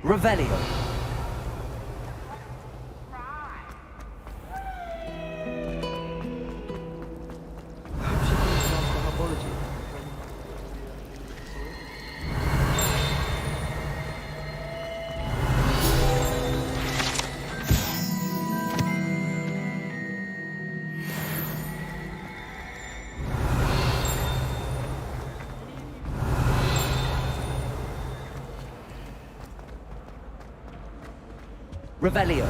Revelio. Revelio.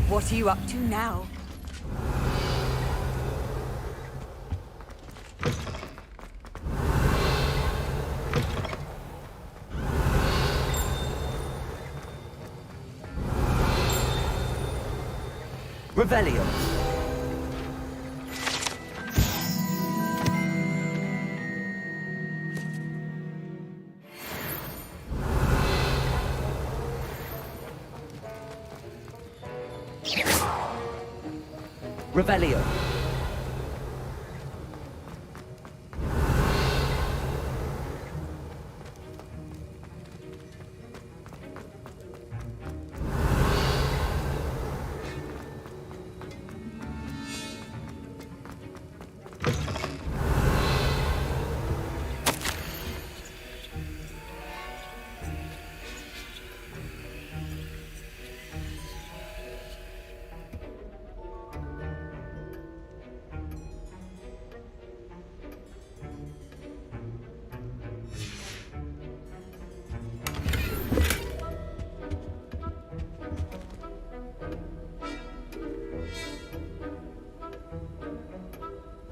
What are you up to now? Revelio. Revelio.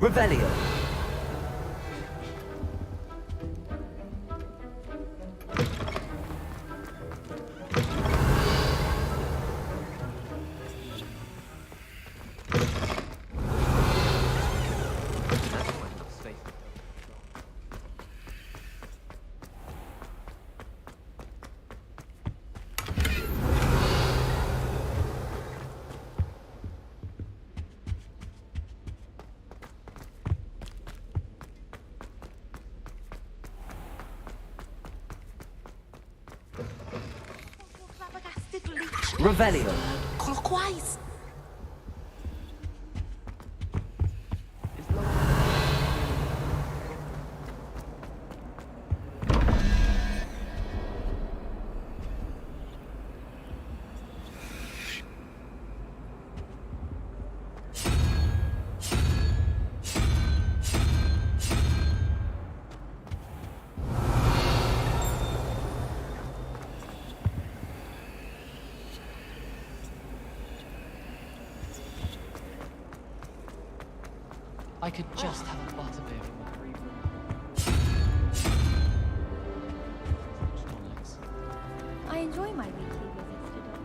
Revelio. Revelio. Clockwise. I could just have a butterbeer in my free room. I enjoy my weekly visits to Dog.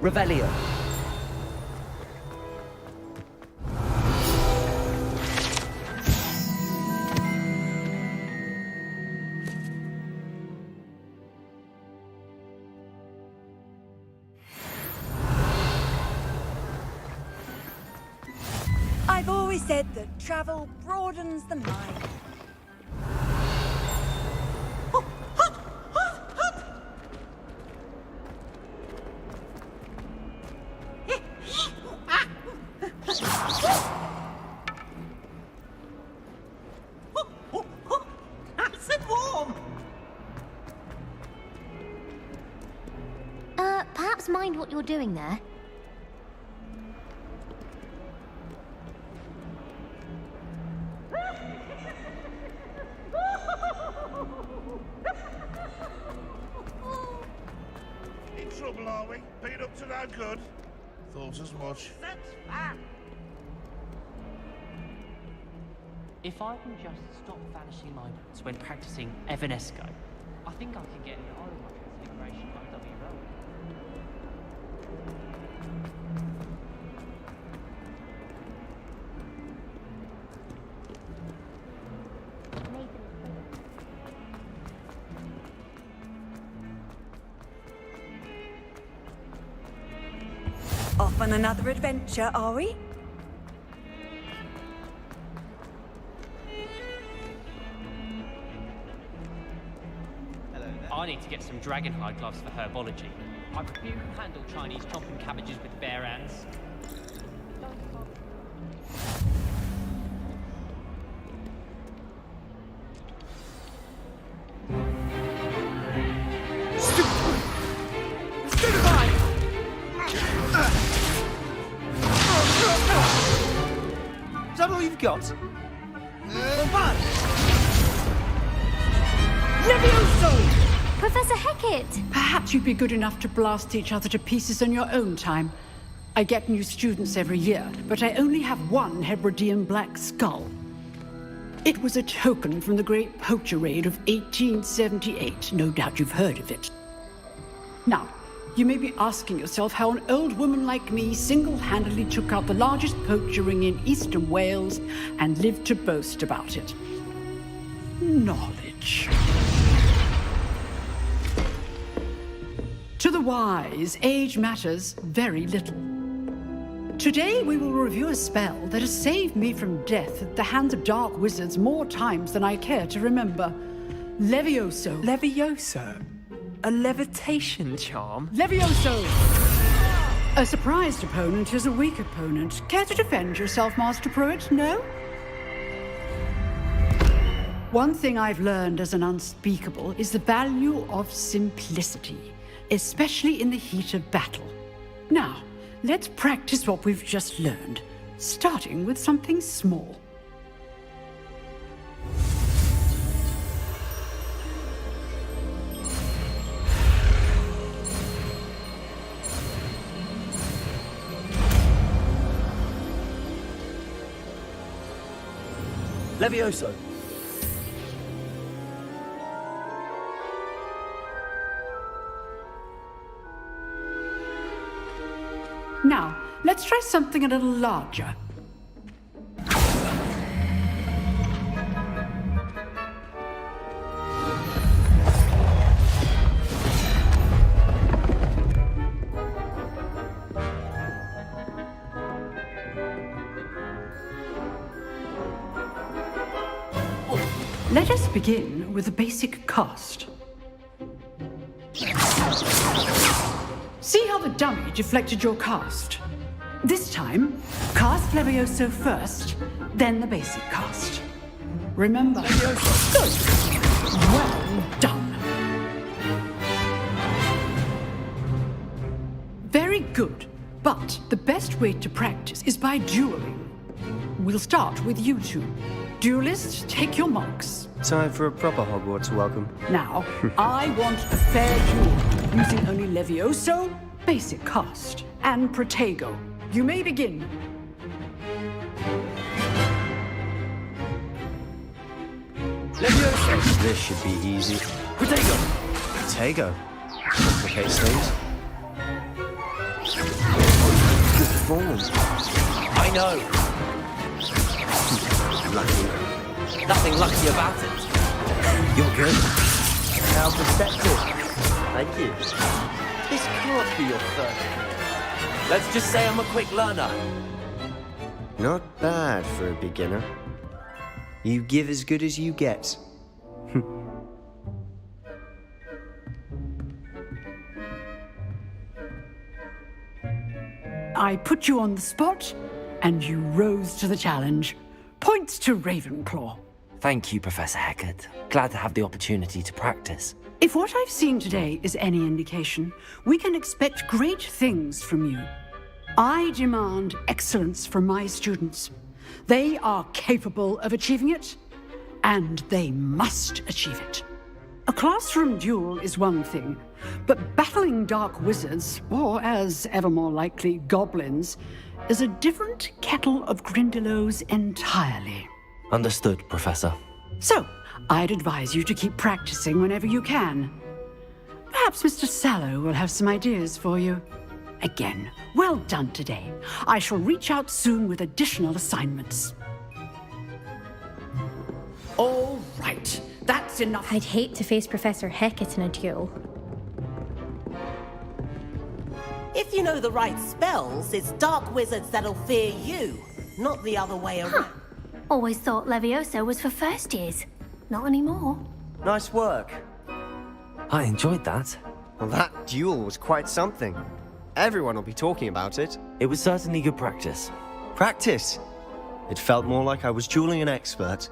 Revelio. I've always said that travel broadens the mind. Nice and warm. Perhaps mind what you're doing there. In trouble, are we? Been up to no good? Thought as much. That's fun. If I can just stop vanishing my notes when practicing Evanesco, I think I can get an O in my transfiguration like W roll. Off on another adventure, are we? I need to get some dragonhide gloves for herbology. I refuse to handle Chinese chopping cabbages with bare hands. Is that all you've got? Professor Hecat! Perhaps you'd be good enough to blast each other to pieces on your own time. I get new students every year, but I only have one Hebridean black skull. It was a token from the Great Poacher Raid of 1878. No doubt you've heard of it. Now, you may be asking yourself how an old woman like me single-handedly took out the largest poacher ring in eastern Wales and lived to boast about it. Knowledge. To the wise, age matters very little. Today we will review a spell that has saved me from death at the hands of dark wizards more times than I care to remember. Levioso. Levioso? A levitation charm? Levioso! A surprised opponent is a weak opponent. Care to defend yourself, Master Pruitt? No? One thing I've learned as an unspeakable is the value of simplicity, especially in the heat of battle. Now, let's practice what we've just learned, starting with something small. Levioso. Now, let's try something a little larger. Let us begin with a basic cast. See how the dummy deflected your cast? This time, cast Levioso first, then the basic cast. Remember, good. Well done. Very good, but the best way to practice is by dueling. We'll start with you two. Duelists, take your marks. Time for a proper Hogwarts welcome. Now, I want a fair duel, using only Levioso, basic cast, and Protego. You may begin. Levioso. This should be easy. Protego. Protego. Complicates things. fallen. I know. Lucky. Nothing lucky about it. You're good. How perspective. Thank you. This can't be your first. Let's just say I'm a quick learner. Not bad for a beginner. You give as good as you get. I put you on the spot, and you rose to the challenge. Points to Ravenclaw. Thank you, Professor Hecat. Glad to have the opportunity to practice. If what I've seen today is any indication, we can expect great things from you. I demand excellence from my students. They are capable of achieving it, and they must achieve it. A classroom duel is one thing, but battling dark wizards, or as ever more likely, goblins, is a different kettle of Grindylows entirely. Understood, Professor. So, I'd advise you to keep practicing whenever you can. Perhaps Mr. Sallow will have some ideas for you. Again, well done today. I shall reach out soon with additional assignments. All right, that's enough. I'd hate to face Professor Hecat in a duel. If you know the right spells, it's dark wizards that'll fear you, not the other way around. Always thought Leviosa was for first years. Not anymore. Nice work. I enjoyed that. Well, that duel was quite something. Everyone will be talking about it. It was certainly good practice. Practice. It felt more like I was dueling an expert.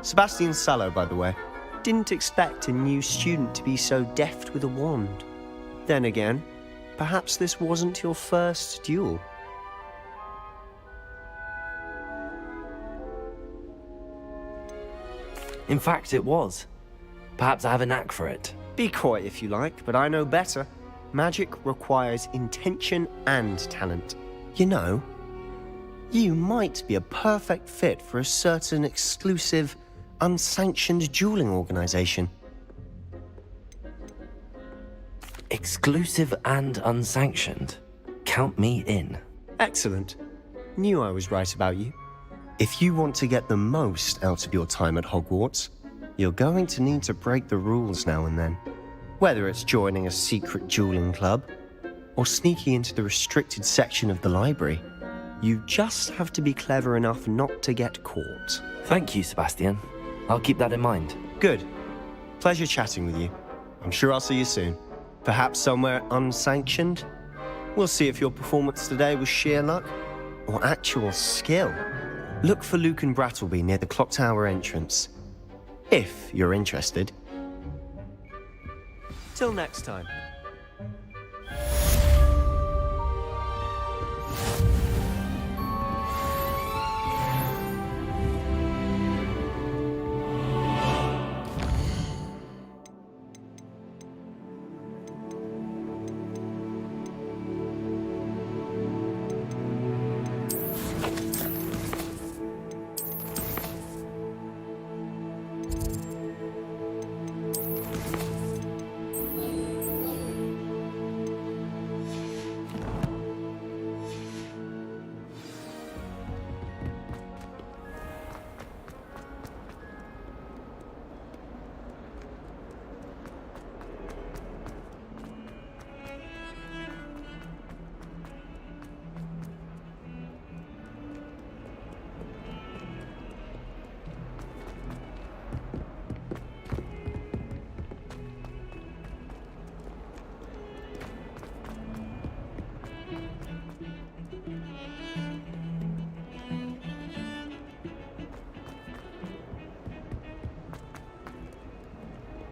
Sebastian Sallow, by the way. Didn't expect a new student to be so deft with a wand. Then again, perhaps this wasn't your first duel. In fact, it was. Perhaps I have a knack for it. Be coy if you like, but I know better. Magic requires intention and talent. You know, you might be a perfect fit for a certain exclusive, unsanctioned dueling organization. Exclusive and unsanctioned. Count me in. Excellent. Knew I was right about you. If you want to get the most out of your time at Hogwarts, you're going to need to break the rules now and then. Whether it's joining a secret dueling club, or sneaking into the restricted section of the library, you just have to be clever enough not to get caught. Thank you, Sebastian. I'll keep that in mind. Good. Pleasure chatting with you. I'm sure I'll see you soon. Perhaps somewhere unsanctioned? We'll see if your performance today was sheer luck or actual skill. Look for Luke and Brattleby near the clock tower entrance. If you're interested. Till next time.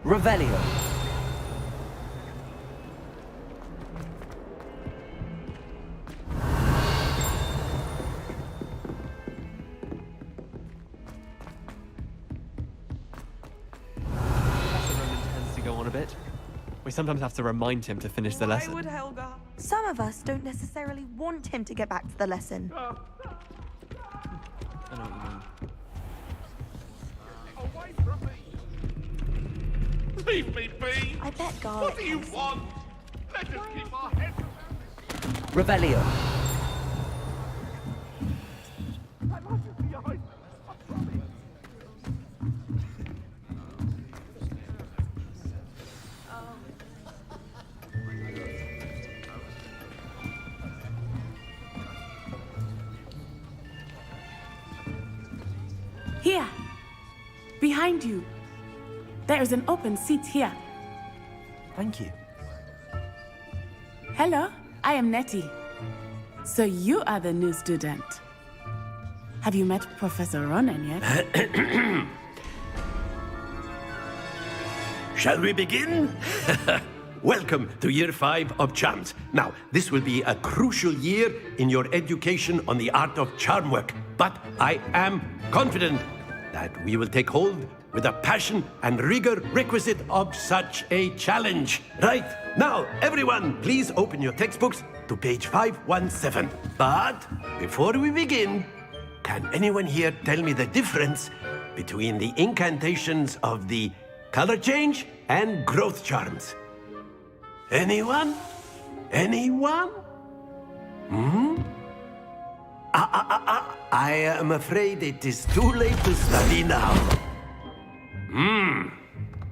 Revelio. Tends to go on a bit. We sometimes have to remind him to finish the lesson. I would, Helga. Some of us don't necessarily want him to get back to the lesson. I know what you mean. Away from me! Leave me be! I bet Garlic. What do you want? Let us keep our heads around this. Revelio. Here. Behind you. There is an open seat here. Thank you. Hello, I am Nettie. So you are the new student. Have you met Professor Ronan yet? Shall we begin? Welcome to Year 5 of Charms. Now, this will be a crucial year in your education on the art of charm work. But I am confident that we will take hold with the passion and rigor requisite of such a challenge. Right, now, everyone, please open your textbooks to page 517. But before we begin, can anyone here tell me the difference between the incantations of the color change and growth charms? Anyone? Anyone? I am afraid it is too late to study now.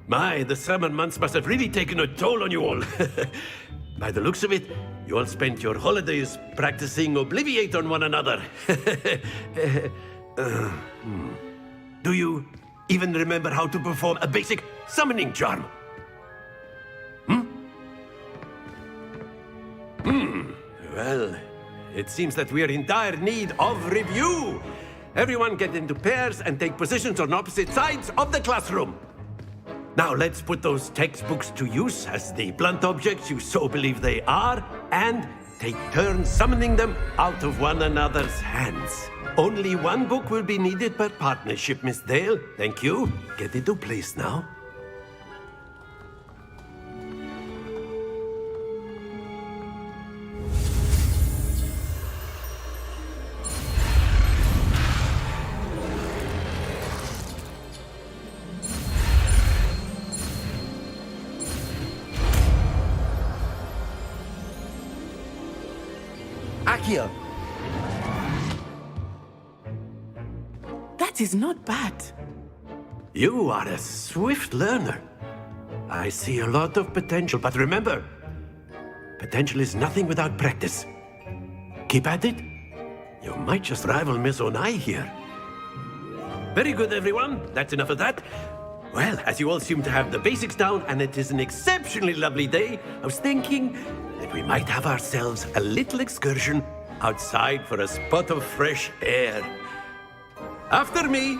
My, the summer months must have really taken a toll on you all. By the looks of it, you all spent your holidays practicing Obliviate on one another. Do you even remember how to perform a basic summoning charm? Well, it seems that we are in dire need of review. Everyone get into pairs and take positions on opposite sides of the classroom. Now let's put those textbooks to use as the blunt objects you so believe they are, and take turns summoning them out of one another's hands. Only one book will be needed per partnership, Miss Dale. Thank you. Get into place now. Accio! That is not bad. You are a swift learner. I see a lot of potential, but remember, potential is nothing without practice. Keep at it. You might just rival Miss Onai here. Very good, everyone. That's enough of that. Well, as you all seem to have the basics down, and it is an exceptionally lovely day, I was thinking that we might have ourselves a little excursion outside for a spot of fresh air. After me.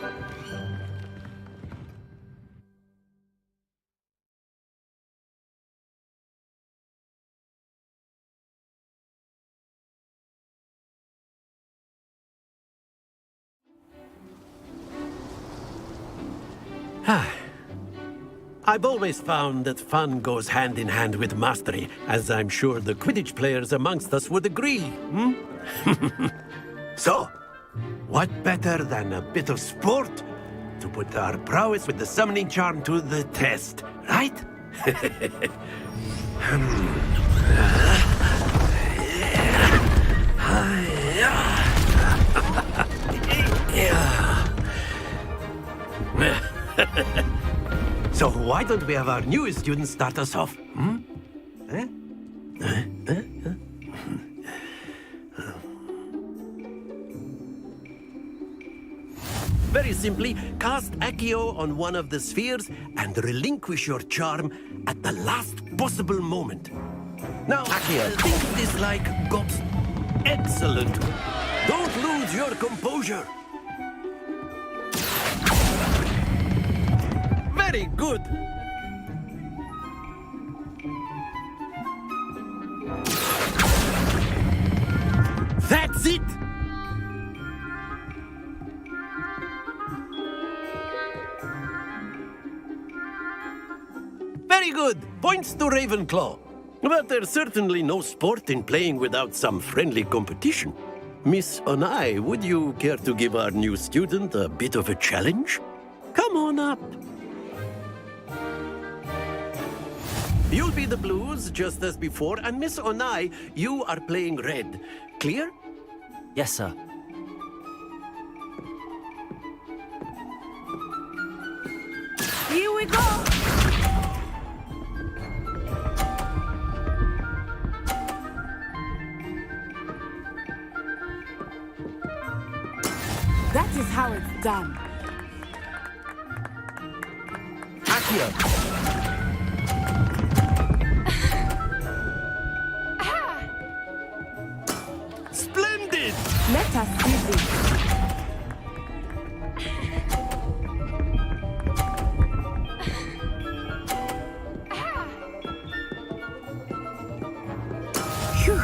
I've always found that fun goes hand in hand with mastery, as I'm sure the Quidditch players amongst us would agree. So, what better than a bit of sport to put our prowess with the summoning charm to the test, right? So why don't we have our newest student start us off? Very simply, cast Accio on one of the spheres and relinquish your charm at the last possible moment. Now, Accio, think of this like God's... Excellent! Don't lose your composure! Very good! That's it! Very good! Points to Ravenclaw. But there's certainly no sport in playing without some friendly competition. Miss Onai, would you care to give our new student a bit of a challenge? Come on up. You'll be the blues, just as before, and Miss Onai, you are playing red. Clear? Yes, sir. Here we go! That is how it's done. Accio! Splendid! Let us see this. Phew.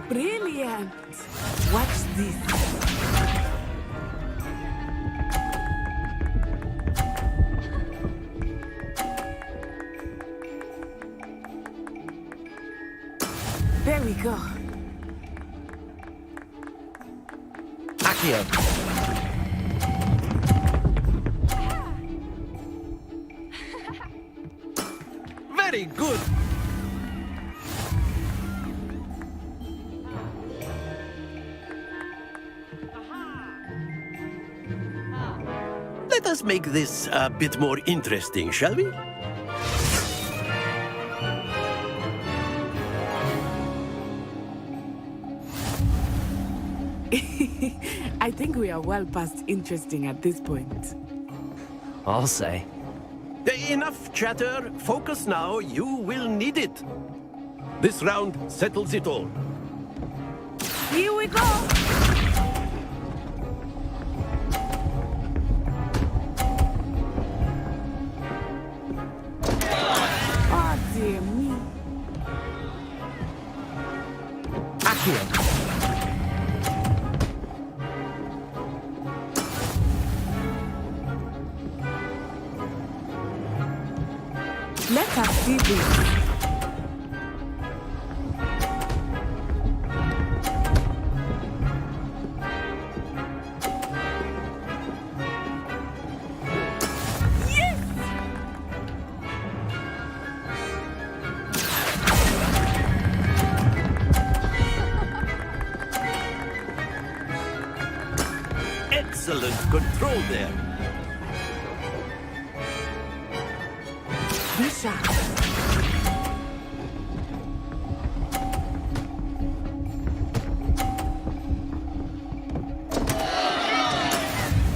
Brilliant! Watch this. There we go. Accio. Very good! Let us make this a bit more interesting, shall we? I think we are well past interesting at this point. I'll say. Enough chatter. Focus now. You will need it. This round settles it all. Here we go! Oh, dear me. Accio. Let us see this. Excellent control there. Bishop.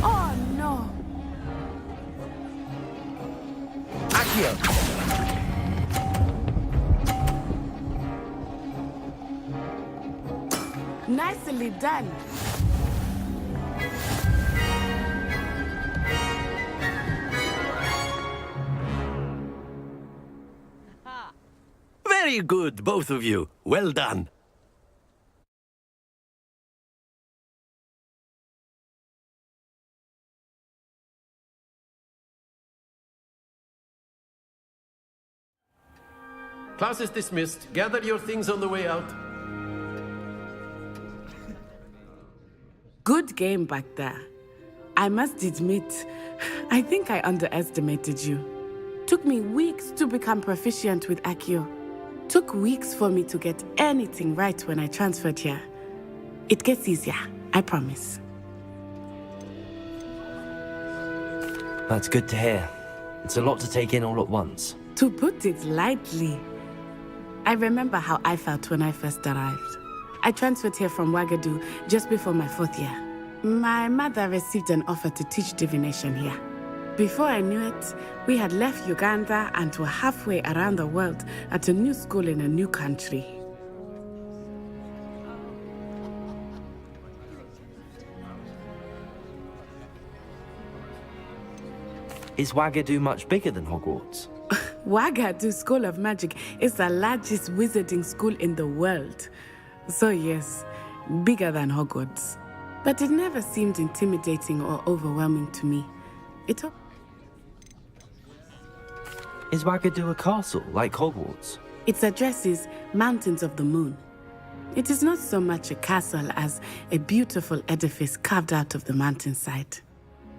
Oh no. Accio. Nicely done. Very good, both of you. Well done. Class is dismissed. Gather your things on the way out. Good game back there. I must admit, I think I underestimated you. Took me weeks to become proficient with Accio. Took weeks for me to get anything right when I transferred here. It gets easier, I promise. That's good to hear. It's a lot to take in all at once. To put it lightly, I remember how I felt when I first arrived. I transferred here from Ouagadougou just before my 4th year. My mother received an offer to teach divination here. Before I knew it, we had left Uganda and were halfway around the world at a new school in a new country. Is Ouagadougou much bigger than Hogwarts? Ouagadougou School of Magic is the largest wizarding school in the world. So yes, bigger than Hogwarts. But it never seemed intimidating or overwhelming to me. Is Ouagadougou a castle, like Hogwarts? Its address is Mountains of the Moon. It is not so much a castle as a beautiful edifice carved out of the mountainside.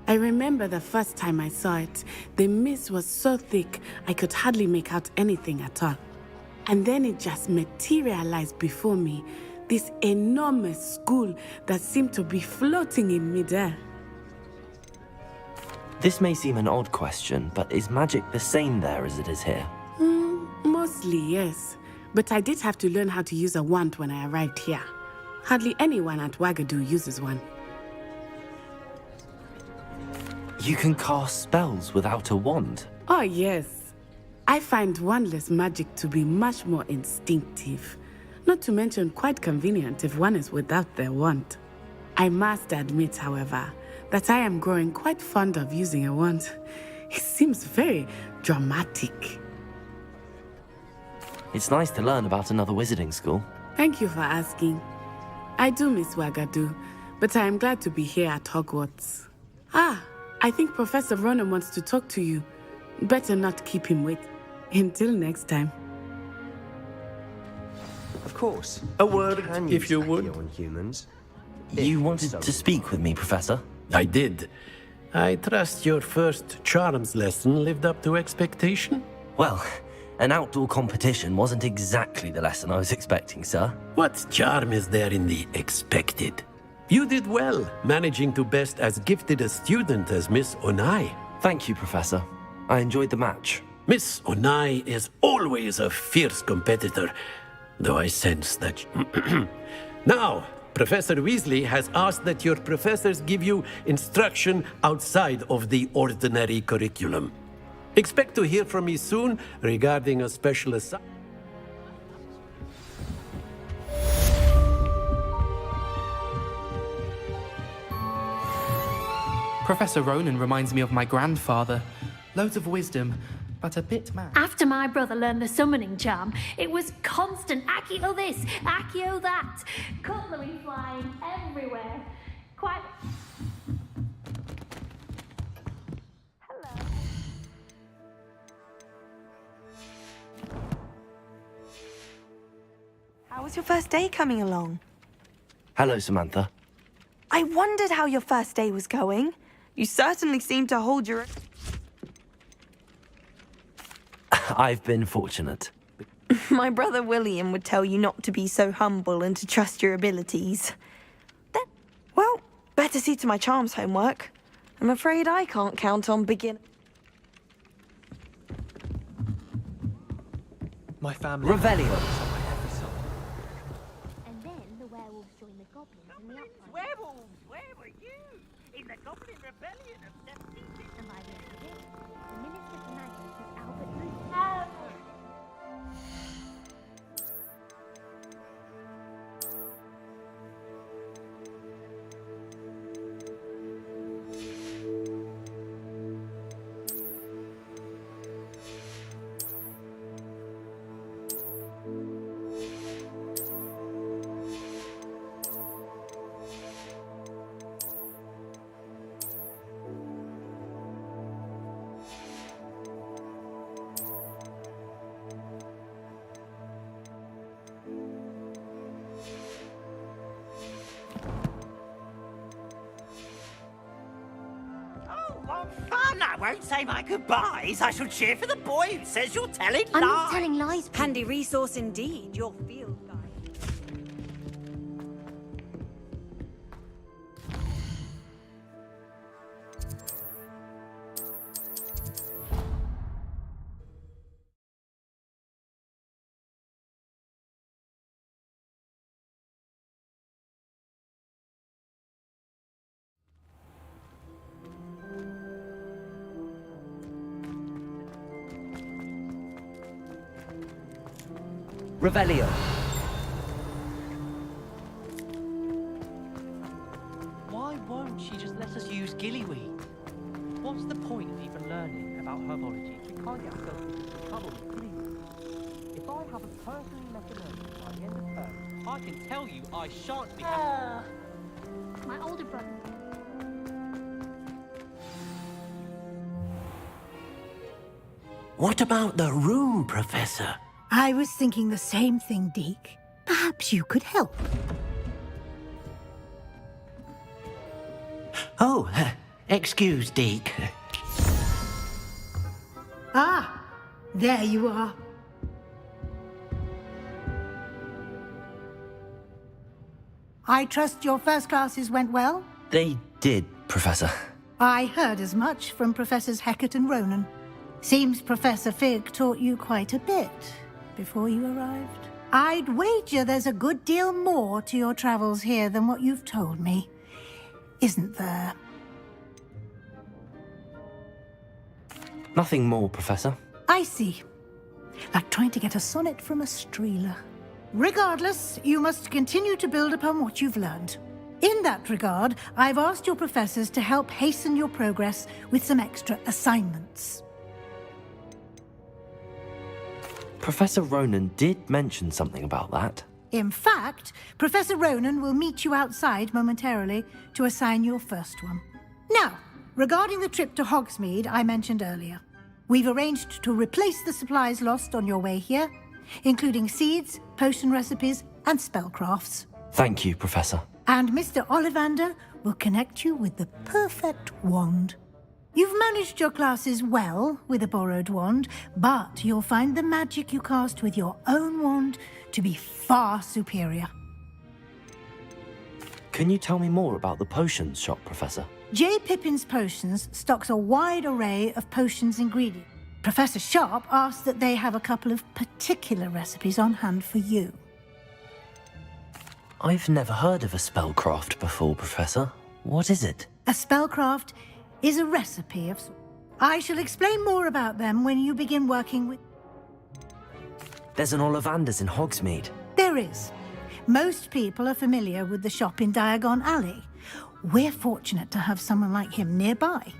I remember the first time I saw it, the mist was so thick I could hardly make out anything at all. And then it just materialized before me, this enormous school that seemed to be floating in midair. This may seem an odd question, but is magic the same there as it is here? Mostly, yes. but I did have to learn how to use a wand when I arrived here. Hardly anyone at Wagadu uses one. You can cast spells without a wand? Oh, yes. I find wandless magic to be much more instinctive. Not to mention quite convenient if one is without their wand. I must admit, however, that I am growing quite fond of using a wand. It seems very dramatic. It's nice to learn about another wizarding school. Thank you for asking. I do miss Wagadu, but I am glad to be here at Hogwarts. I think Professor Ronan wants to talk to you. Better not keep him wait. Until next time. Of course. A word, Can if you use would. Accio on humans. You wanted to speak with me, Professor? I did. I trust your first charms lesson lived up to expectation? Well, an outdoor competition wasn't exactly the lesson I was expecting, sir. What charm is there in the expected? You did well, managing to best as gifted a student as Miss Onai. Thank you, Professor. I enjoyed the match. Miss Onai is always a fierce competitor, though I sense that... Now, Professor Weasley has asked that your professors give you instruction outside of the ordinary curriculum. Expect to hear from me soon regarding a special assignment. Professor Ronan reminds me of my grandfather. Loads of wisdom, but a bit mad. After my brother learned the summoning charm, it was constant Accio this, Accio that. Cutlery flying everywhere. Quite... Hello. How was your first day coming along? Hello, Samantha. I wondered how your first day was going. You certainly seem to hold your... I've been fortunate. My brother William would tell you not to be so humble and to trust your abilities. Then, well, better see to my charms homework. I'm afraid I can't count on begin... My family. Revelio. And then the werewolves joined the goblins in the uprising. Werewolves, where were you? In the Goblin Rebellion of 17... And by the end of it, the Minister for Magic was Albert Moon. What fun! I won't say my goodbyes. I shall cheer for the boy who says you're telling I'm lies. not telling lies. Handy resource indeed, your field guide. Revelio. Why won't she just let us use gillyweed? What's the point of even learning about herbology if we can't get ourselves into trouble with gillyweed? If I have a personally methodology by the end of term, I can tell you I shan't be happy. My older brother. What about the room, Professor? I was thinking the same thing, Deke. Perhaps you could help. Oh, excuse, Deke. Ah, there you are. I trust your first classes went well? They did, Professor. I heard as much from Professors Hecat and Ronan. Seems Professor Fig taught you quite a bit. before you arrived? I'd wager there's a good deal more to your travels here than what you've told me. Isn't there? Nothing more, Professor. I see. Like trying to get a sonnet from a streeler. Regardless, you must continue to build upon what you've learned. In that regard, I've asked your professors to help hasten your progress with some extra assignments. Professor Ronan did mention something about that. In fact, Professor Ronan will meet you outside momentarily to assign your first one. Now, regarding the trip to Hogsmeade I mentioned earlier, we've arranged to replace the supplies lost on your way here, including seeds, potion recipes, and spellcrafts. Thank you, Professor. And Mr. Ollivander will connect you with the perfect wand. You've managed your classes well with a borrowed wand, but you'll find the magic you cast with your own wand to be far superior. Can you tell me more about the potions shop, Professor? J. Pippin's Potions stocks a wide array of potions ingredients. Professor Sharp asked that they have a couple of particular recipes on hand for you. I've never heard of a spellcraft before, Professor. What is it? A spellcraft is a recipe of... I shall explain more about them when you begin working with... There's an Ollivander's in Hogsmeade. There is. Most people are familiar with the shop in Diagon Alley. We're fortunate to have someone like him nearby.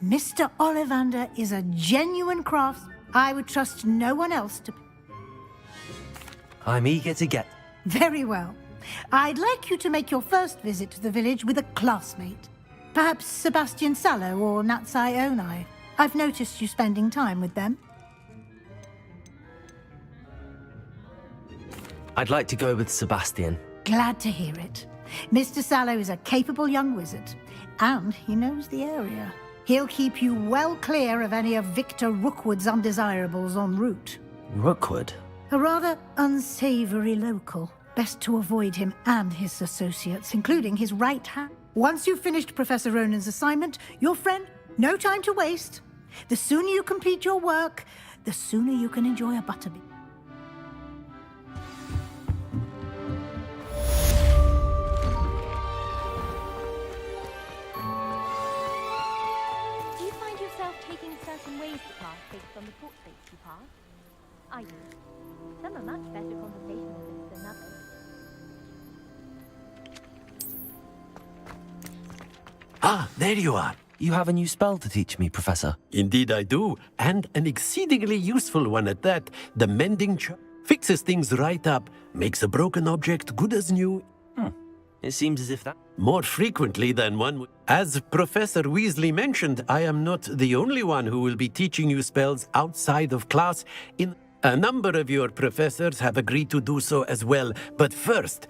Mr. Ollivander is a genuine craftsman. I would trust no one else to... I'm eager to get... Very well. I'd like you to make your first visit to the village with a classmate. Perhaps Sebastian Sallow or Natsai Onai. I've noticed you spending time with them. I'd like to go with Sebastian. Glad to hear it. Mr. Sallow is a capable young wizard, and he knows the area. He'll keep you well clear of any of Victor Rookwood's undesirables en route. Rookwood? A rather unsavory local. Best to avoid him and his associates, including his right hand. Once you've finished Professor Ronan's assignment, your friend, no time to waste. The sooner you complete your work, the sooner you can enjoy a butterbean. Do you find yourself taking certain ways to pass based on the portraits you pass? I do. Some are much better conversationalists than others. Ah, there you are. You have a new spell to teach me, Professor. Indeed I do, and an exceedingly useful one at that. The mending charm fixes things right up, makes a broken object good as new. It seems as if that... More frequently than one would. As Professor Weasley mentioned, I am not the only one who will be teaching you spells outside of class. A number of your professors have agreed to do so as well. But first,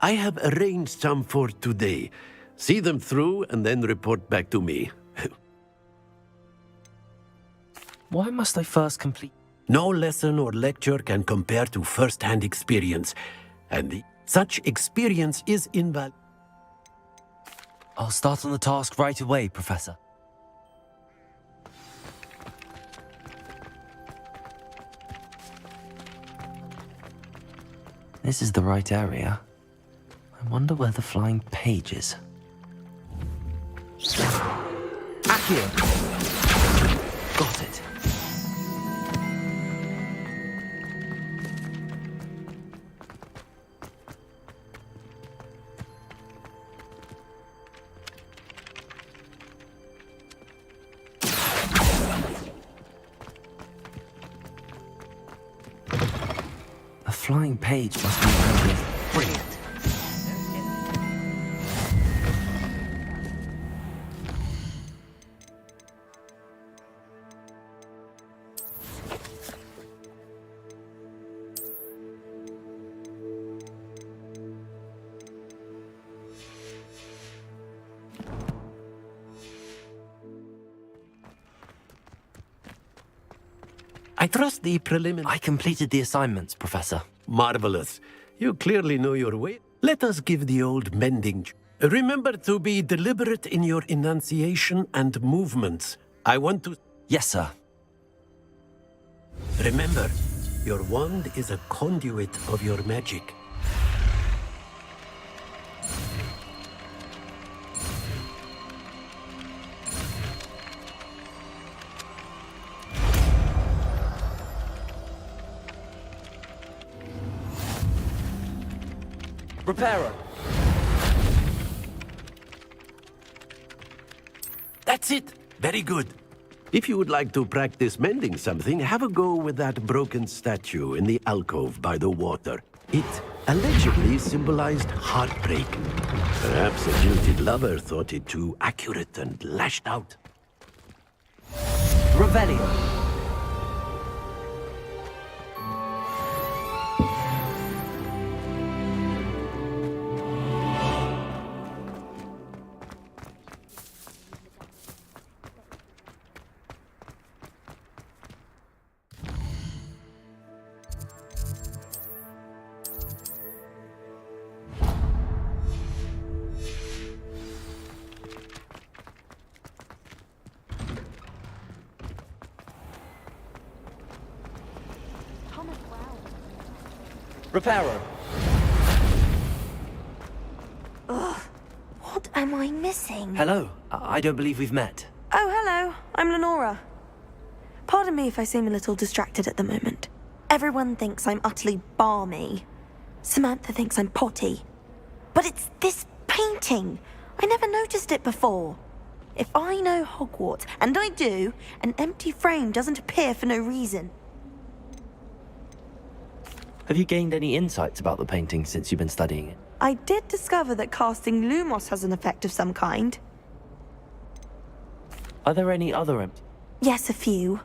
I have arranged some for today. See them through and then report back to me. Why must I first complete... No lesson or lecture can compare to first-hand experience. And such experience is invaluable. I'll start on the task right away, Professor. This is the right area. I wonder where the flying page is. Accio! Got it. A flying page must be around here. Brilliant. I trust the preliminary... I completed the assignments, Professor. Marvelous. You clearly know your way. Let us give the old mending... Remember to be deliberate in your enunciation and movements. I want to... Yes, sir. Remember, Your wand is a conduit of your magic. Repairer! That's it! Very good. If you would like to practice mending something, have a go with that broken statue in the alcove by the water. It allegedly symbolized heartbreak. Perhaps a jilted lover thought it too accurate and lashed out. Revelio! Repairer! Ugh, what am I missing? Hello. I don't believe we've met. Oh, hello. I'm Lenora. Pardon me if I seem a little distracted at the moment. Everyone thinks I'm utterly balmy. Samantha thinks I'm potty. But it's this painting. I never noticed it before. If I know Hogwarts, and I do, an empty frame doesn't appear for no reason. Have you gained any insights about the painting since you've been studying it? I did discover that casting Lumos has an effect of some kind. Are there any other Yes, a few.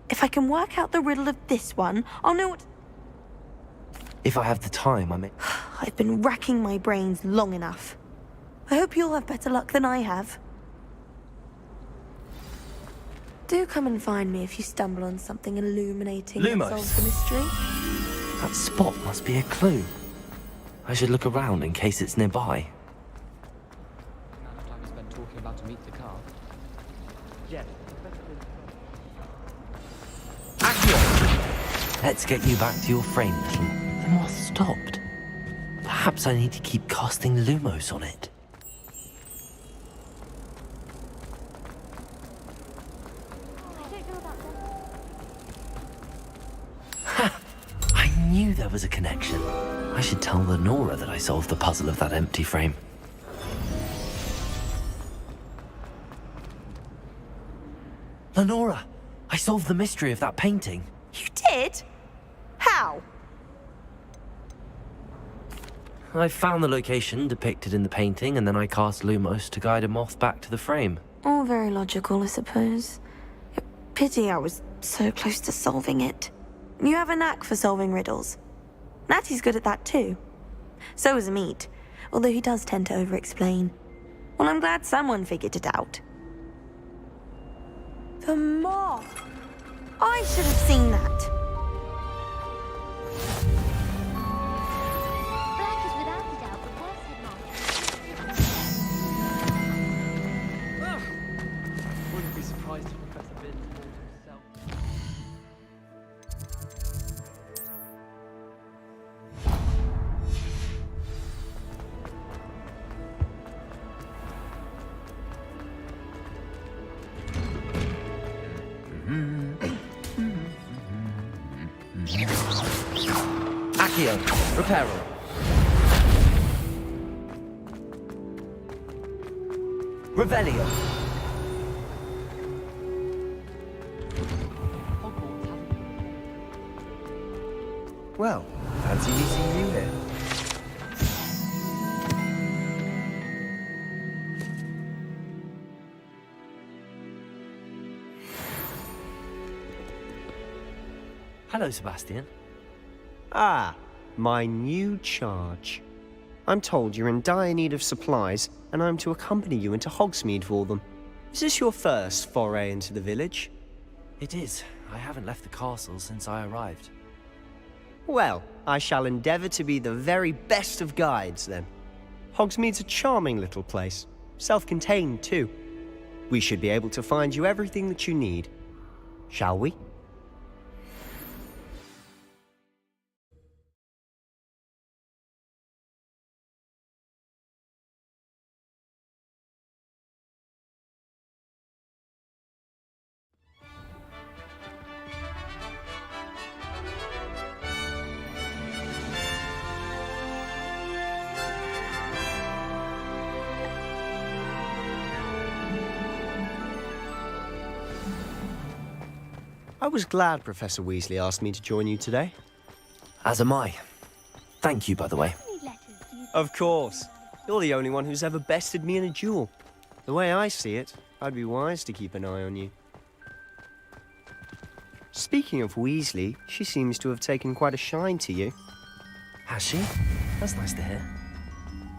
If I can work out the riddle of this one, I'll know what... If I have the time, I may... I've been racking my brains long enough. I hope you'll have better luck than I have. Do come and find me if you stumble on something illuminating that Lumos. solves the mystery. That spot must be a clue. I should look around in case it's nearby. The amount of time we spent talking about to meet the car. Jeff, Accio! Let's get you back to your frame, little. The moth stopped. Perhaps I need to keep casting Lumos on it. I don't know about that. Ha! I knew there was a connection. I should tell Lenora that I solved the puzzle of that empty frame. Lenora! I solved the mystery of that painting. You did? How? I found the location depicted in the painting, and then I cast Lumos to guide a moth back to the frame. All very logical, I suppose. Pity I was so close to solving it. You have a knack for solving riddles. Natty's good at that too. So is Amit, although he does tend to over-explain. Well, I'm glad someone figured it out. The moth! I should have seen that. Black is without a doubt the worst headmaster. wouldn't be surprised if Professor Bin called himself. Accio, Reparo. Revelio. Well, fancy meeting you here. Hello, Sebastian. Ah, my new charge. I'm told you're in dire need of supplies, and I'm to accompany you into Hogsmeade for them. Is this your first foray into the village? It is. I haven't left the castle since I arrived. Well, I shall endeavour to be the very best of guides, then. Hogsmeade's a charming little place. Self-contained, too. We should be able to find you everything that you need. Shall we? I was glad Professor Weasley asked me to join you today. As am I. Thank you, by the way. How many letters do you Of course. You're the only one who's ever bested me in a duel. The way I see it, I'd be wise to keep an eye on you. Speaking of Weasley, she seems to have taken quite a shine to you. Has she? That's nice to hear.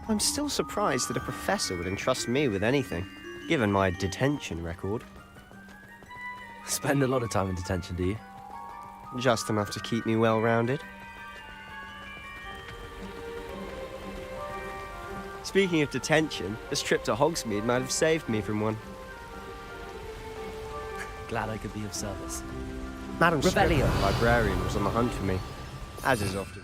I'm still surprised that a professor would entrust me with anything, given my detention record. Spend a lot of time in detention, do you? Just enough to keep me well-rounded. Speaking of detention, this trip to Hogsmeade might have saved me from one. Glad I could be of service. Madam Revelio. Scrivener, the librarian, was on the hunt for me, as is often.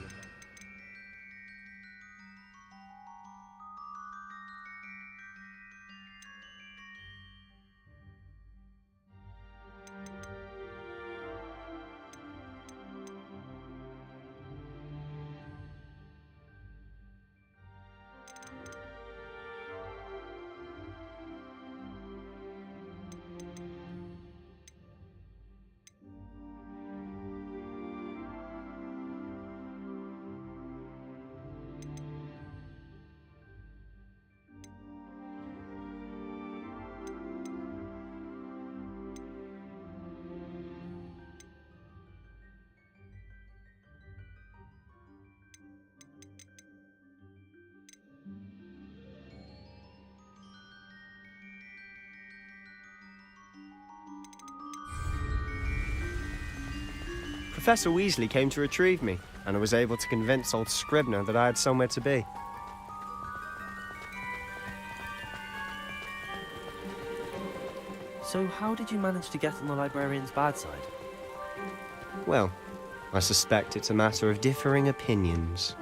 Professor Weasley came to retrieve me, and I was able to convince old Scrivener that I had somewhere to be. So how did you manage to get on the librarian's bad side? Well, I suspect it's a matter of differing opinions.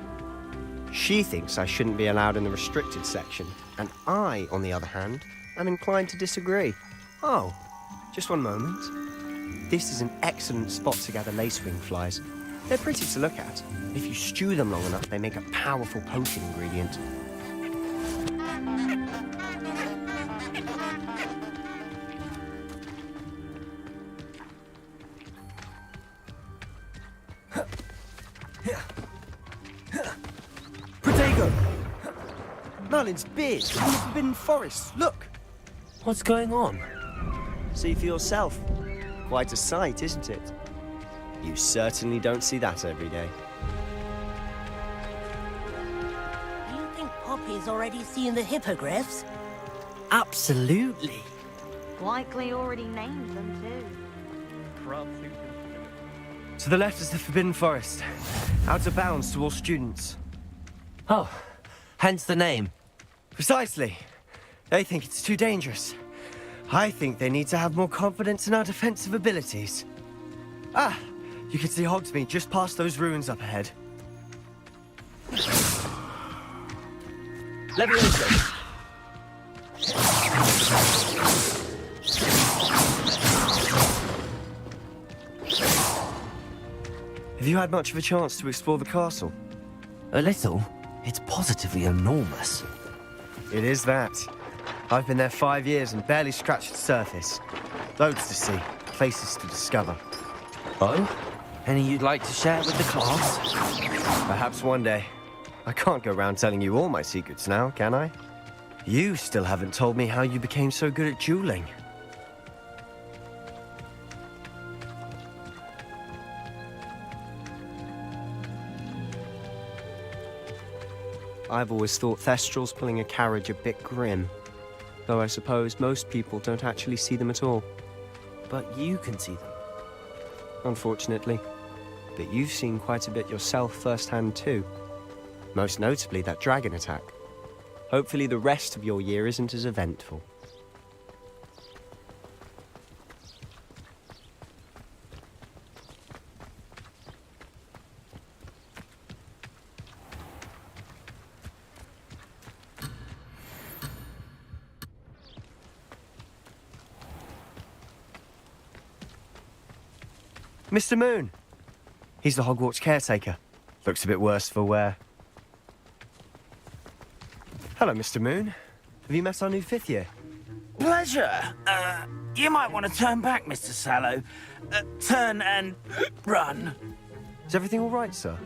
She thinks I shouldn't be allowed in the restricted section, and I, on the other hand, am inclined to disagree. Oh, just one moment. This is an excellent spot to gather lacewing flies. They're pretty to look at. If you stew them long enough, they make a powerful potion ingredient. Protego! Merlin's beard in the Forbidden Forest. Look! What's going on? See for yourself. Quite a sight, isn't it? You certainly don't see that every day. Do you think Poppy's already seen the hippogriffs? Absolutely. likely already named them too? To the left is the Forbidden Forest. Out of bounds to all students. Oh, hence the name. Precisely. They think it's too dangerous. I think they need to have more confidence in our defensive abilities. Ah, you can see Hogsmeade just past those ruins up ahead. Leviosa! Have you had much of a chance to explore the castle? A little. It's positively enormous. It is that. I've been there 5 years and barely scratched the surface. Loads to see, places to discover. Oh? Any you'd like to share with the class? Perhaps one day. I can't go around telling you all my secrets now, can I? You still haven't told me how you became so good at dueling. I've always thought Thestrals pulling a carriage a bit grim. Though I suppose most people don't actually see them at all. But you can see them. Unfortunately. But you've seen quite a bit yourself firsthand too. Most notably that dragon attack. Hopefully the rest of your year isn't as eventful. Mr. Moon! He's the Hogwarts caretaker. Looks a bit worse for wear. Hello, Mr. Moon. Have you met our new fifth year? Pleasure. You might want to turn back, Mr. Sallow. Turn and run. Is everything all right, sir?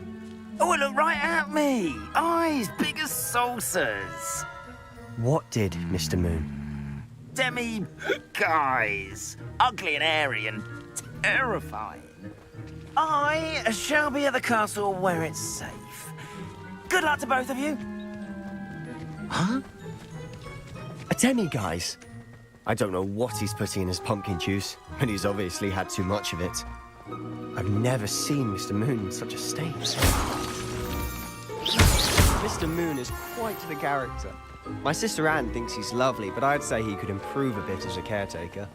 Oh, look right at me. Eyes big as saucers. What did, Mr. Moon? Demi guys. Ugly and hairy and terrifying. I shall be at the castle where it's safe. Good luck to both of you. Huh? A demi-guise? I don't know what he's putting in his pumpkin juice, but he's obviously had too much of it. I've never seen Mr. Moon in such a state. Mr. Moon is quite the character. My sister Anne thinks he's lovely, but I'd say he could improve a bit as a caretaker.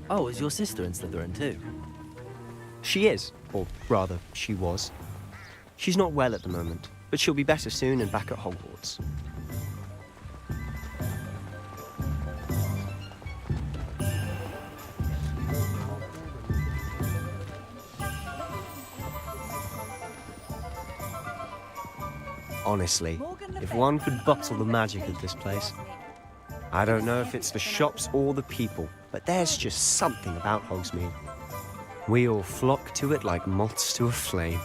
Oh, is your sister in Slytherin too? She is, or rather, she was. She's not well at the moment, but she'll be better soon and back at Hogwarts. Honestly, if one could bottle the magic of this place. I don't know if it's the shops or the people, but there's just something about Hogsmeade. We all flock to it like moths to a flame.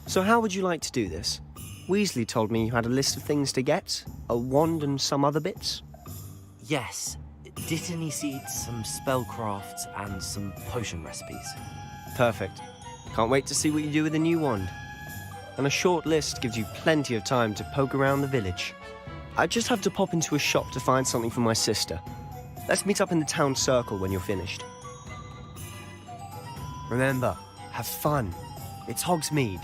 So how would you like to do this? Weasley told me you had a list of things to get, a wand and some other bits. Yes. Dittany seeds, some spellcrafts, and some potion recipes. Perfect. Can't wait to see what you do with the new wand. And a short list gives you plenty of time to poke around the village. I just have to pop into a shop to find something for my sister. Let's meet up in the town circle when you're finished. Remember, have fun. It's Hogsmeade.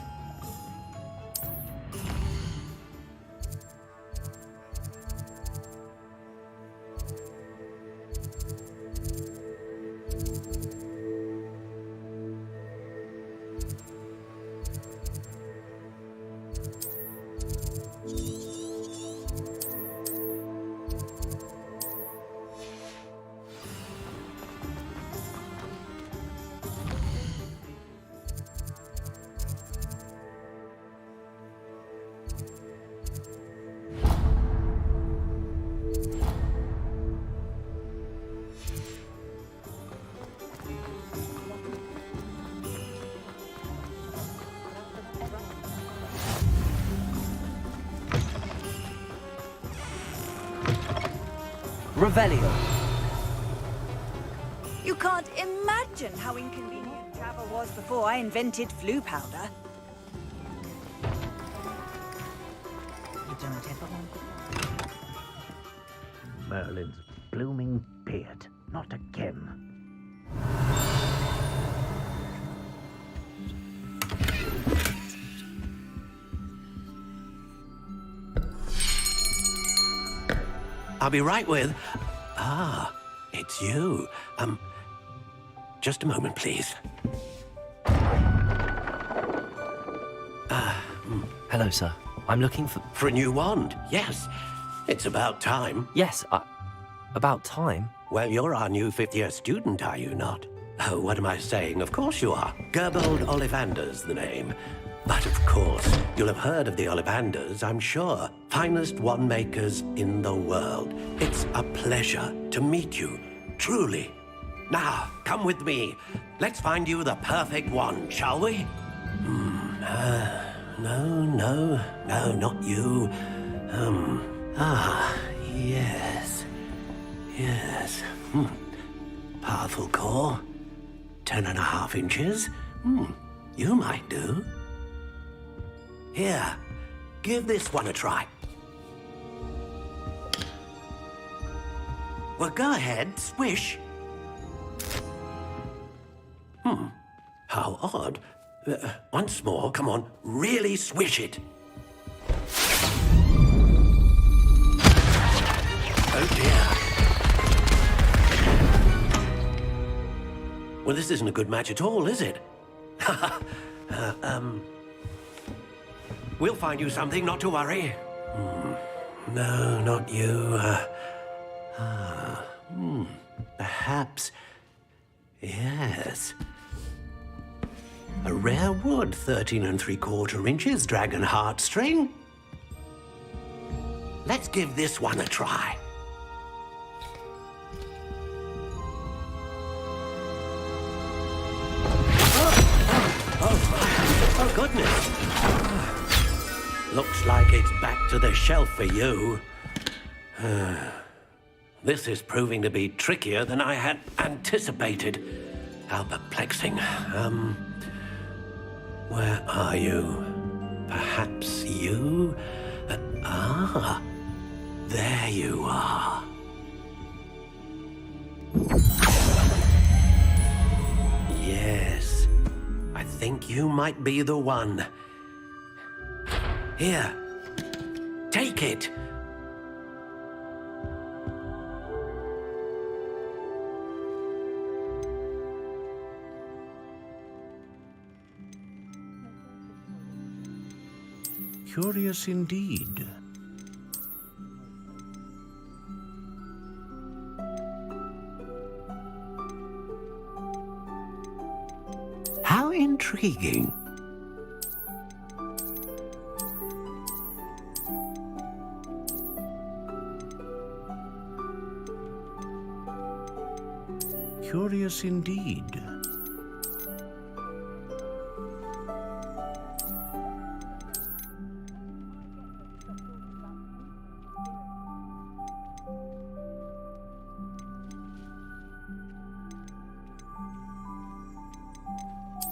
Revelio. You can't imagine how inconvenient travel was before I invented flu powder. You don't ever want Merlin's blooming beard. Not again. I'll be right with... Ah, it's you. Just a moment, please. Hello, sir. I'm looking for... For a new wand, yes. It's about time. Yes, about time? Well, you're our new fifth-year student, are you not? Oh, what am I saying? Of course you are. Gerbold Ollivander's the name. But of course, you'll have heard of the Ollivanders, I'm sure. Finest wand makers in the world. It's a pleasure to meet you, truly. Now, come with me. Let's find you the perfect wand, shall we? No, not you. Yes. Powerful core. 10.5 inches. You might do. Here, give this one a try. Well, go ahead, swish. How odd. Once more, come on, really swish it. Oh dear. Well, this isn't a good match at all, is it? We'll find you something, not to worry. No, not you. Perhaps. Yes. A rare wood, 13 3/4 inches, dragon heartstring. Let's give this one a try. Oh, goodness. Looks like it's back to the shelf for you. This is proving to be trickier than I had anticipated. How perplexing. Where are you? Perhaps you? There you are. Yes, I think you might be the one. Here, take it. Curious indeed. How intriguing. Curious indeed.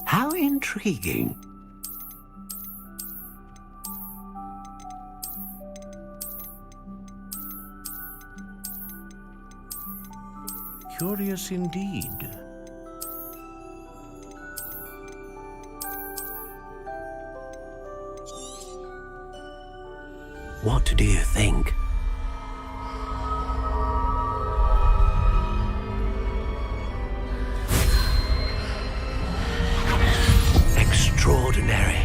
How intriguing. Curious indeed. What do you think? Extraordinary.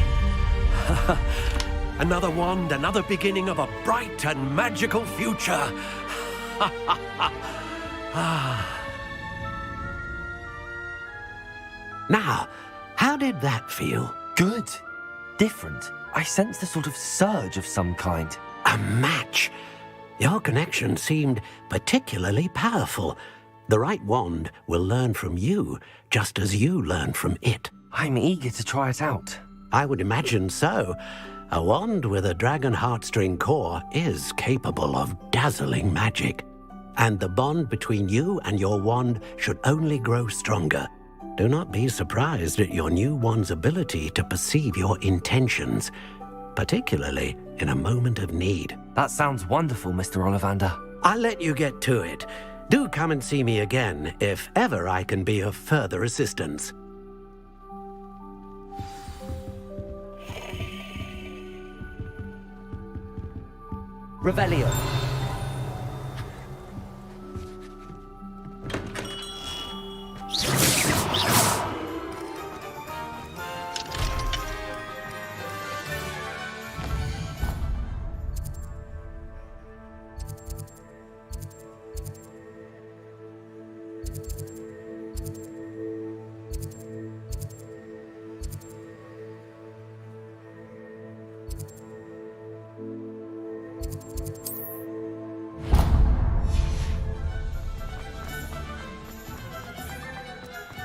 Another wand, another beginning of a bright and magical future. Now, how did that feel? Good. Different. I sensed a sort of surge of some kind. A match. Your connection seemed particularly powerful. The right wand will learn from you, just as you learn from it. I'm eager to try it out. I would imagine so. A wand with a dragon heartstring core is capable of dazzling magic. And the bond between you and your wand should only grow stronger. Do not be surprised at your new wand's ability to perceive your intentions, particularly in a moment of need. That sounds wonderful, Mr. Ollivander. I'll let you get to it. Do come and see me again if ever I can be of further assistance. Revelio.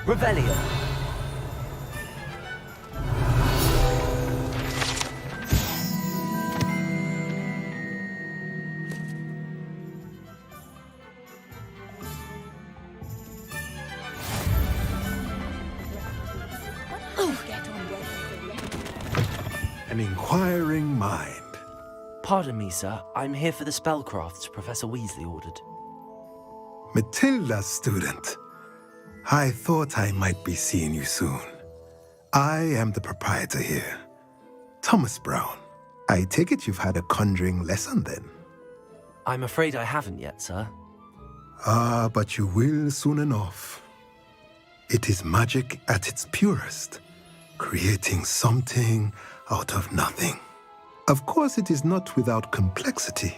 Revelio. An inquiring mind. Pardon me, sir. I'm here for the spellcrafts Professor Weasley ordered. Matilda's student. I thought I might be seeing you soon. I am the proprietor here, Thomas Brown. I take it you've had a conjuring lesson then? I'm afraid I haven't yet, sir. Ah, but you will soon enough. It is magic at its purest, creating something out of nothing. Of course, it is not without complexity,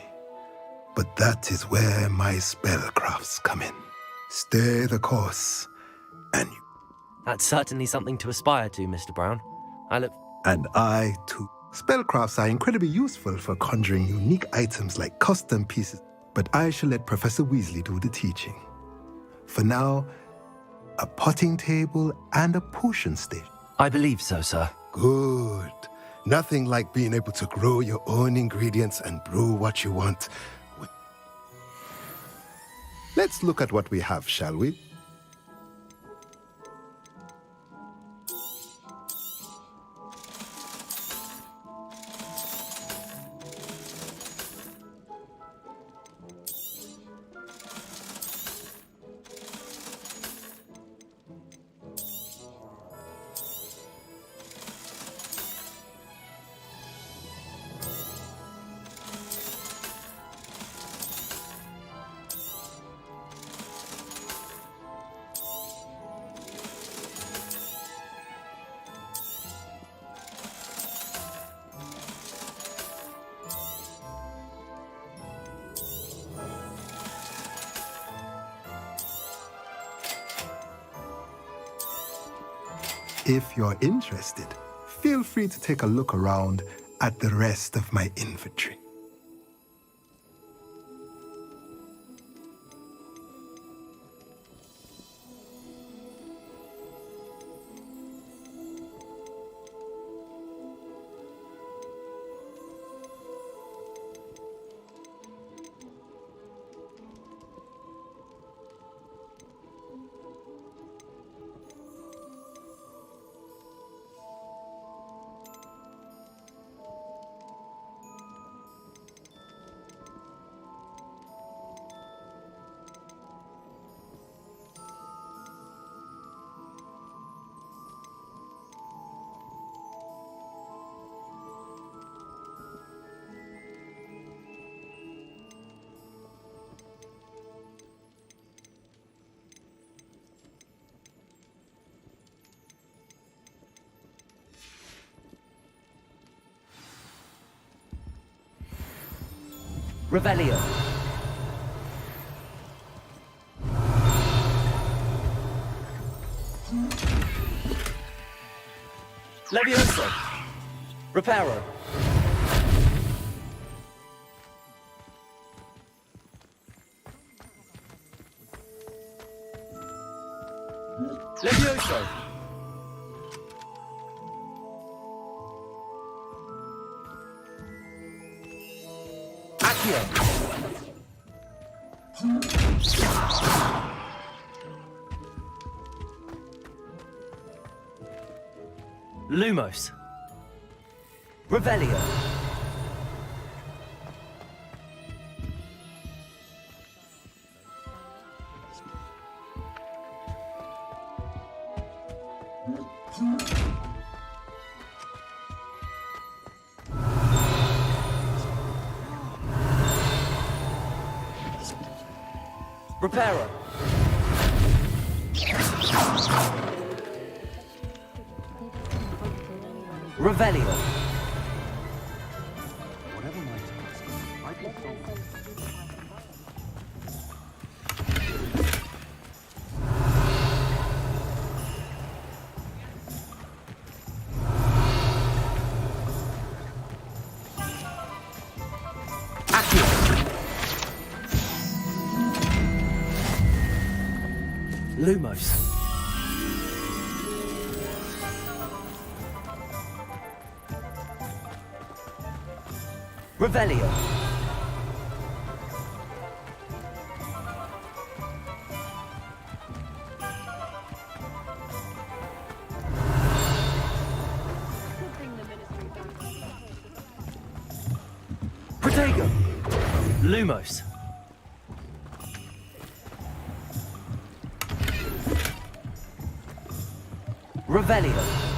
but that is where my spellcrafts come in. Stay the course, and That's certainly something to aspire to, Mr. Brown. I look... And I, too. Spellcrafts are incredibly useful for conjuring unique items like custom pieces, but I shall let Professor Weasley do the teaching. For now, a potting table and a potion station. I believe so, sir. Good. Nothing like being able to grow your own ingredients and brew what you want. Let's look at what we have, shall we? If you're interested, feel free to take a look around at the rest of my inventory. Revelio. Levioso. Reparo. Levioso. Accio. Lumos. Revelio. Reparo. Revelio. Lumos. Revelio. Protego. Lumos. Revelio.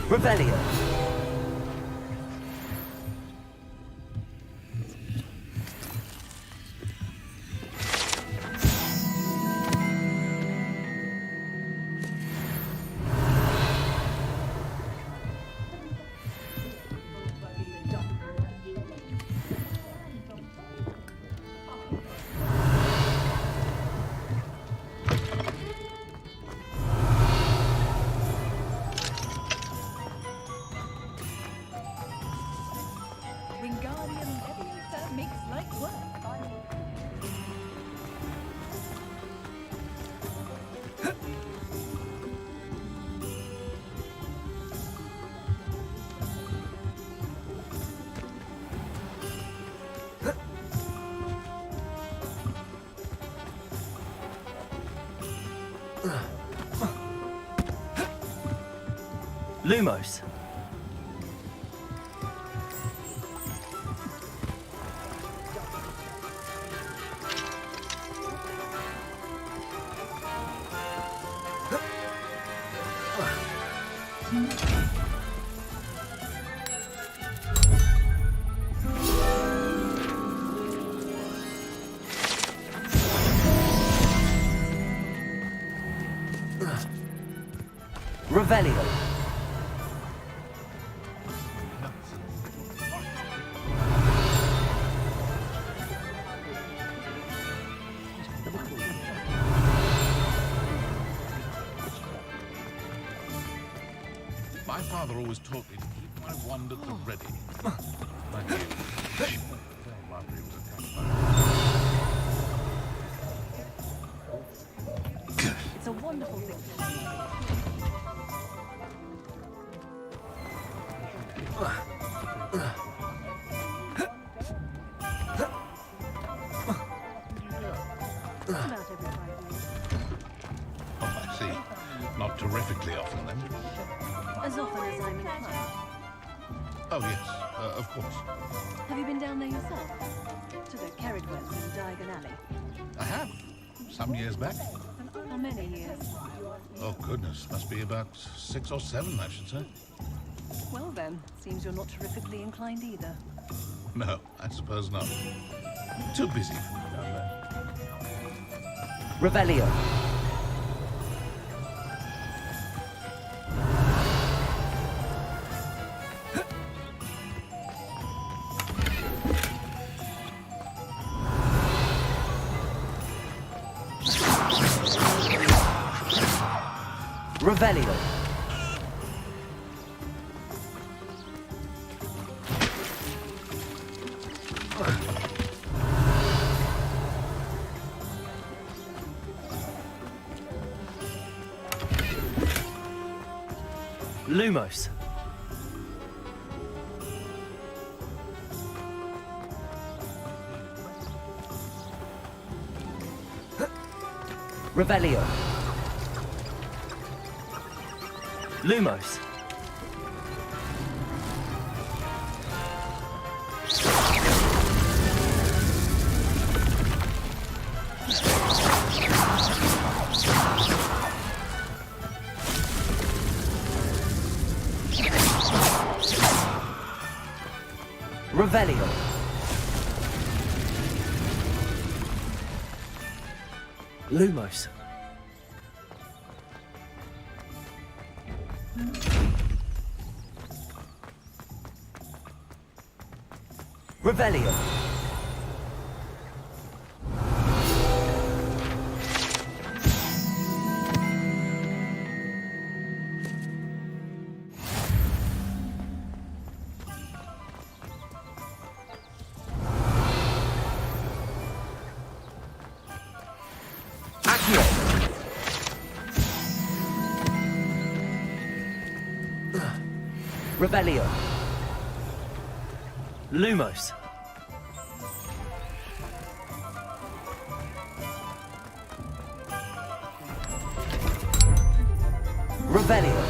Revelio. Wingardium Leviosa makes light work. Lumos. Revelio. My father always taught me to keep my wand at the ready. Like you. After he was attacked by... It's a wonderful thing. Oh, I see. Not terrifically often, then. As often as I'm inclined. Oh, yes, of course. Have you been down there yourself? To the carriage works in Diagon Alley? I have. Some years back. How many years? Oh, goodness. Must be about 6 or 7, I should say. Well then, seems you're not terrifically inclined either. No, I suppose not. Too busy down there. Revelio. Revelio. Lumos. Revelio. Lumos. Revelio. Lumos. Revelio. Accio. Revelio. Lumos. Revelio.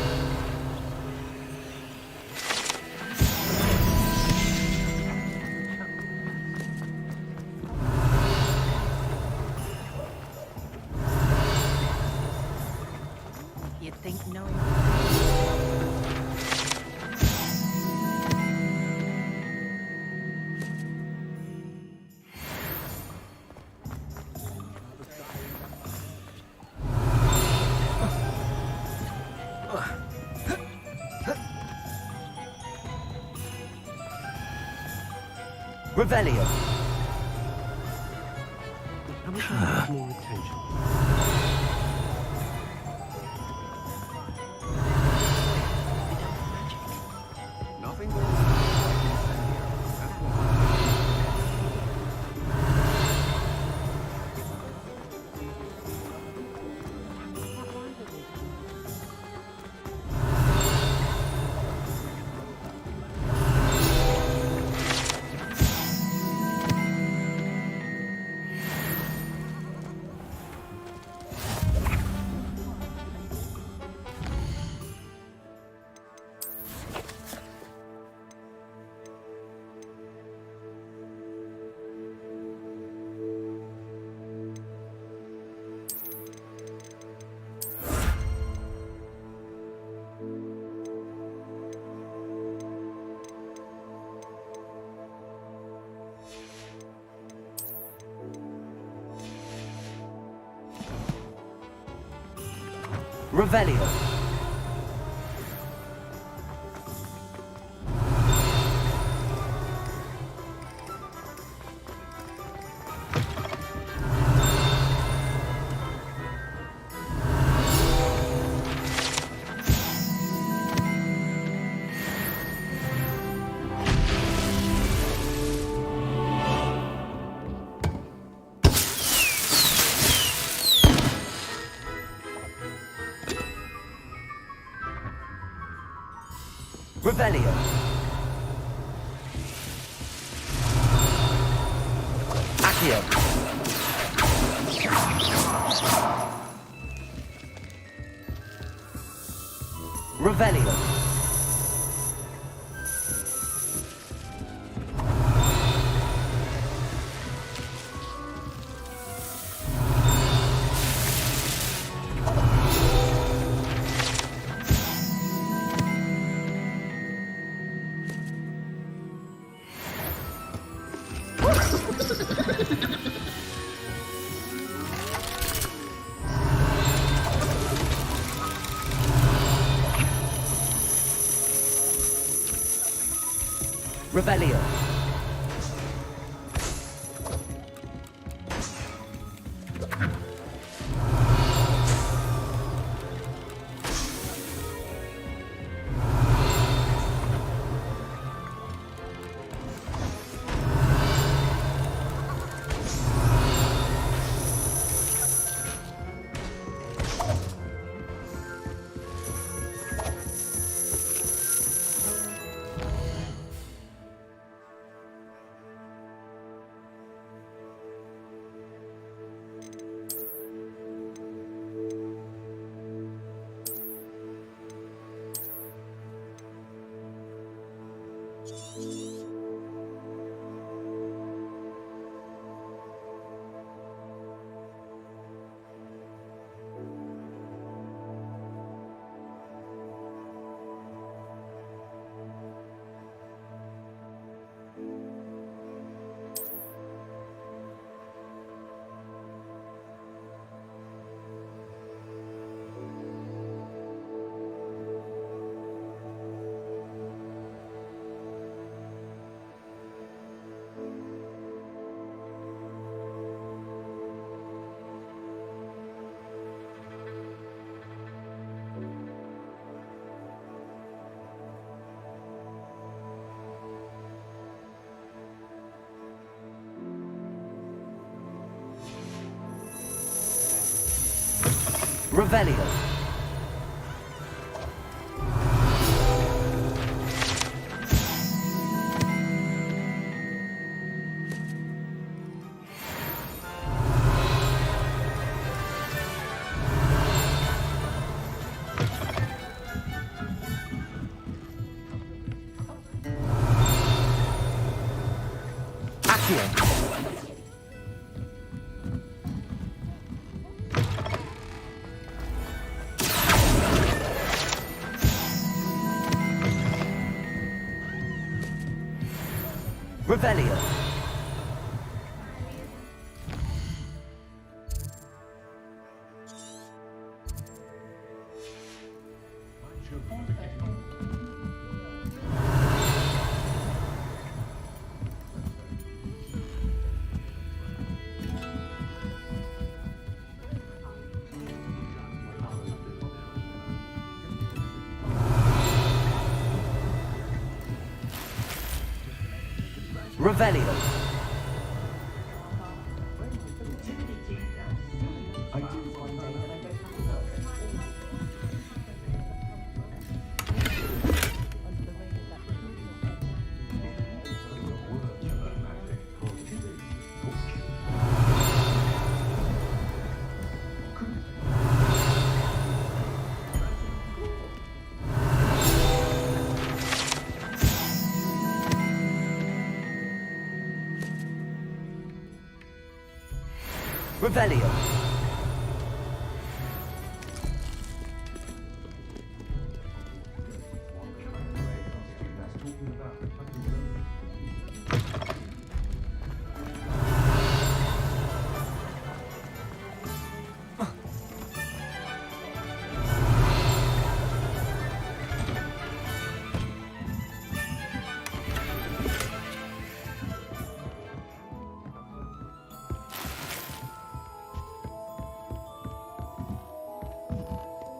You'd think knowing... Revelio. How much have more attention? Nothing goes like incendiary. That's what Revelio. Revelio. Accio. Revelio. Revelio. Revelio. Accio. Revelio. Revelio. Revelio.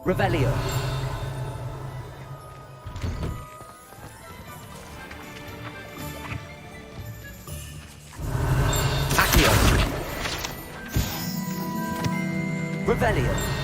Revelio. Accio. Revelio.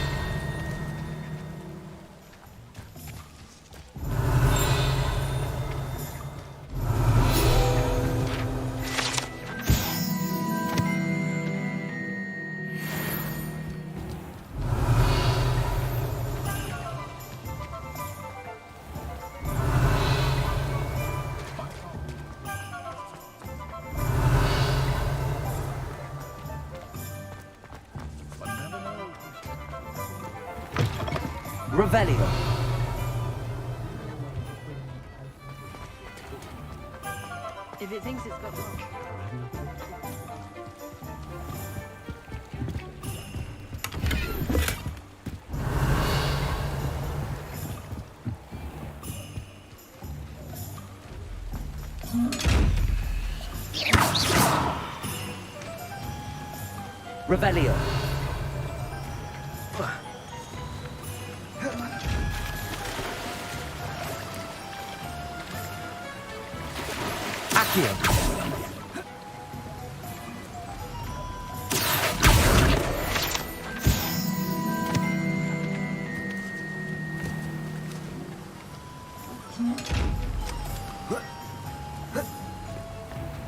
Revelio. If it thinks it's got Revelio. Accio.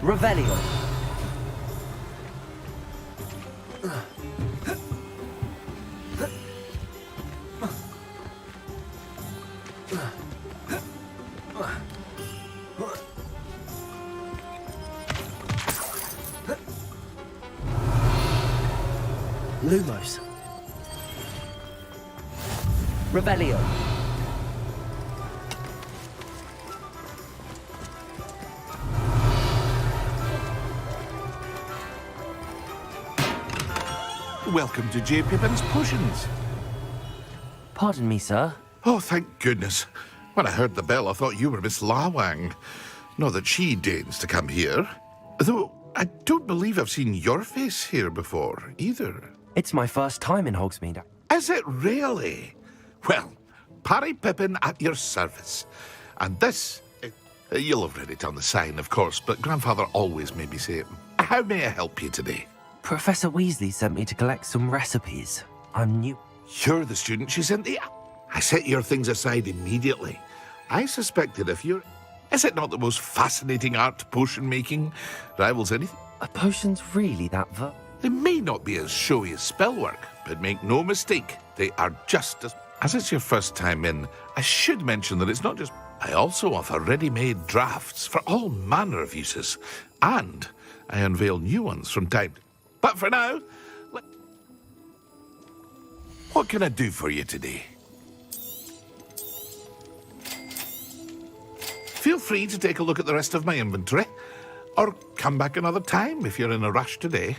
Revelio. Lumos. Revelio. Welcome to J. Pippin's Potions. Pardon me, sir. Oh, thank goodness. When I heard the bell, I thought you were Miss Lawang. Not that she deigns to come here. Though I don't believe I've seen your face here before, either. It's my first time in Hogsmeade. Is it really? Well, Parry Pippin at your service. And this... you'll have read it on the sign, of course, but Grandfather always made me say it. How may I help you today? Professor Weasley sent me to collect some recipes. I'm new. You're the student she sent the... I set your things aside immediately. I suspected if you're... Is it not the most fascinating art potion making? Rivals anything? Are potions really that They may not be as showy as spellwork, but make no mistake, they are just as... As it's your first time in, I should mention that it's not just... I also offer ready-made drafts for all manner of uses, and I unveil new ones from time to... But for now, what can I do for you today? Feel free to take a look at the rest of my inventory, or come back another time if you're in a rush today.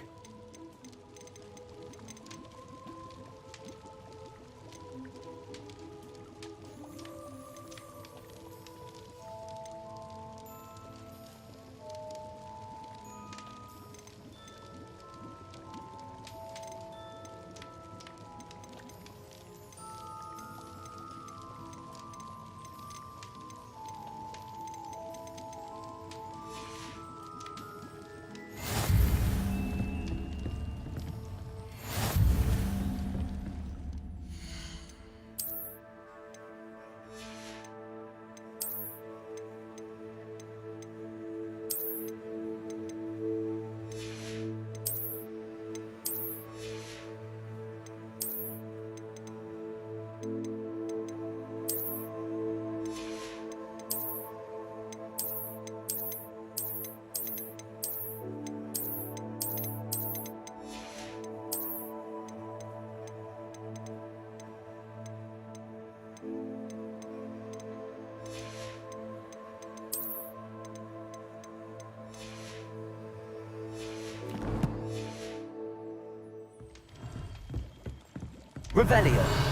Revelio.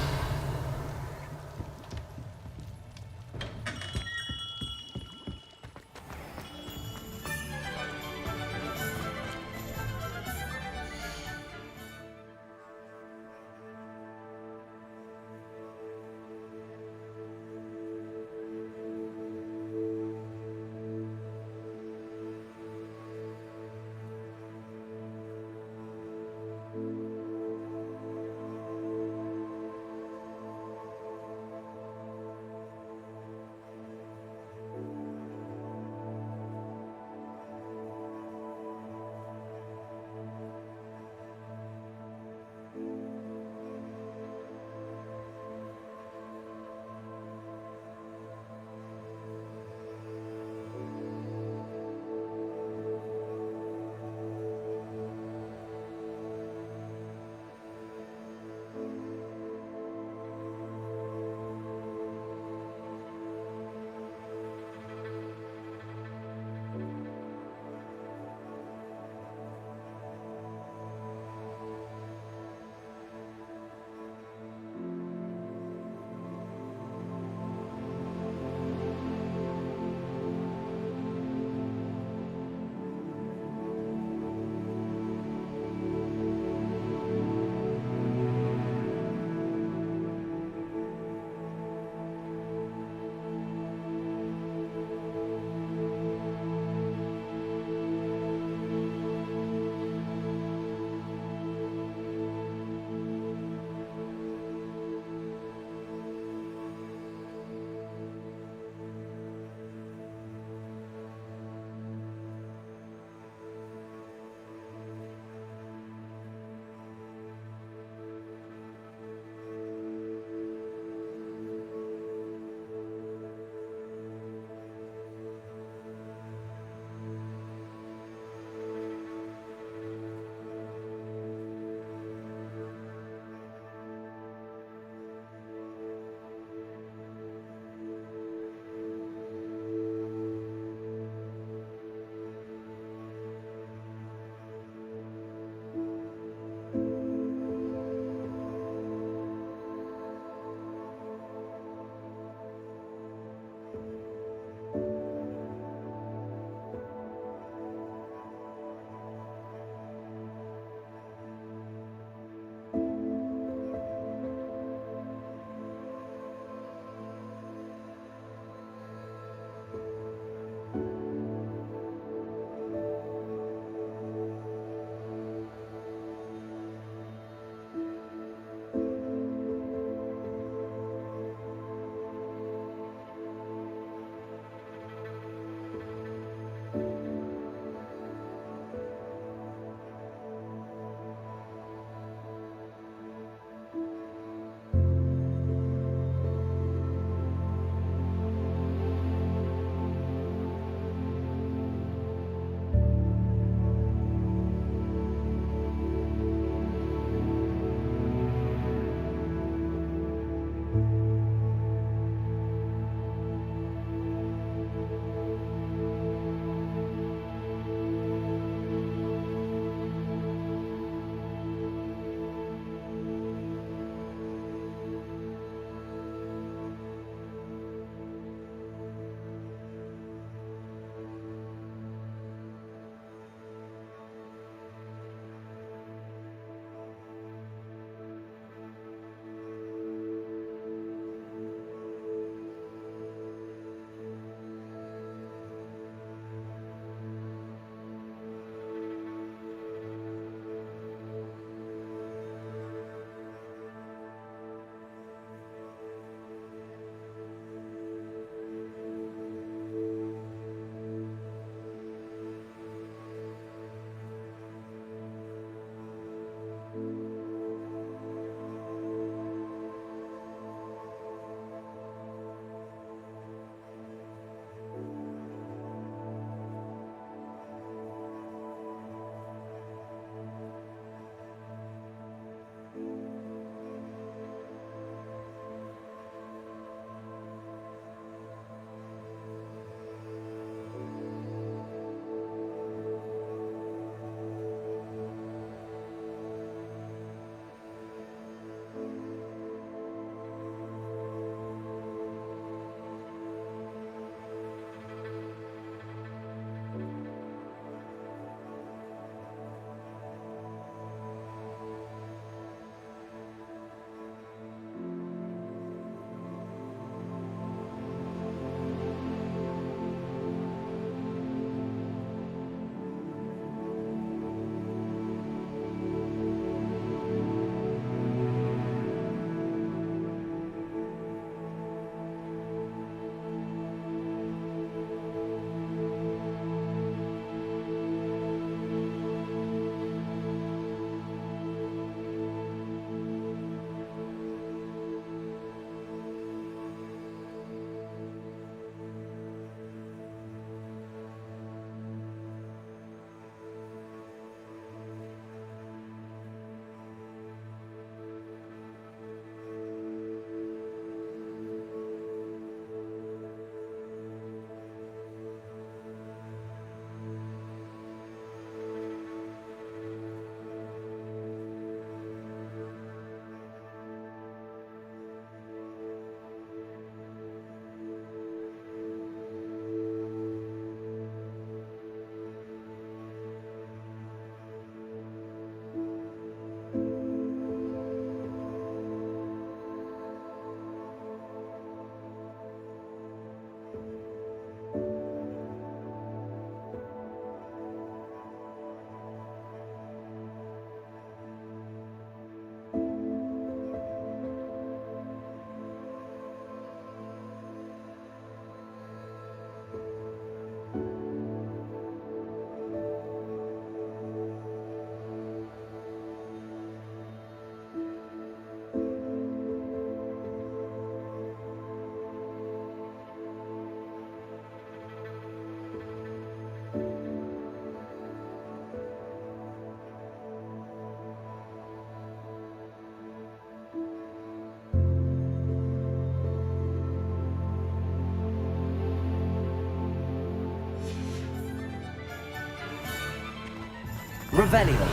Revelio.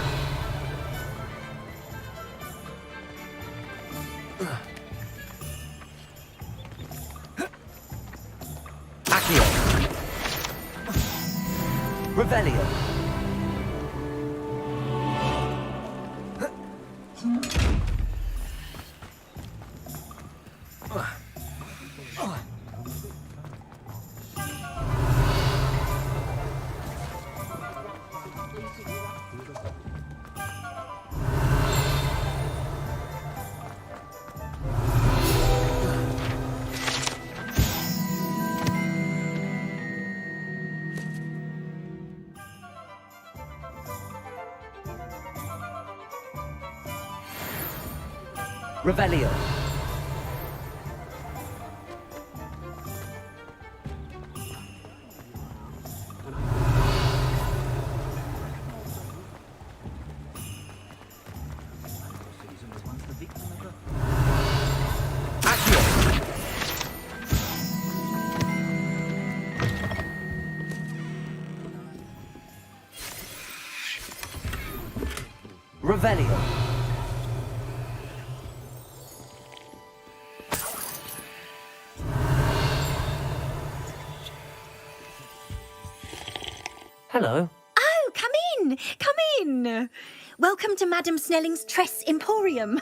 Accio. Revelio. Revelio. Accio. Revelio. Hello. Oh, come in! Come in! Welcome to Madame Snelling's Tress Emporium.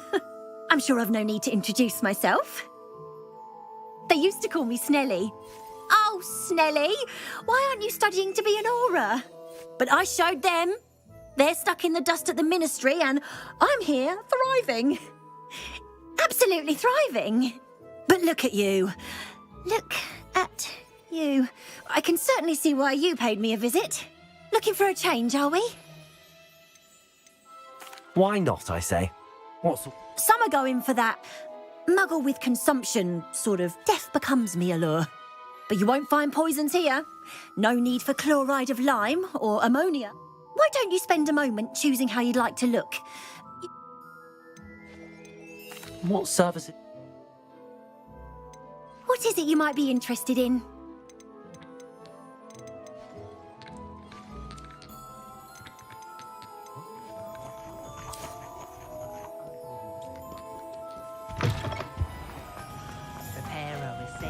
I'm sure I've no need to introduce myself. They used to call me Snelly. Oh, Snelly, why aren't you studying to be an aura? But I showed them. They're stuck in the dust at the ministry and I'm here thriving. Absolutely thriving. But look at you. Look at you. I can certainly see why you paid me a visit. Looking for a change, are we? Why not, I say? What's... Some are going for that muggle with consumption, sort of death becomes me allure. But you won't find poisons here. No need for chloride of lime or ammonia. Why don't you spend a moment choosing how you'd like to look? What service... What is it you might be interested in?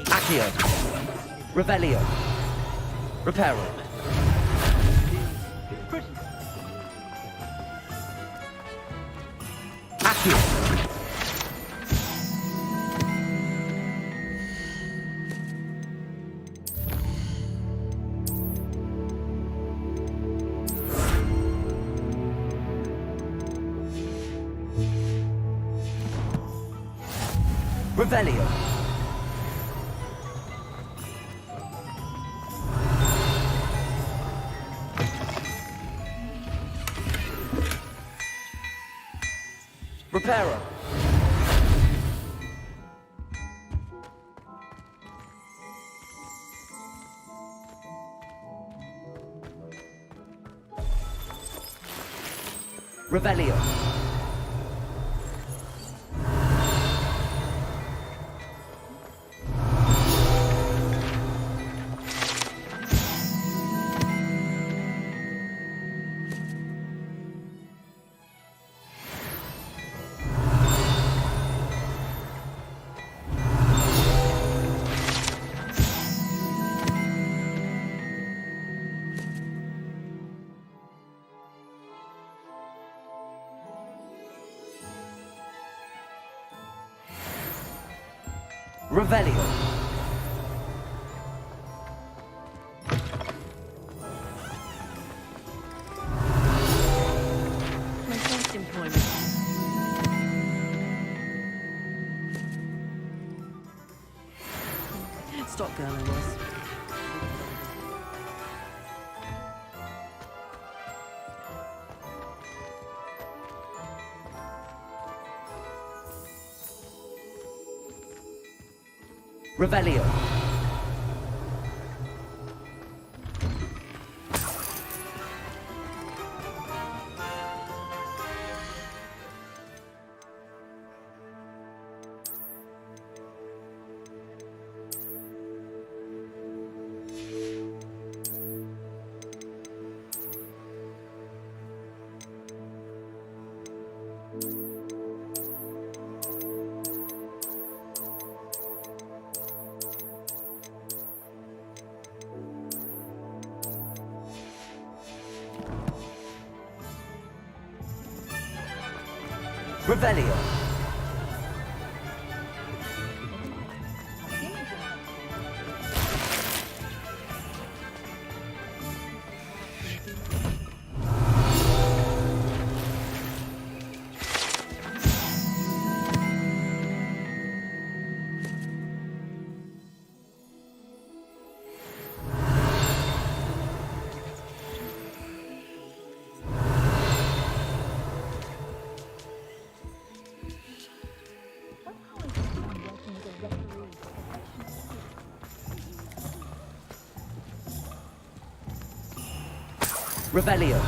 Accio. Revelio. Reparo. Accio. Revelio. Reparo. Revelio. Revelio. My first employment. Stock girl I was. Revelio. Revelio. Revelio.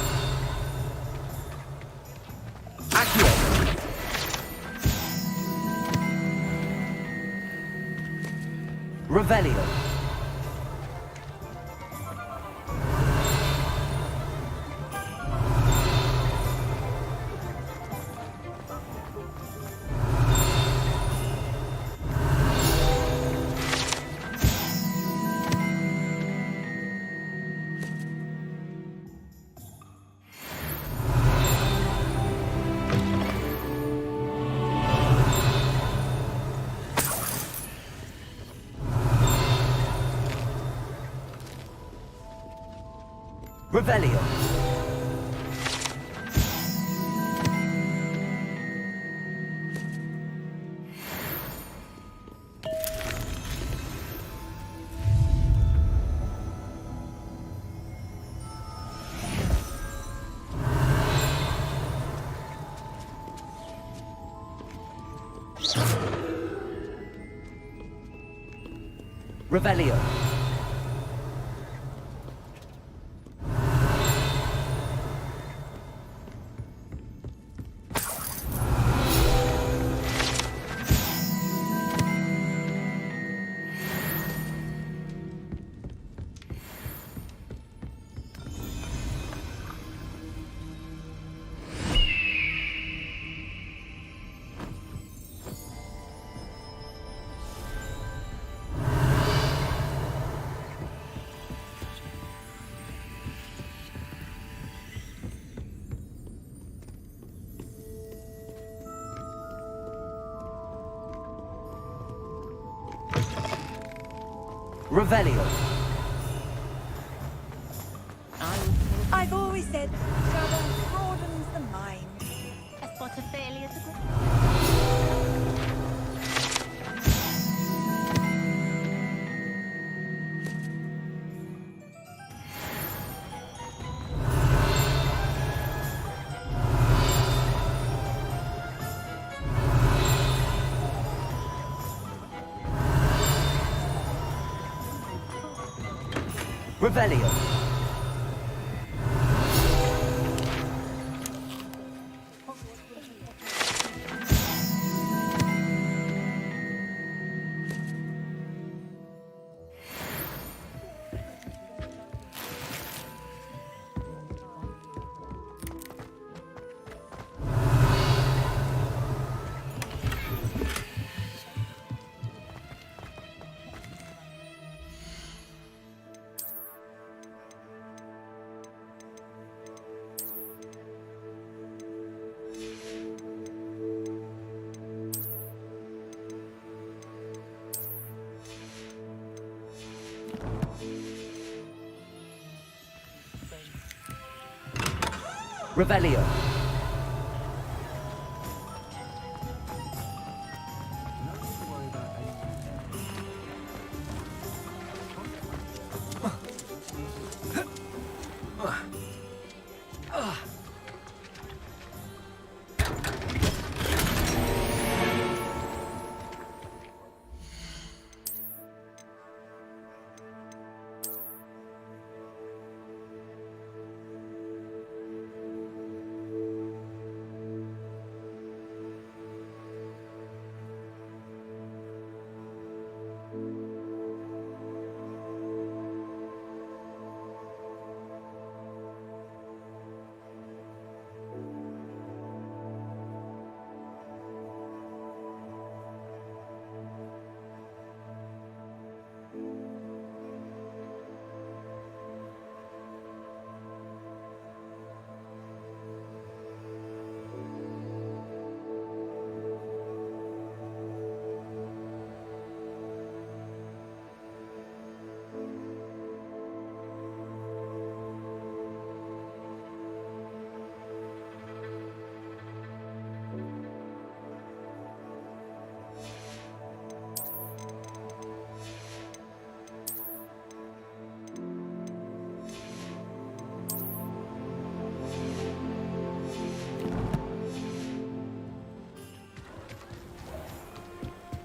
Accio. Revelio. Revelio. Revelio. Revelio. I've always said travel broadens the mind. A spot of failure to grow. Revelio. Revelio.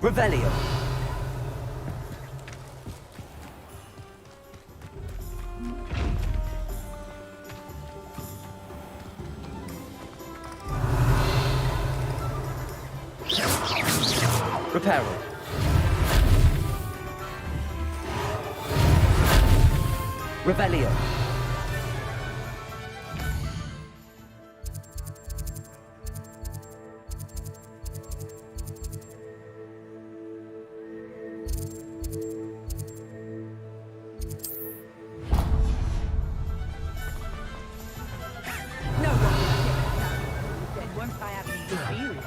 Revelio. Reparo. Revelio. No one will get that. Then won't I have any feelings?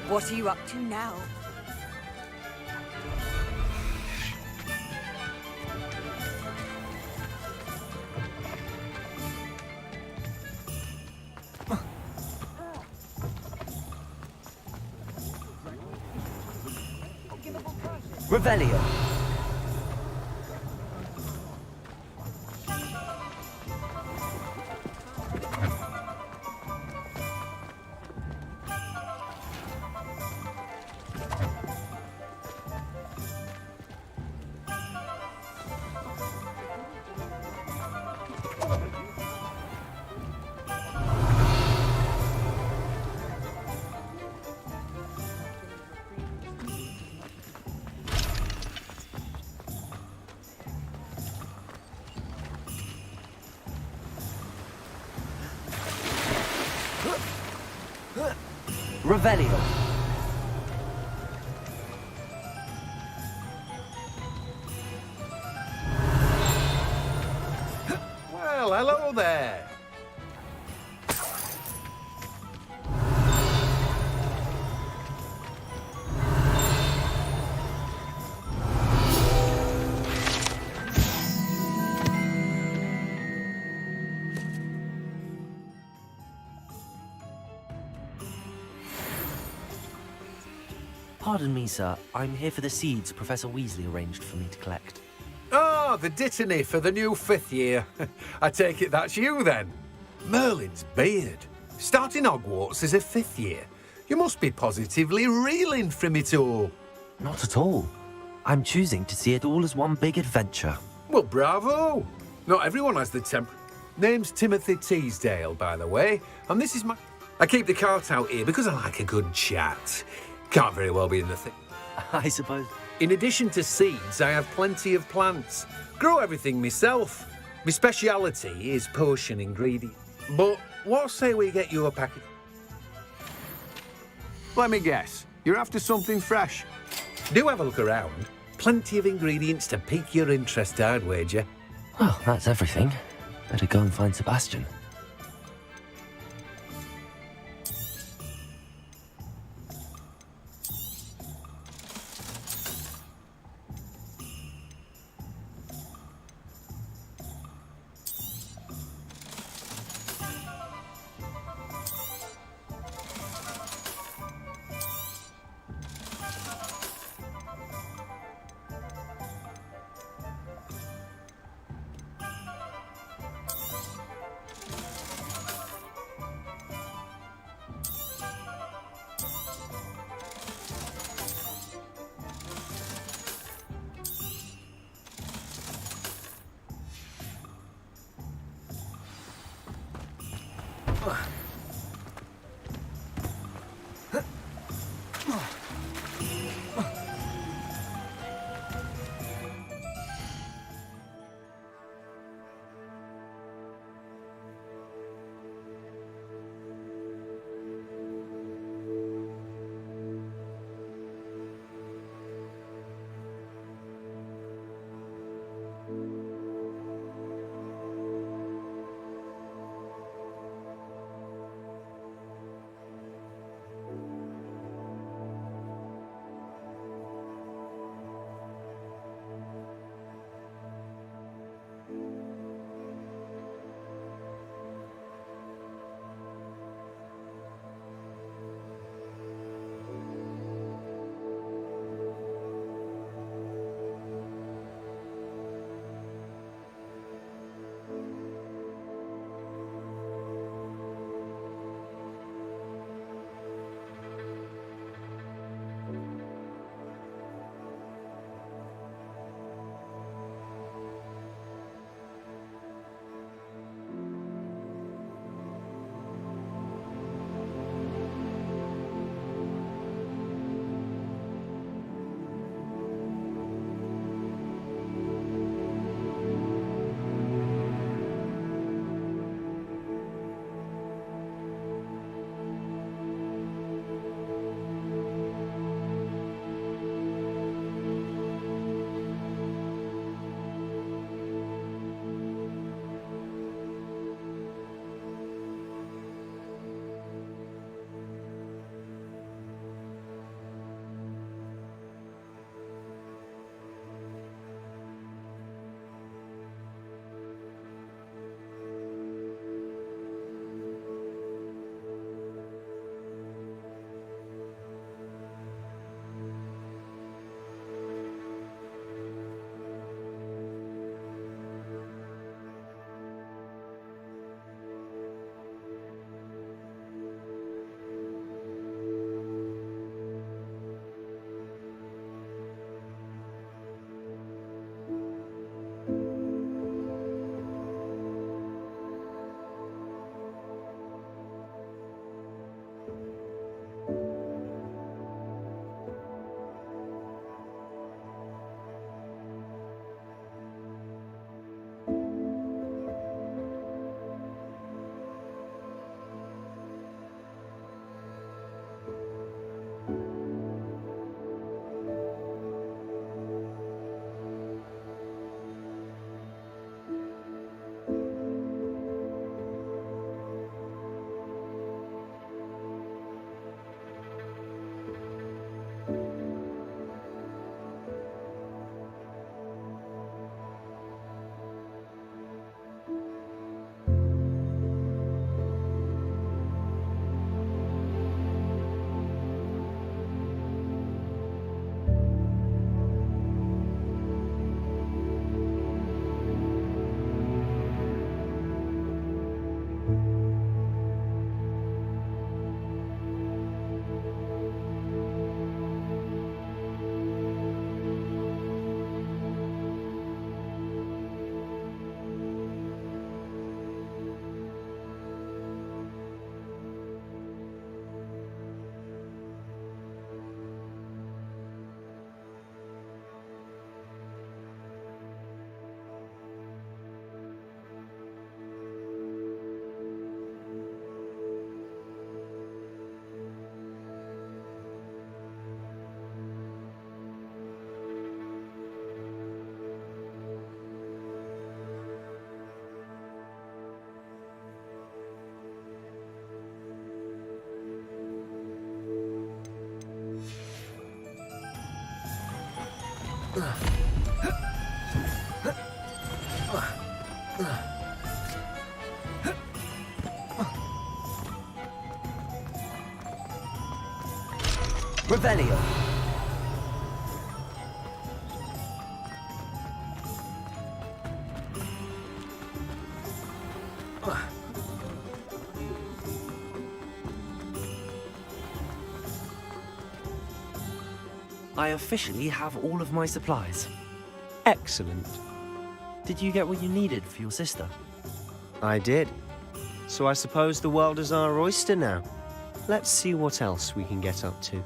What are you up to now? Revelio. Revelio. Well, hello there. Pardon me, sir. I'm here for the seeds Professor Weasley arranged for me to collect. Oh, the dittany for the new 5th year. I take it that's you, then. Merlin's beard. Starting Hogwarts as a 5th year. You must be positively reeling from it all. Not at all. I'm choosing to see it all as one big adventure. Well, bravo. Not everyone has the temper. Name's Timothy Teasdale, by the way, and this is my... I keep the cart out here because I like a good chat. Can't very well be in the thing. I suppose. In addition to seeds, I have plenty of plants. Grow everything myself. My speciality is potion ingredients. But what say we get you a packet? Let me guess. You're after something fresh. Do have a look around. Plenty of ingredients to pique your interest, I'd wager. Well, that's everything. Better go and find Sebastian. Revelio. I officially have all of my supplies. Excellent. Did you get what you needed for your sister? I did. So I suppose the world is our oyster now. Let's see what else we can get up to.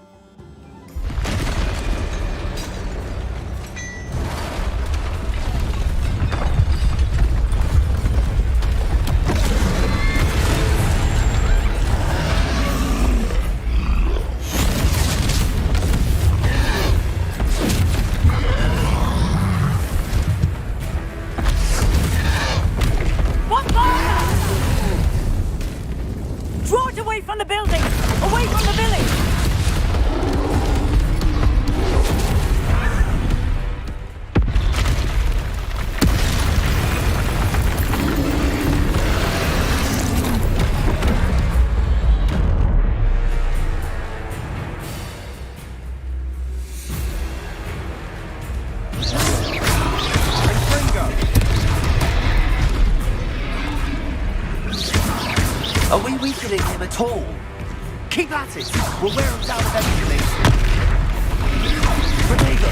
Draw it away from the building! Away from the village! Are we weakening him at all? Keep at it! We'll wear him down eventually. Renega!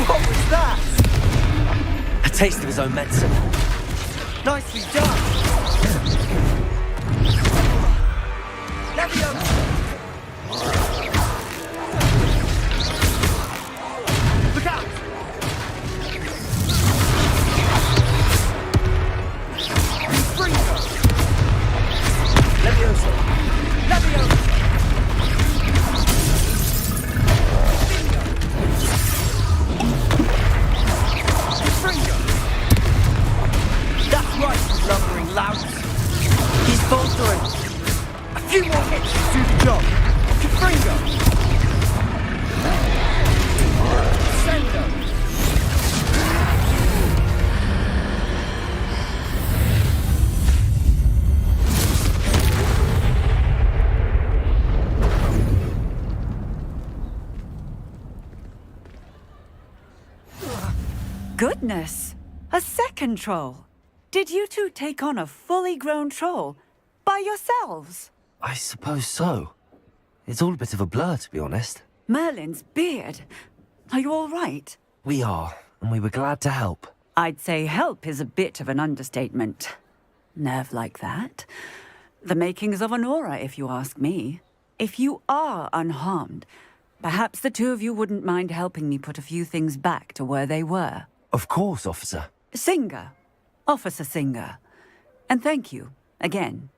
What was that? A taste of his own medicine. Nicely done! Levio! Look out! Leviosa! Leviosa! That's right, you lumbering lout! He's faltering! A few more hits to do the job! Confringo! Sendo! Goodness! A second troll! Did you two take on a fully grown troll? By yourselves? I suppose so. It's all a bit of a blur, to be honest. Merlin's beard. Are you all right? We are, and we were glad to help. I'd say help is a bit of an understatement. Nerve like that. The makings of an aura, if you ask me. If you are unharmed, perhaps the two of you wouldn't mind helping me put a few things back to where they were. Of course, officer. Singer. Officer Singer. And thank you, again.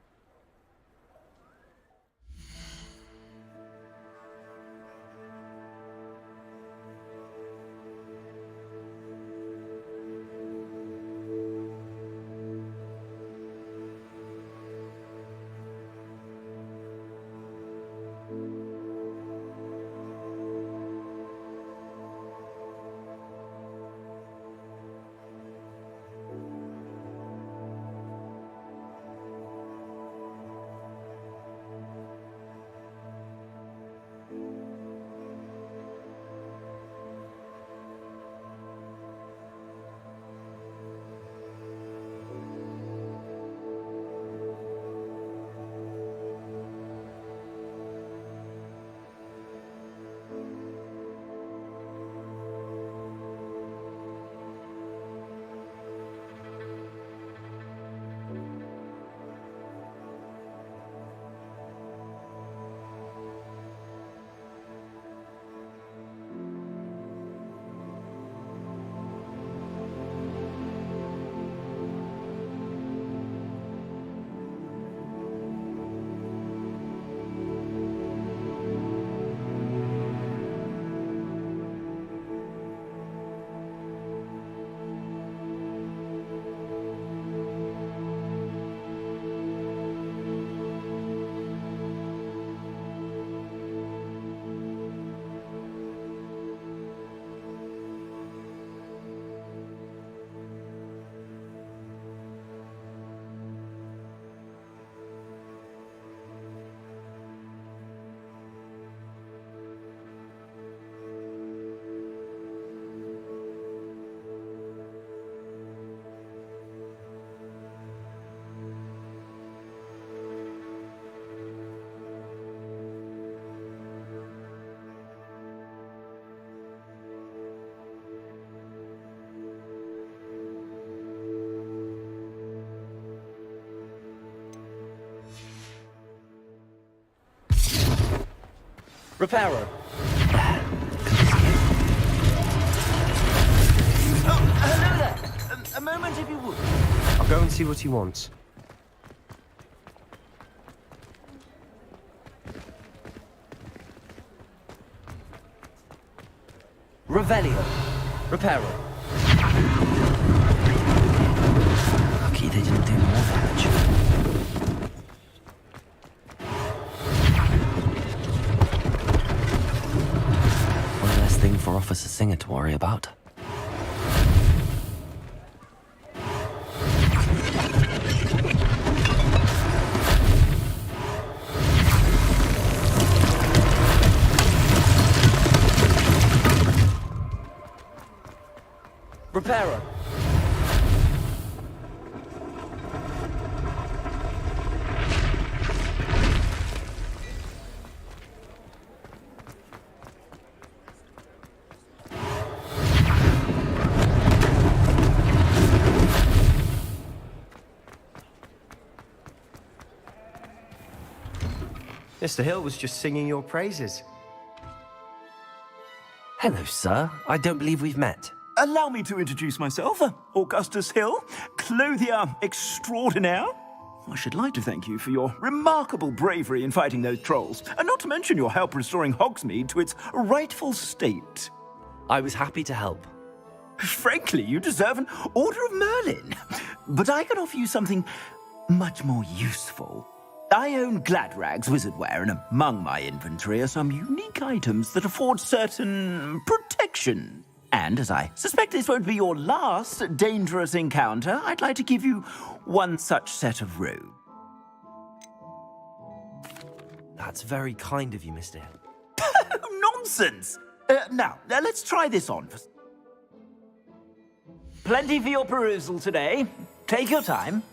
Reparo. Hello there. A moment if you would. I'll go and see what he wants. Revelio. Reparo. Lucky they didn't do more damage. One less thing for Officer Singer to worry about. Reparo. Mr. Hill was just singing your praises. Hello, sir. I don't believe we've met. Allow me to introduce myself, Augustus Hill, clothier extraordinaire. I should like to thank you for your remarkable bravery in fighting those trolls, and not to mention your help restoring Hogsmeade to its rightful state. I was happy to help. Frankly, you deserve an Order of Merlin. But I can offer you something much more useful. I own Gladrag's wizardware, and among my inventory are some unique items that afford certain protection. And as I suspect this won't be your last dangerous encounter, I'd like to give you one such set of robes. That's very kind of you, Mr. Hill. Nonsense! Now, let's try this on. Plenty for your perusal today. Take your time.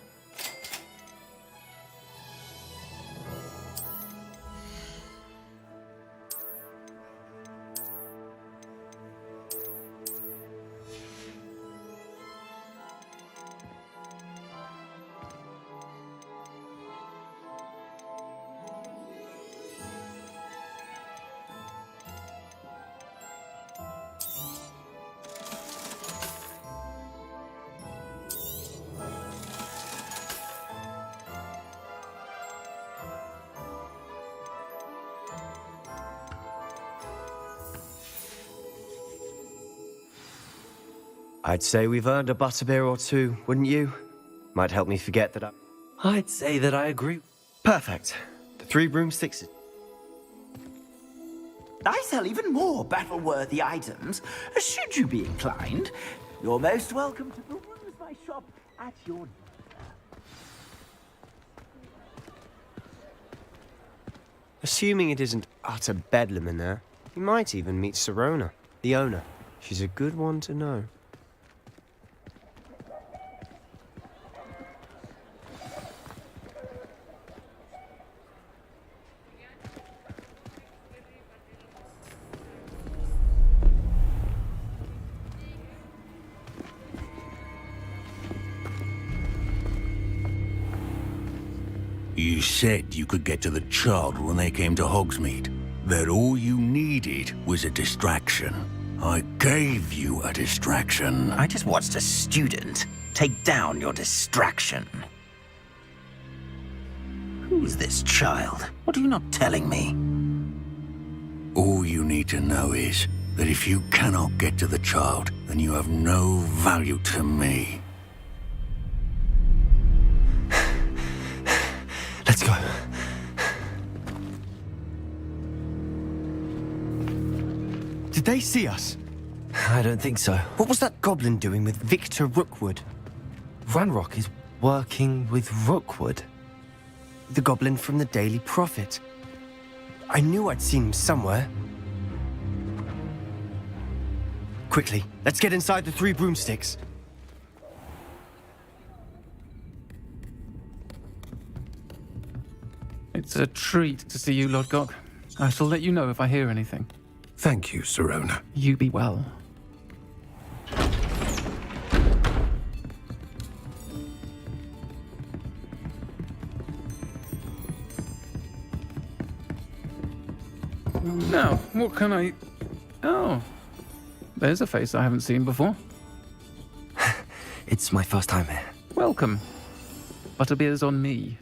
I'd say we've earned a butterbeer or two, wouldn't you? Might help me forget that I'd say that I agree. Perfect. The 3 broomsticks. I sell even more battle-worthy items. Should you be inclined, you're most welcome to peruse my shop at your leisure. Assuming it isn't utter bedlam in there, you might even meet Sirona, the owner. She's a good one to know. You said you could get to the child when they came to Hogsmeade. That all you needed was a distraction. I gave you a distraction. I just watched a student take down your distraction. Who is this child? What are you not telling me? All you need to know is that if you cannot get to the child, then you have no value to me. Let's go. Did they see us? I don't think so. What was that goblin doing with Victor Rookwood? Ranrock is working with Rookwood. The goblin from the Daily Prophet. I knew I'd seen him somewhere. Quickly, let's get inside the 3 broomsticks. It's a treat to see you, Lodgok. I shall let you know if I hear anything. Thank you, Sirona. You be well. Now, what can I... Oh, there's a face I haven't seen before. It's my first time here. Welcome. Butterbeer's on me.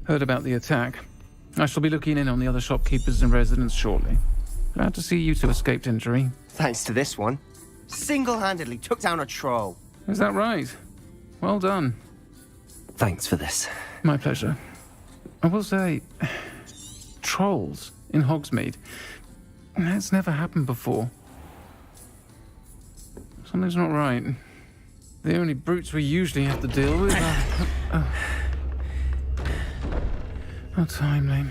Heard about the attack. I shall be looking in on the other shopkeepers and residents shortly. Glad to see you two escaped injury. Thanks to this one. Single-handedly took down a troll. Is that right? Well done. Thanks for this. My pleasure. I will say, trolls in Hogsmeade. That's never happened before. Something's not right. The only brutes we usually have to deal with are... How timely.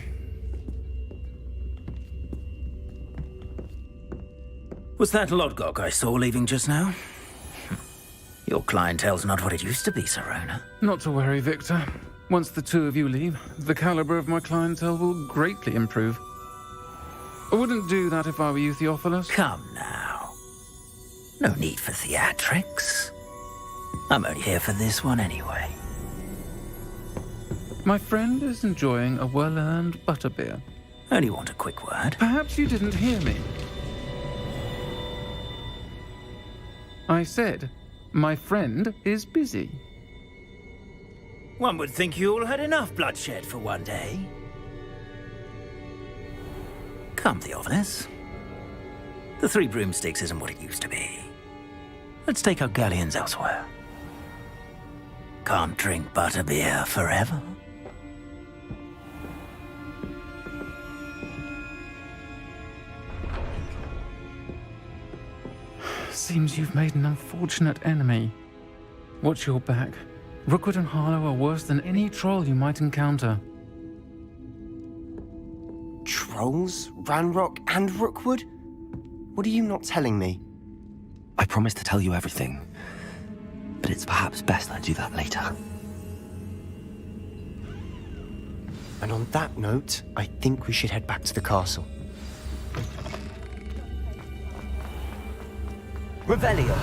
Was that Lodgok I saw leaving just now? Your clientele's not what it used to be, Serona. Not to worry, Victor. Once the two of you leave, the caliber of my clientele will greatly improve. I wouldn't do that if I were you, Theophilus. Come now. No need for theatrics. I'm only here for this one anyway. My friend is enjoying a well-earned butterbeer. Only want a quick word. Perhaps you didn't hear me. I said, my friend is busy. One would think you all had enough bloodshed for one day. Come, Theophilus. The Three Broomsticks isn't what it used to be. Let's take our galleons elsewhere. Can't drink butterbeer forever. Seems you've made an unfortunate enemy. Watch your back. Rookwood and Harlow are worse than any troll you might encounter. Trolls? Ranrock and Rookwood? What are you not telling me? I promised to tell you everything, but it's perhaps best I do that later. And on that note, I think we should head back to the castle. Revelio.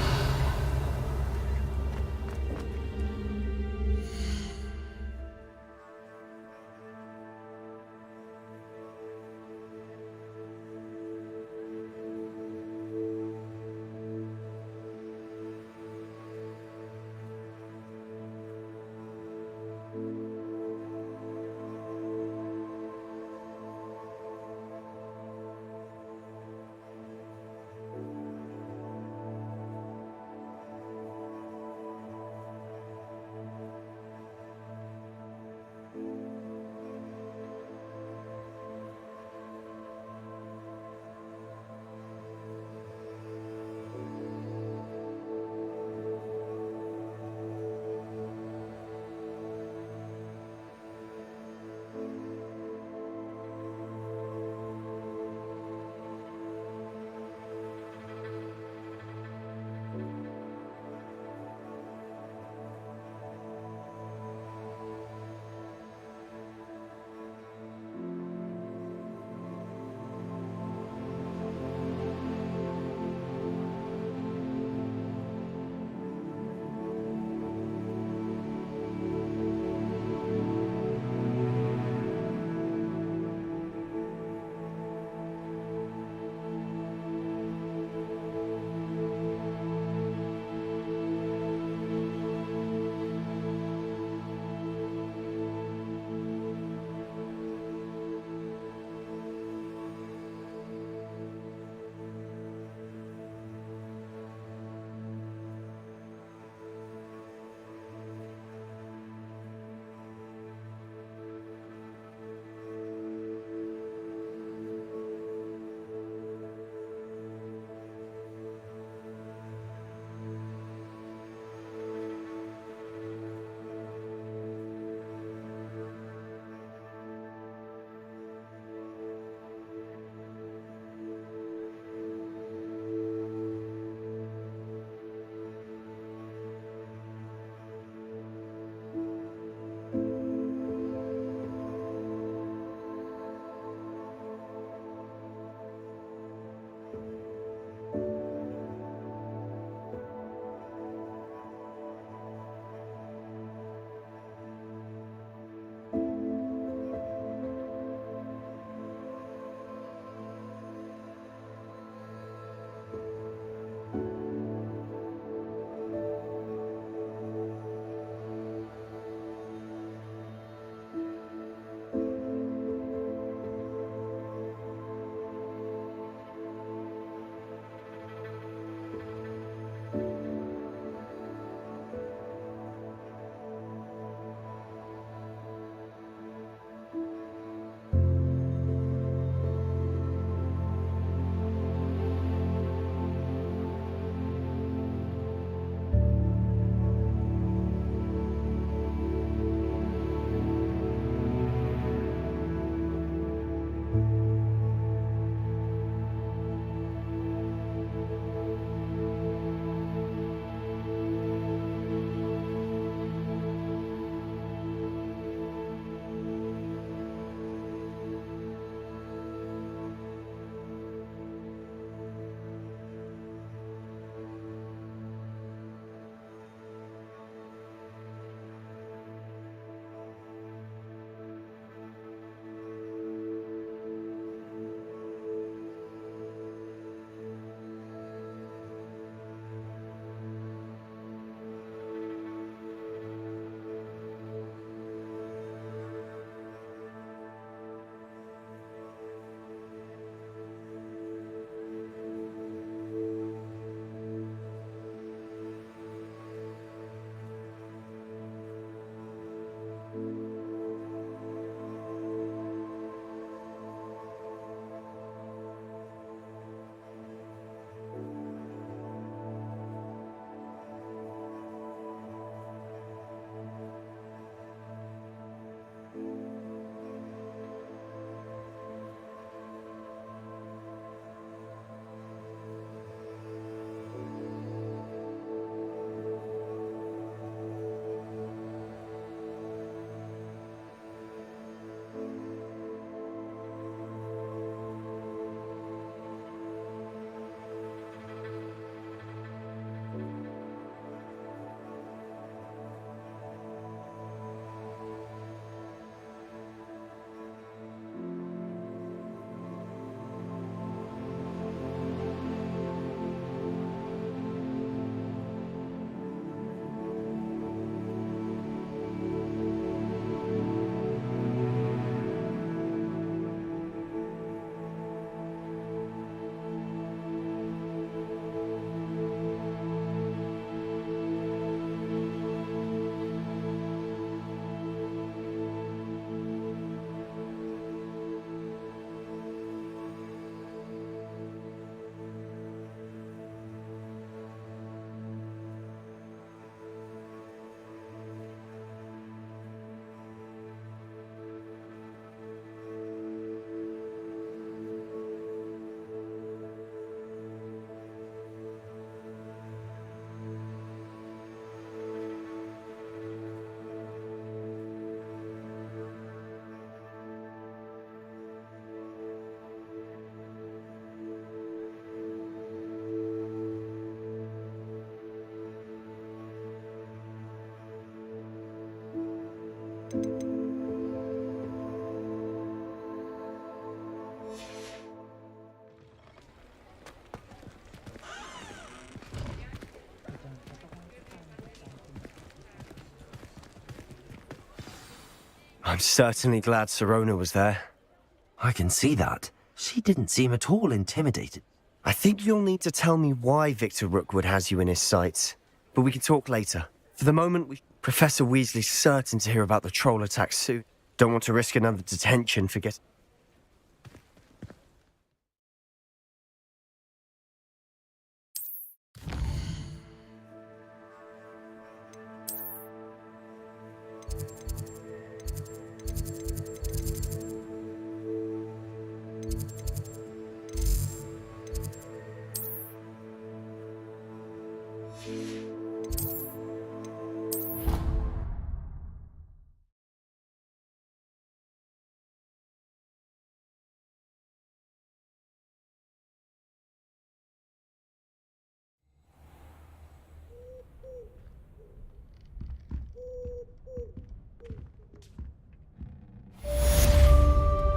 I'm certainly glad Sirona was there. I can see that. She didn't seem at all intimidated. I think you'll need to tell me why Victor Rookwood has you in his sights, but we can talk later. For the moment, Professor Weasley's certain to hear about the troll attack soon. Don't want to risk another detention for getting...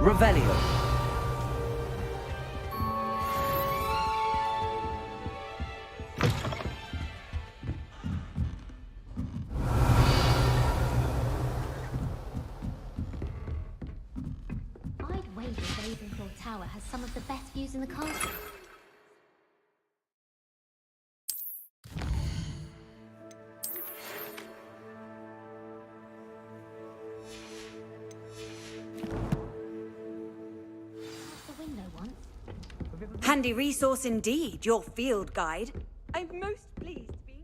Revelio. I'd wager Ravenclaw Tower has some of the best views in the castle. Handy resource indeed, your field guide. I'm most pleased to be...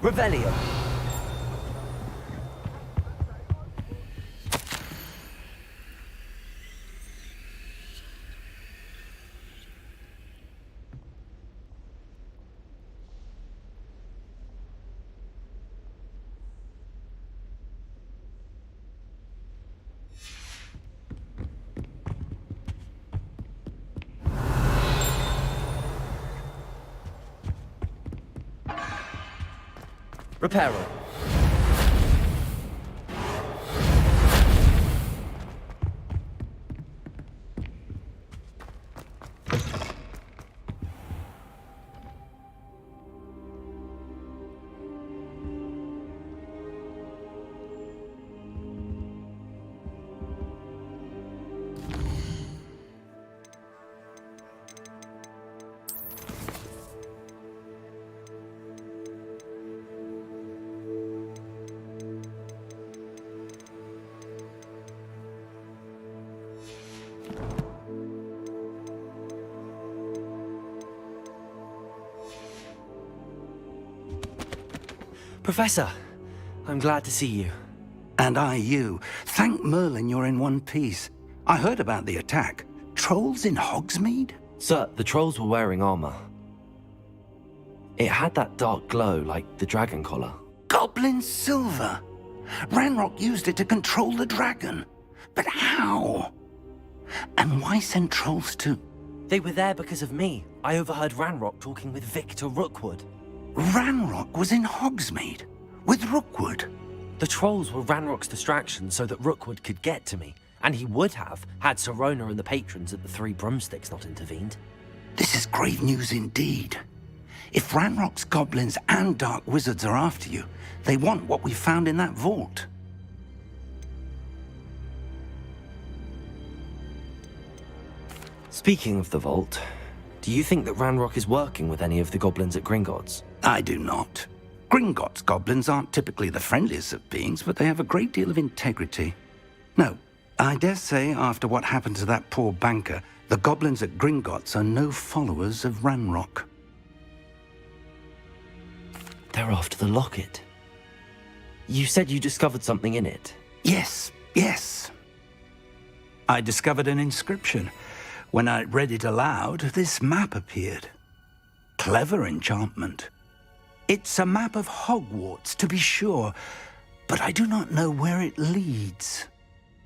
Revelio. Reparo. Professor, I'm glad to see you. And I you. Thank Merlin you're in one piece. I heard about the attack. Trolls in Hogsmeade? Sir, the trolls were wearing armor. It had that dark glow like the dragon collar. Goblin silver! Ranrock used it to control the dragon. But how? And why send trolls to... They were there because of me. I overheard Ranrock talking with Victor Rookwood. Ranrock was in Hogsmeade with Rookwood. The trolls were Ranrock's distraction so that Rookwood could get to me, and he would have had Sirona and the patrons at the Three Broomsticks not intervened. This is grave news indeed. If Ranrock's goblins and dark wizards are after you, they want what we found in that vault. Speaking of the vault, do you think that Ranrock is working with any of the goblins at Gringotts? I do not. Gringotts goblins aren't typically the friendliest of beings, but they have a great deal of integrity. No, I dare say after what happened to that poor banker, the goblins at Gringotts are no followers of Ranrock. They're after the locket. You said you discovered something in it. Yes. I discovered an inscription. When I read it aloud, this map appeared. Clever enchantment. It's a map of Hogwarts, to be sure, but I do not know where it leads.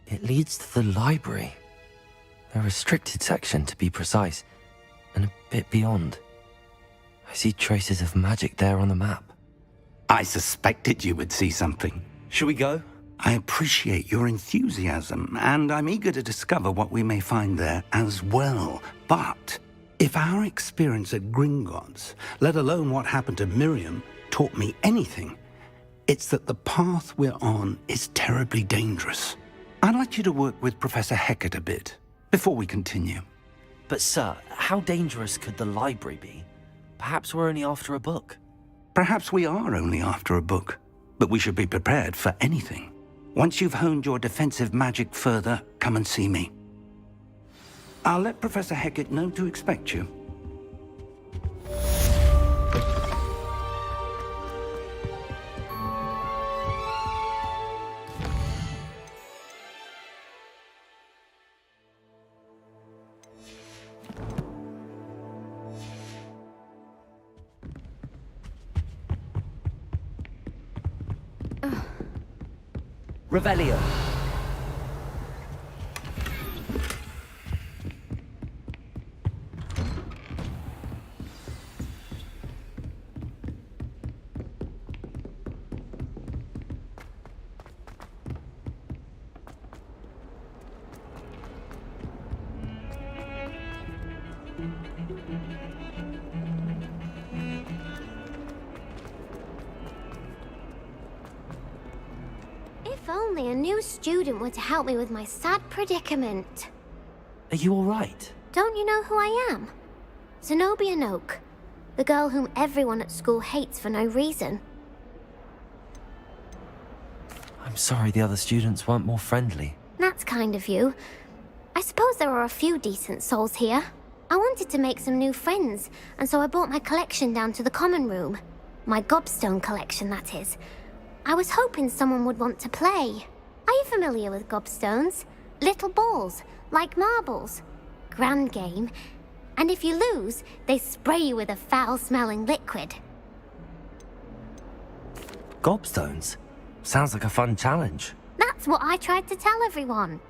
It leads to the library. A restricted section, to be precise, and a bit beyond. I see traces of magic there on the map. I suspected you would see something. Shall we go? I appreciate your enthusiasm, and I'm eager to discover what we may find there as well. But if our experience at Gringotts, let alone what happened to Miriam, taught me anything, it's that the path we're on is terribly dangerous. I'd like you to work with Professor Hecat a bit before we continue. But sir, how dangerous could the library be? Perhaps we're only after a book. Perhaps we are only after a book, but we should be prepared for anything. Once you've honed your defensive magic further, come and see me. I'll let Professor Hecat know to expect you. Revelio. If only a new student were to help me with my sad predicament. Are you all right? Don't you know who I am? Zenobia Noak, the girl whom everyone at school hates for no reason. I'm sorry the other students weren't more friendly. That's kind of you. I suppose there are a few decent souls here. I wanted to make some new friends, and so I brought my collection down to the common room. My gobstone collection, that is. I was hoping someone would want to play. Are you familiar with gobstones? Little balls, like marbles. Grand game. And if you lose, they spray you with a foul-smelling liquid. Gobstones? Sounds like a fun challenge. That's what I tried to tell everyone.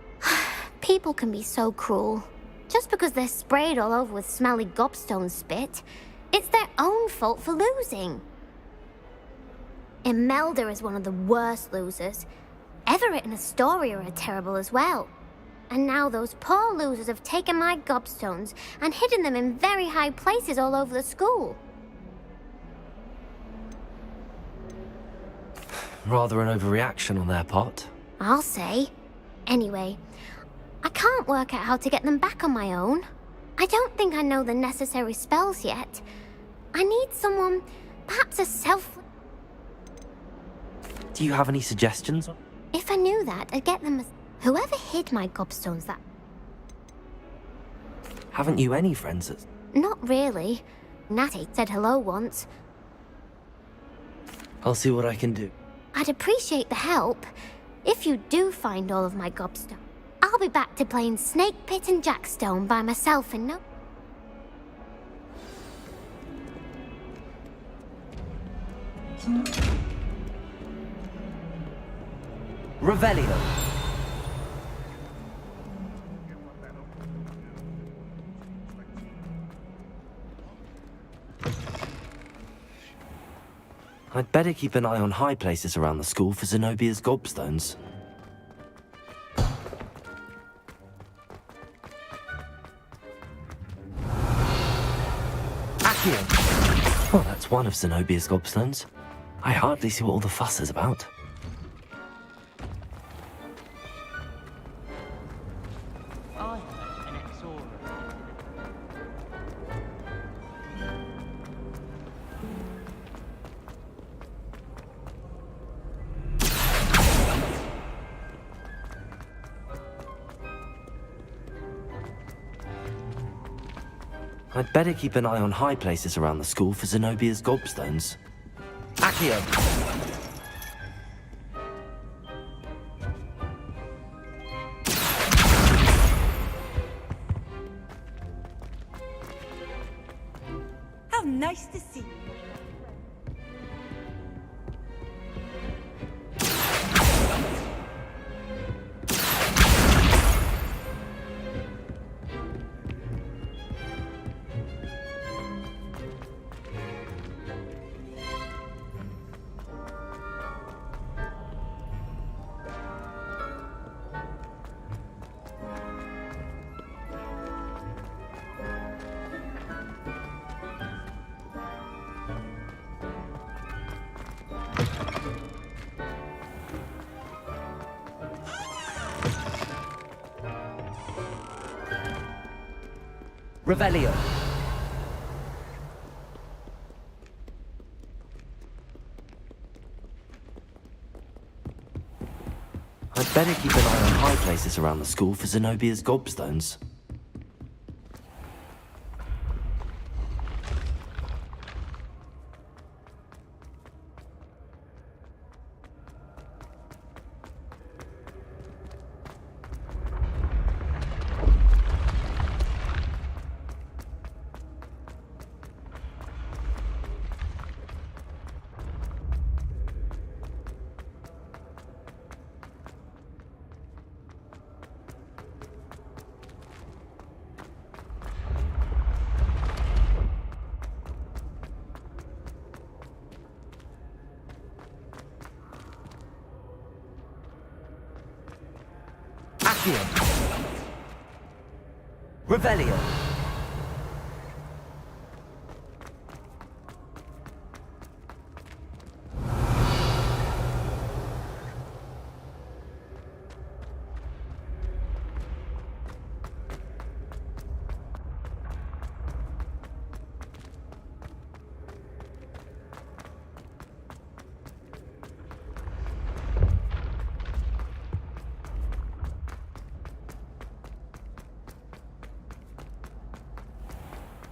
People can be so cruel. Just because they're sprayed all over with smelly gobstone spit, it's their own fault for losing. Imelda is one of the worst losers. Everett and Astoria are terrible as well. And now those poor losers have taken my gobstones and hidden them in very high places all over the school. Rather an overreaction on their part. I'll say. Anyway, I can't work out how to get them back on my own. I don't think I know the necessary spells yet. I need someone, perhaps a self... Do you have any suggestions? If I knew that, I'd get them as... Whoever hid my gobstones that... Haven't you any friends that... Not really. Natty said hello once. I'll see what I can do. I'd appreciate the help. If you do find all of my gobstones, I'll be back to playing Snake Pit and Jackstone by myself in no... Revelio. I'd better keep an eye on high places around the school for Zenobia's gobstones. Accio! Well, that's one of Zenobia's gobstones. I hardly see what all the fuss is about. I'd better keep an eye on high places around the school for Zenobia's gobstones. Accio! How nice to see you. Revelio. I'd better keep an eye on high places around the school for Zenobia's gobstones. Revelio.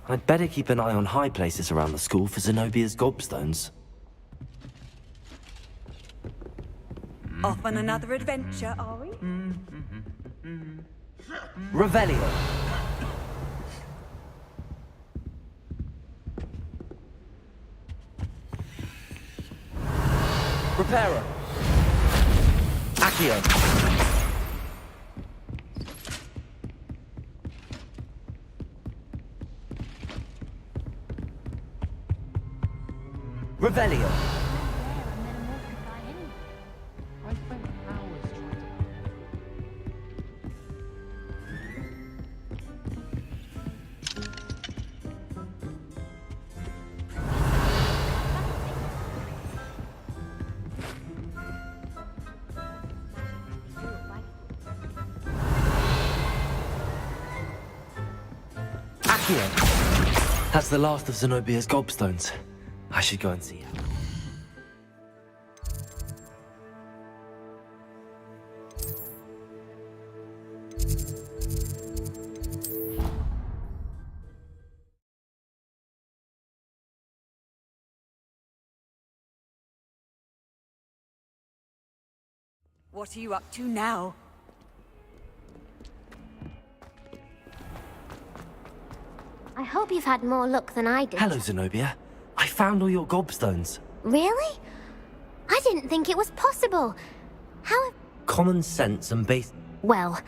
I'd better keep an eye on high places around the school for Zenobia's gobstones. Off on another adventure, are we? Revelio. Reparo. Accio. Revelio. Accio. That's the last of Zenobia's gobstones. I should go and see her. What are you up to now? I hope you've had more luck than I did. Hello, Zenobia. I found all your gobstones. Really? I didn't think it was possible. How... Common sense and base... Well...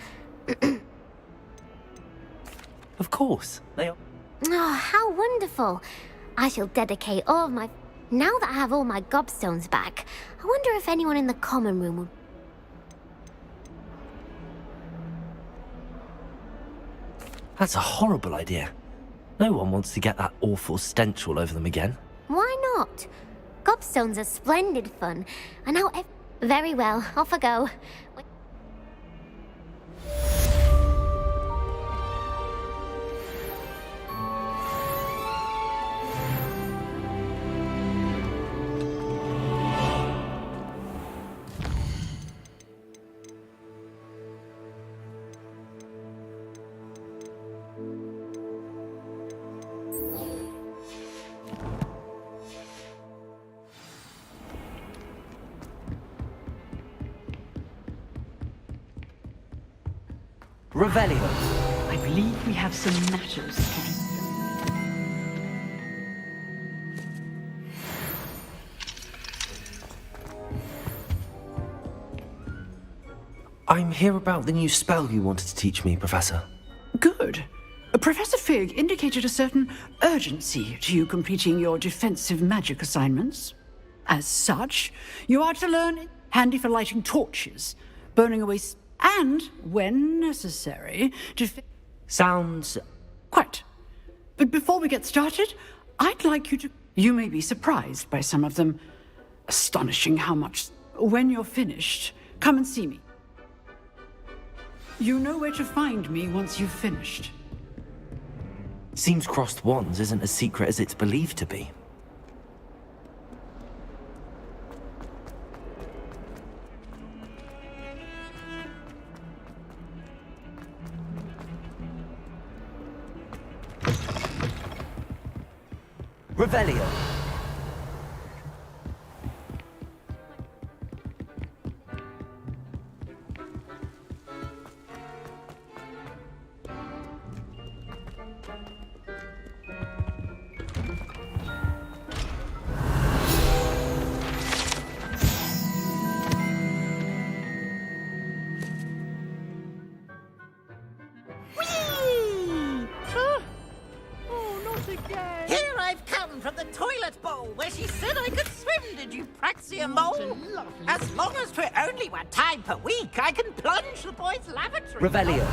Of course, they are... Oh, how wonderful. I shall dedicate all of my... Now that I have all my gobstones back, I wonder if anyone in the common room would... That's a horrible idea. No one wants to get that awful stench all over them again. Why not? Gobstones are splendid fun, and now very well, off I go. Revelio. I believe we have some matters to discuss. I'm here about the new spell you wanted to teach me, Professor. Good. Professor Fig indicated a certain urgency to you completing your defensive magic assignments. As such, you are to learn handy for lighting torches, burning away and, when necessary, Sounds... Quite. But before we get started, I'd like you to... You may be surprised by some of them. Astonishing how much... When you're finished, come and see me. You know where to find me once you've finished. Seems crossed wands isn't as secret as it's believed to be. Revelio. Here I've come from the toilet bowl where she said I could swim, did you praxia mole? As long as for only 1 time per week, I can plunge the boys' lavatory. Revelio.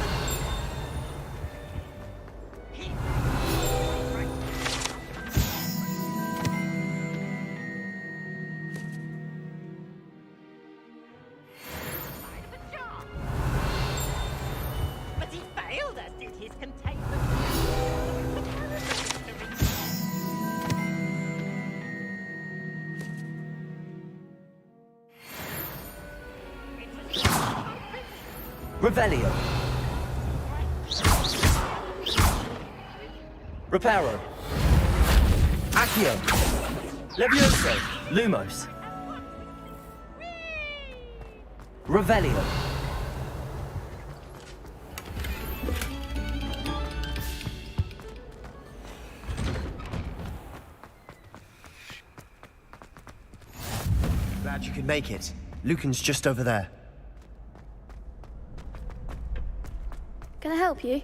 But he failed, as did his containment. Revelio. Reparo. Accio. Levioso. Lumos. Revelio. Glad you could make it. Lucan's just over there. Can I help you?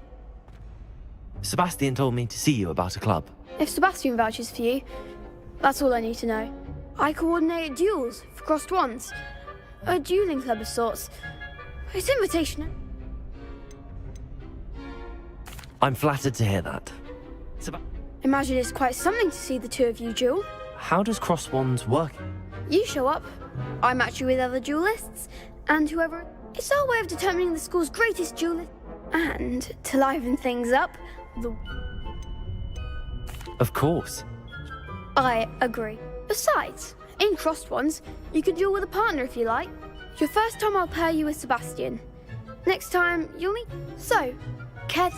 Sebastian told me to see you about a club. If Sebastian vouches for you, that's all I need to know. I coordinate duels for crossed wands. A dueling club of sorts. It's invitational. I'm flattered to hear that. Imagine it's quite something to see the two of you duel. How does cross wands work? You show up, I match you with other duelists, and whoever... It's our way of determining the school's greatest duelist. And, to liven things up, the... Of course. I agree. Besides, in crossed wands, you can duel with a partner if you like. Your first time I'll pair you with Sebastian. Next time, you'll need... So, care to...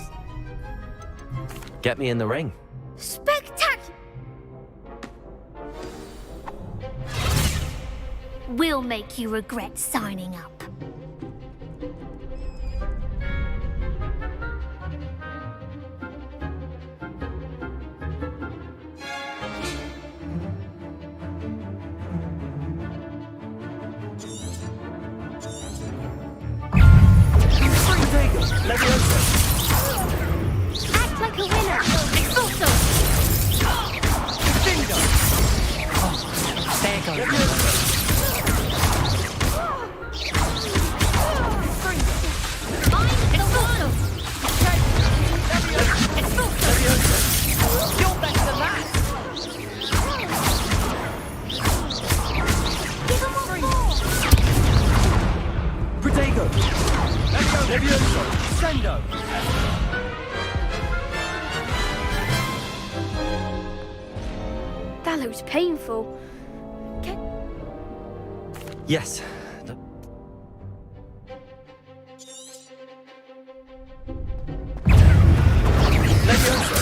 Get me in the ring. Spectacular! We'll make you regret signing up. Act like a winner! Expulso! You're better than that! Protego! Levioso! Sendo! That looks painful. Yes. Levioso!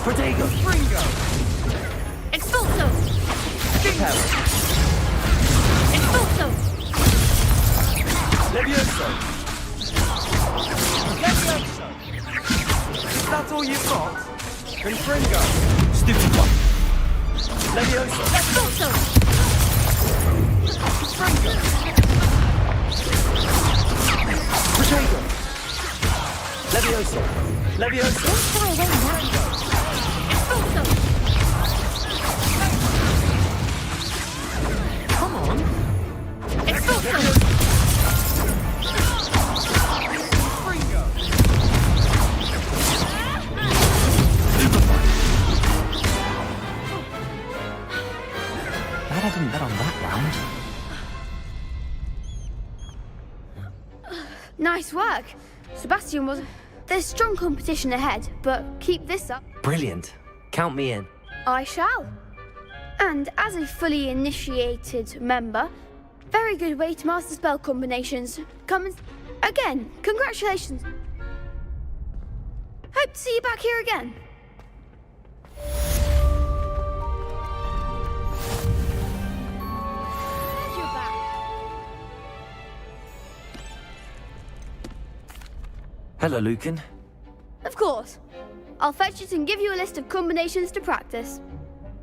Protego! Fringo! Expulso! Repel! Expulso! Levioso! Levioso! Is that all you've got? Confringo! Stupid one. Levioso! Expulso! Fringo! Protego! Levioso! Levioso! Don't fly away now. Expulso! Come on! Expulso! Fringo! Glad I didn't bet on that round. Nice work. Sebastian was... There's strong competition ahead, but keep this up. Brilliant. Count me in. I shall. And as a fully initiated member, very good way to master spell combinations. Come and... Again, congratulations. Hope to see you back here again. Glad you're back. Hello, Lucan. Of course. I'll fetch it and give you a list of combinations to practice.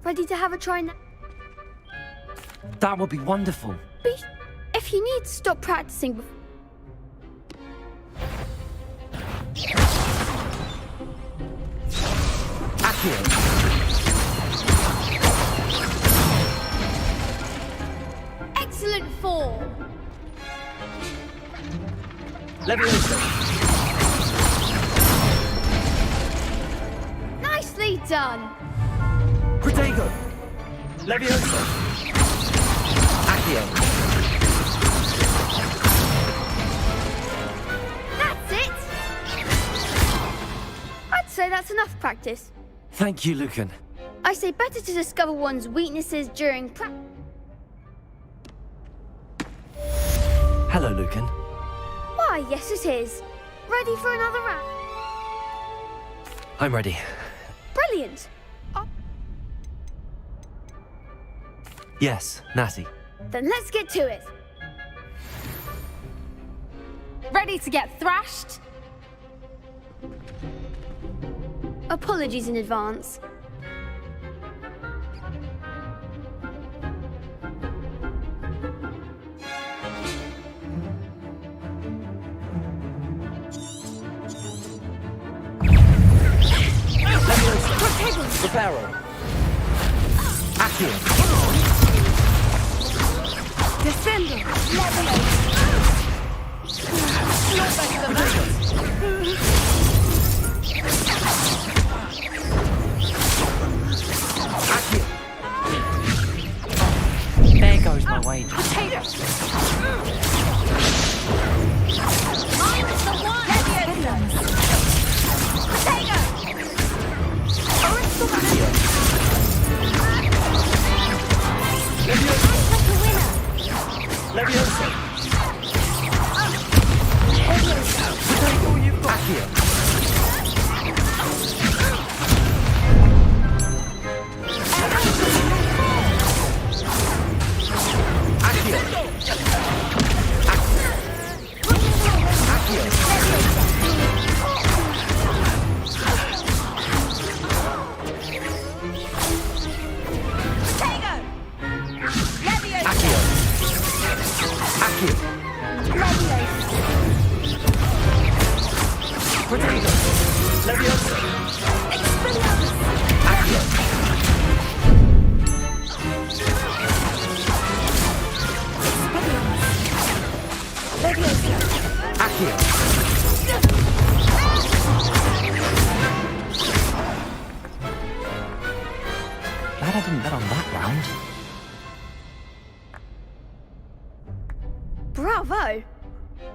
Ready to have a try now? That would be wonderful. If you need to stop practicing... Accio. Excellent form. Levioso! Nicely done. Protego! Levioso! Accio. That's it. I'd say that's enough practice. Thank you, Lucan. I say better to discover one's weaknesses during Hello, Lucan. Why, yes it is. Ready for another round? I'm ready. Brilliant. Yes, Natty. Then let's get to it. Ready to get thrashed? Apologies in advance. Reparo! Accio. Descendo! You're better than that! There goes my wager. Potatoes! Minus the one! Potato! Levioso! Levioso! Protego, you've got here! Accio. Glad I didn't bet on that round. Bravo!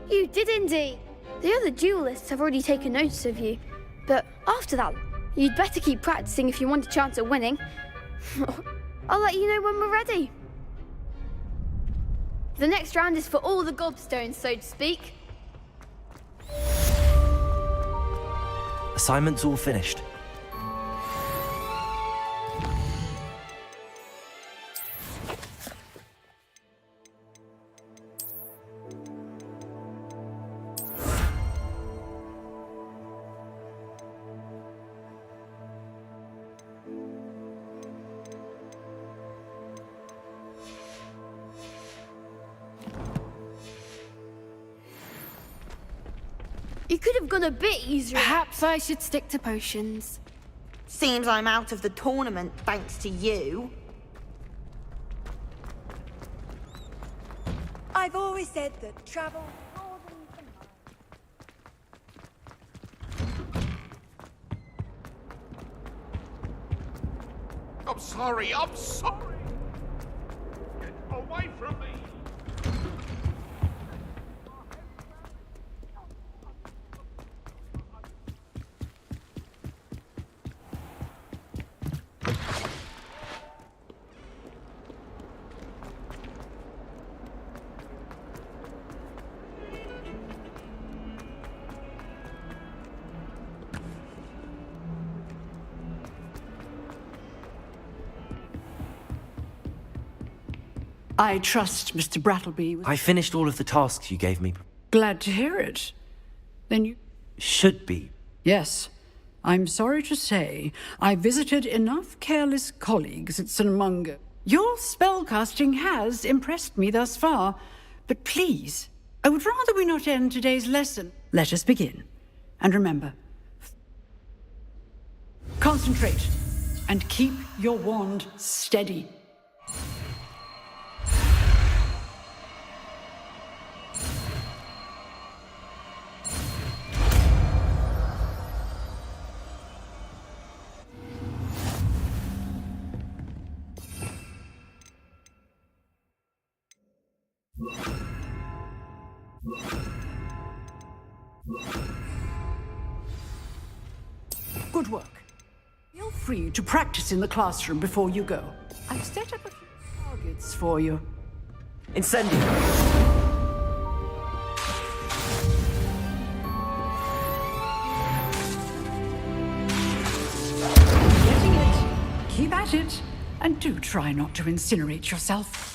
You did indeed. The other duelists have already taken notice of you, but after that, you'd better keep practicing if you want a chance at winning. I'll let you know when we're ready. The next round is for all the gobstones, so to speak. Assignment's all finished. You could have gone a bit easier. Perhaps I should stick to potions. Seems I'm out of the tournament thanks to you. I've always said that travel... I'm sorry, I'm sorry! Get away from me! I trust Mr. Brattleby was I finished all of the tasks you gave me. glad to hear it. Then you... Should be. Yes. I'm sorry to say, I visited enough careless colleagues at St. Mungo. Your spellcasting has impressed me thus far, but please, I would rather we not end today's lesson. Let us begin. And remember, concentrate and keep your wand steady. Good work. Feel free to practice in the classroom before you go. I've set up a few targets for you. Incendio! Getting it. Keep at it. And do try not to incinerate yourself.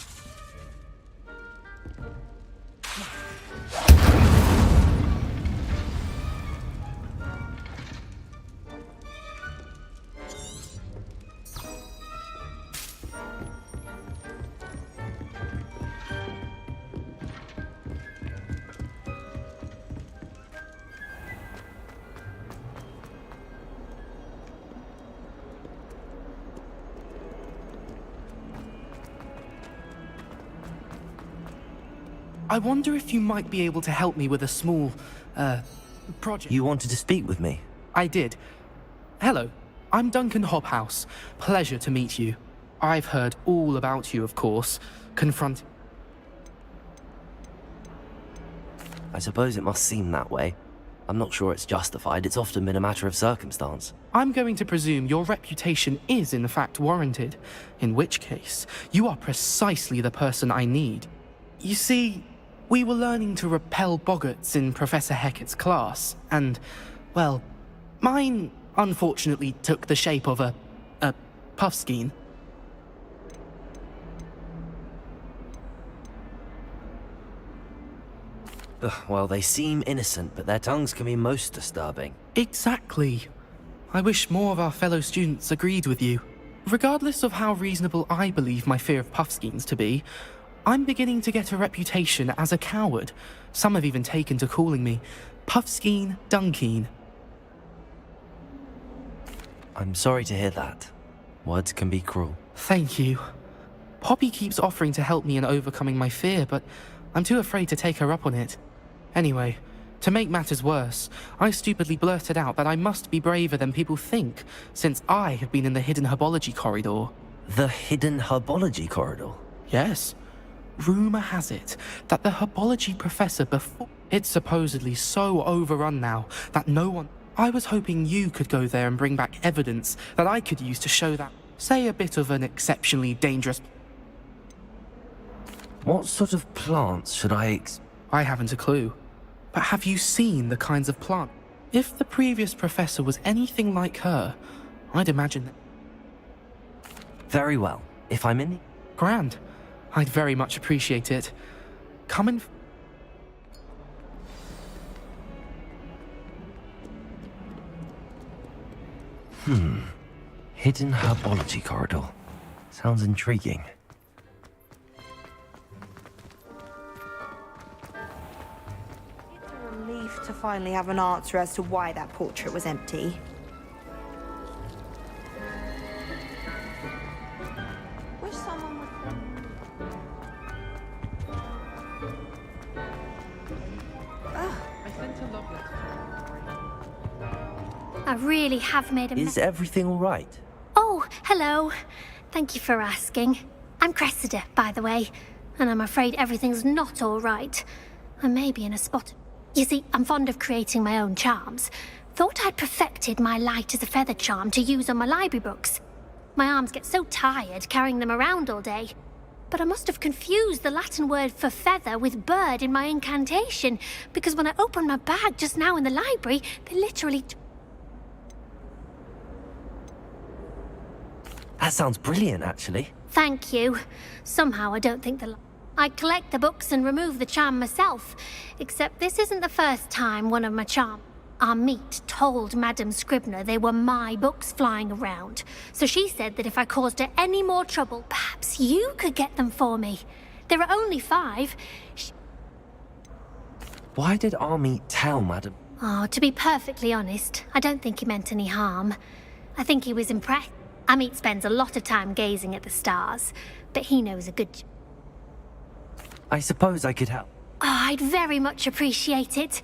I wonder if you might be able to help me with a small, project. You wanted to speak with me? I did. Hello, I'm Duncan Hobhouse. Pleasure to meet you. I've heard all about you, of course. I suppose it must seem that way. I'm not sure it's justified. It's often been a matter of circumstance. I'm going to presume your reputation is in fact warranted, in which case, you are precisely the person I need. You see, we were learning to repel boggarts in Professor Hecat's class, and, well, mine unfortunately took the shape of a puffskein. Well, they seem innocent, but their tongues can be most disturbing. Exactly. I wish more of our fellow students agreed with you. Regardless of how reasonable I believe my fear of puffskeins to be, I'm beginning to get a reputation as a coward. Some have even taken to calling me Puffskeen Dunkeen. I'm sorry to hear that. Words can be cruel. Thank you. Poppy keeps offering to help me in overcoming my fear, but I'm too afraid to take her up on it. Anyway, to make matters worse, I stupidly blurted out that I must be braver than people think, since I have been in the hidden herbology corridor. The hidden herbology corridor? Yes. Rumour has it that the herbology professor before... It's supposedly so overrun now that no one... I was hoping you could go there and bring back evidence that I could use to show that, say, a bit of an exceptionally dangerous... What sort of plants should I I haven't a clue. But have you seen the kinds of plant? If the previous professor was anything like her, I'd imagine that... Very well. If I'm in... Grand. I'd very much appreciate it. Come and... Hidden herbology corridor. Sounds intriguing. It's a relief to finally have an answer as to why that portrait was empty. Wish someone would... I really have made a Is everything all right? Oh, hello. Thank you for asking. I'm Cressida, by the way, and I'm afraid everything's not all right. I may be in a spot. You see, I'm fond of creating my own charms. Thought I'd perfected my light as a feather charm to use on my library books. My arms get so tired carrying them around all day. But I must have confused the Latin word for feather with bird in my incantation, because when I opened my bag just now in the library, they literally... That sounds brilliant, actually. Thank you. Somehow I don't think I collect the books and remove the charm myself. Except this isn't the first time one of my Amit told Madame Scribner they were my books flying around. So she said that if I caused her any more trouble, perhaps you could get them for me. There are only 5. Why did Amit tell Madame? Oh, to be perfectly honest, I don't think he meant any harm. I think he was impressed. Amit spends a lot of time gazing at the stars, but he knows a good... I suppose I could help. Oh, I'd very much appreciate it.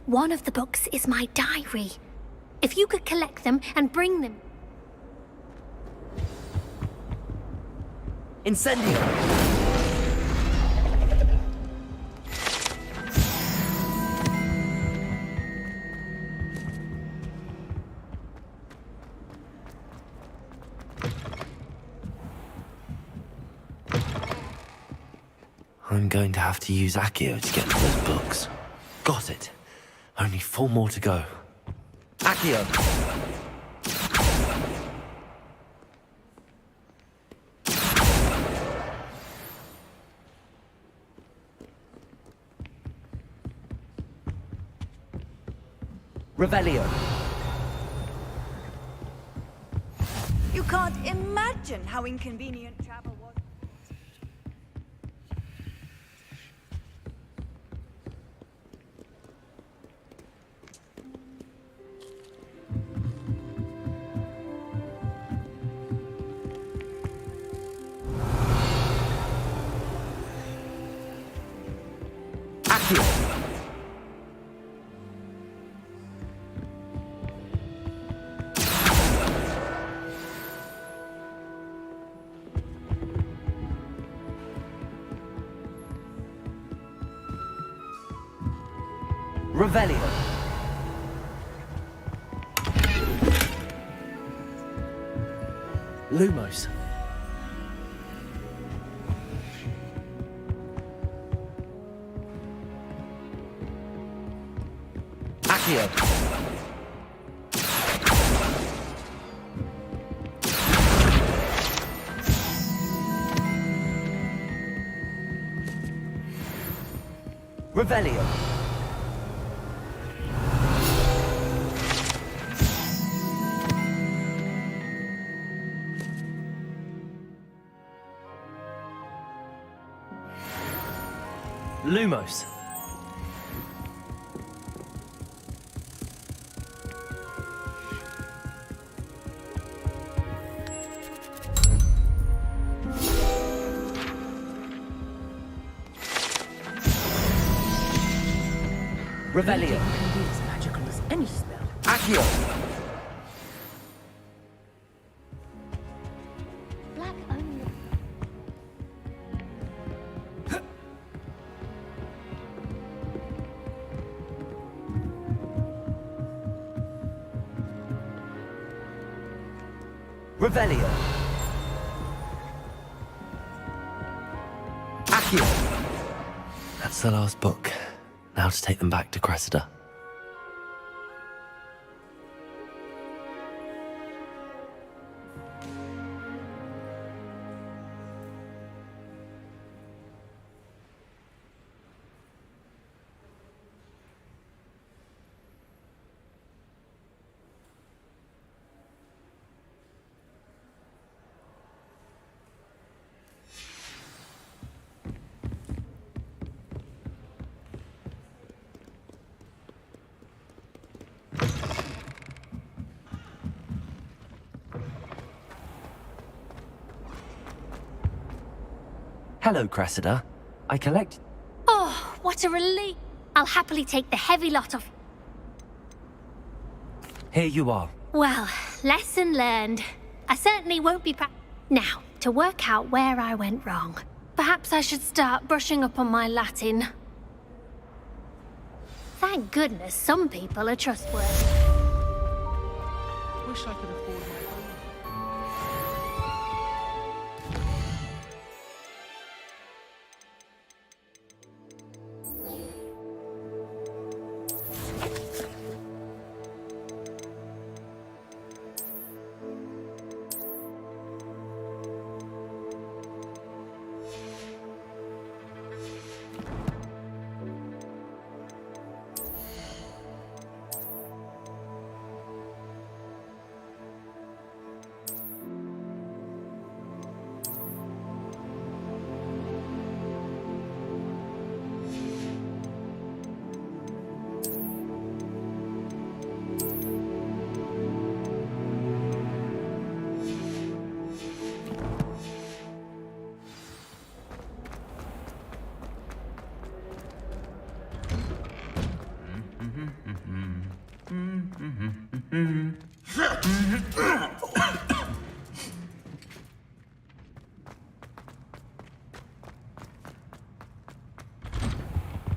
One of the books is my diary. If you could collect them and bring them... Incendio! I'm going to have to use Accio to get to those books. Got it. Only 4 more to go. Accio! Revelio. You can't imagine how inconvenient travel was. Revelio. Lumos. Accio. Revelio. Lumos. Revelio. Can be as magical as any spell. Accio. black only. Revelio. Accio. That's the last book. Now to take them back to Cressida. Hello, Cressida. I collect... Oh, what a relief! I'll happily take the heavy lot off. Here you are. Well, lesson learned. I certainly won't be Now, to work out where I went wrong. Perhaps I should start brushing up on my Latin. Thank goodness some people are trustworthy. Wish I could afford my own.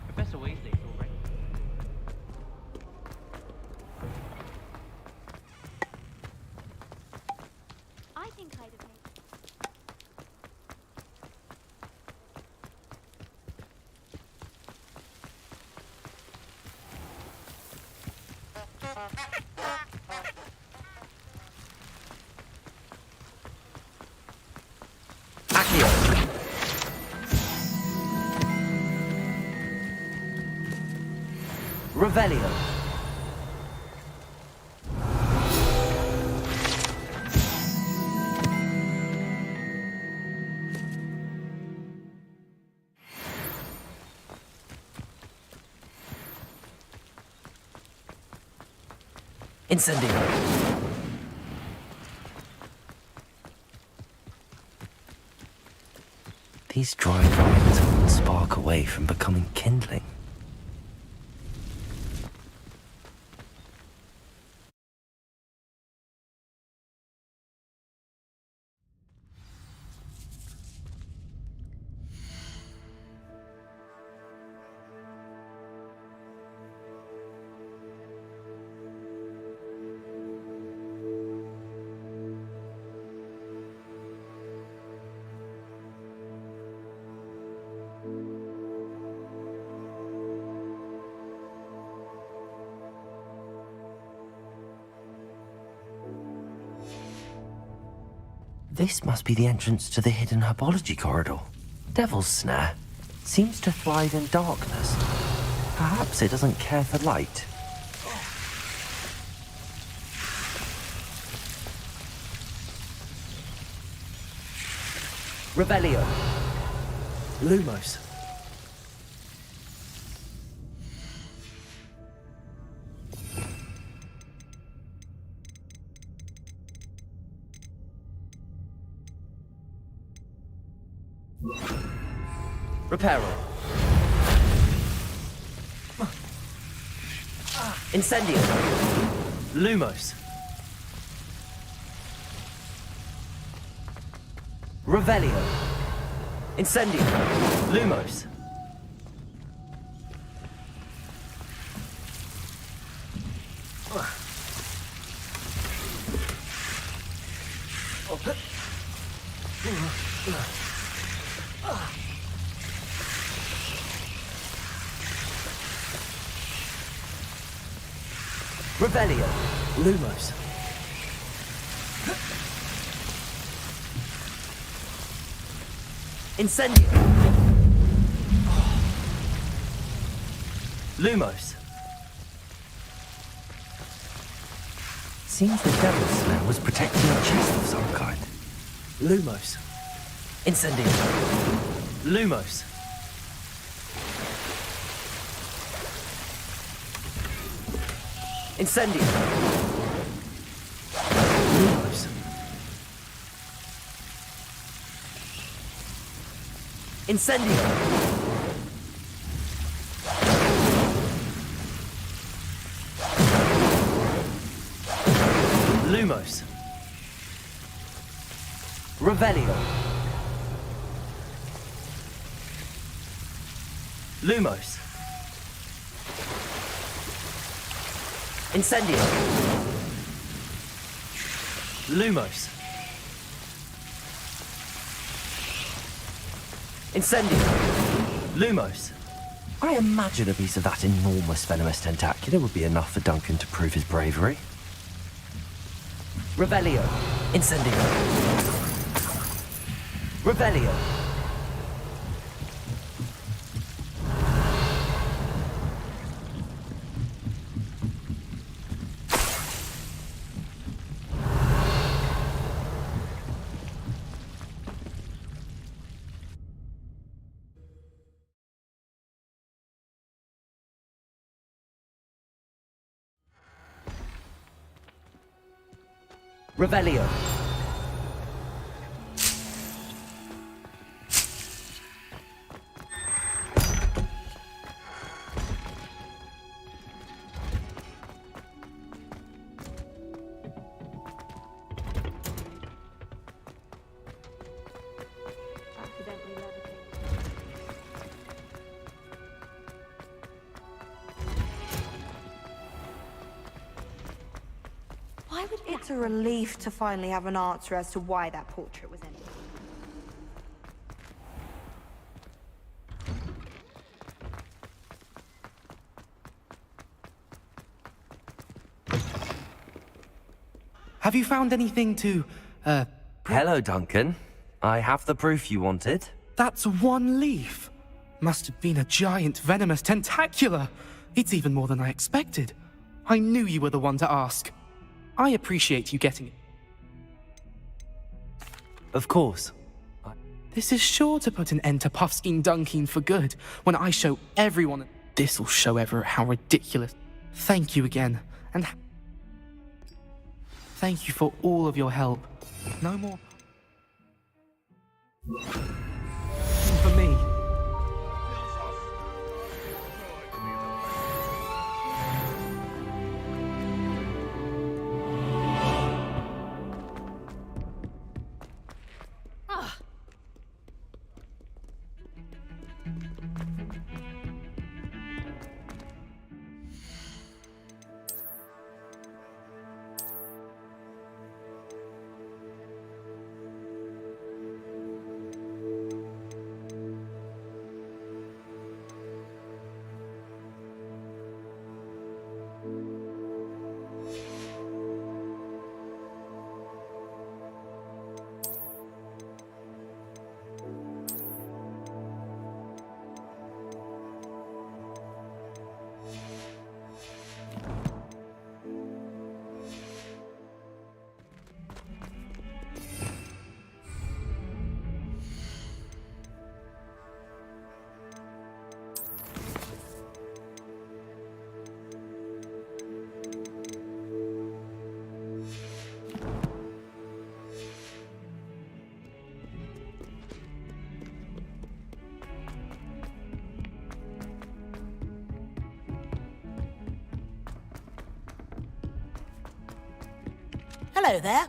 Professor Weasley's all right. I think I'd have made... Accio. Revelio. Incendio. These dry vines are one spark away from becoming kindling. This must be the entrance to the hidden herbology corridor. Devil's Snare seems to thrive in darkness. Perhaps it doesn't care for light. Revelio. Lumos. Reparo. Incendio. Lumos. Revelio. Incendio. Lumos. Revelio. Lumos. Incendio. Lumos. Seems the devil's snare was protecting a chest of some kind. Lumos. Incendio. Lumos. Incendio. Lumos. Incendio. Lumos. Revelio. Lumos. Incendio. Lumos. Incendio. Lumos. I imagine a piece of that enormous venomous tentacular would be enough for Duncan to prove his bravery. Revelio. Incendio. Revelio. Revelio. It's a relief to finally have an answer as to why that portrait was empty. Have you found anything to, Hello, Duncan. I have the proof you wanted. That's one leaf. Must have been a giant venomous tentacula. It's even more than I expected. I knew you were the one to ask. I appreciate you getting it. Of course. This is sure to put an end to Puffskein Dunkeen for good when I show everyone. This'll show Everett how ridiculous. Thank you again, and thank you for all of your help. No more for me. Hello there.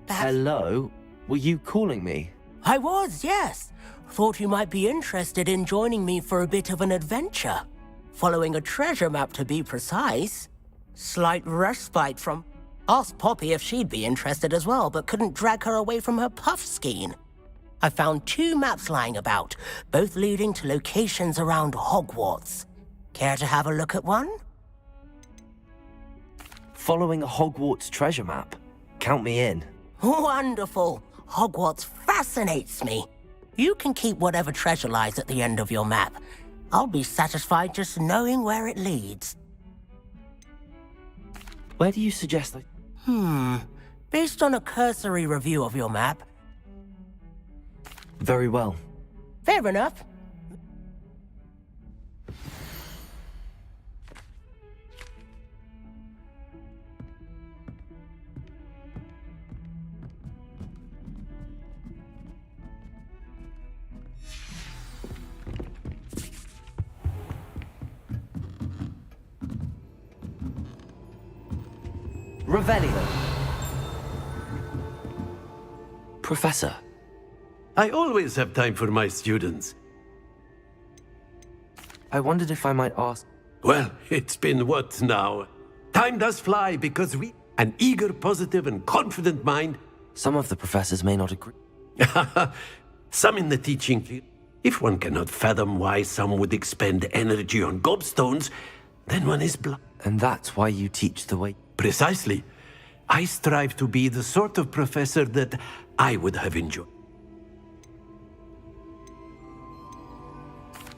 Hello? Were you calling me? I was, yes. Thought you might be interested in joining me for a bit of an adventure. Following a treasure map, to be precise. Slight respite from... Asked Poppy if she'd be interested as well, but couldn't drag her away from her puff skein. I found 2 maps lying about, both leading to locations around Hogwarts. Care to have a look at one? Following a Hogwarts treasure map? Count me in. Wonderful. Hogwarts fascinates me. You can keep whatever treasure lies at the end of your map. I'll be satisfied just knowing where it leads. Where do you suggest I... Based on a cursory review of your map... Very well. Fair enough. Revelio. Professor. I always have time for my students. I wondered if I might ask... Well, it's been what now? Time does fly because we... An eager, positive, and confident mind... Some of the professors may not agree. Some in the teaching field. If one cannot fathom why some would expend energy on gobstones, then one is blind. And that's why you teach the way... Precisely. I strive to be the sort of professor that I would have enjoyed.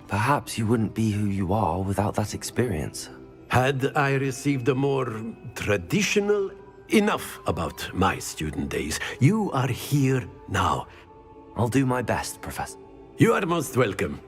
Perhaps you wouldn't be who you are without that experience. Had I received a more traditional... Enough about my student days. You are here now. I'll do my best, Professor. You are most welcome.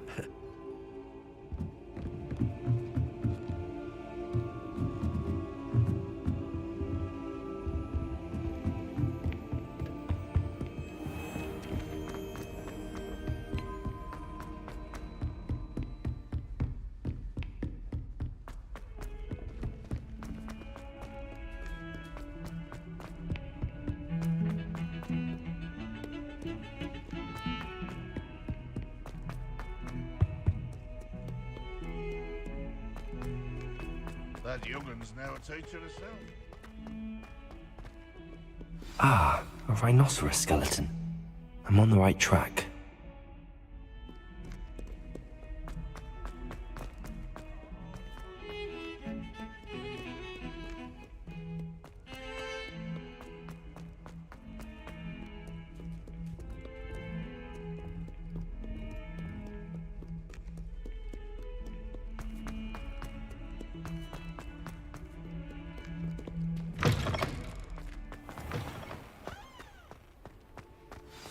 That youngun's now a teacher herself. Ah, a rhinoceros skeleton. I'm on the right track.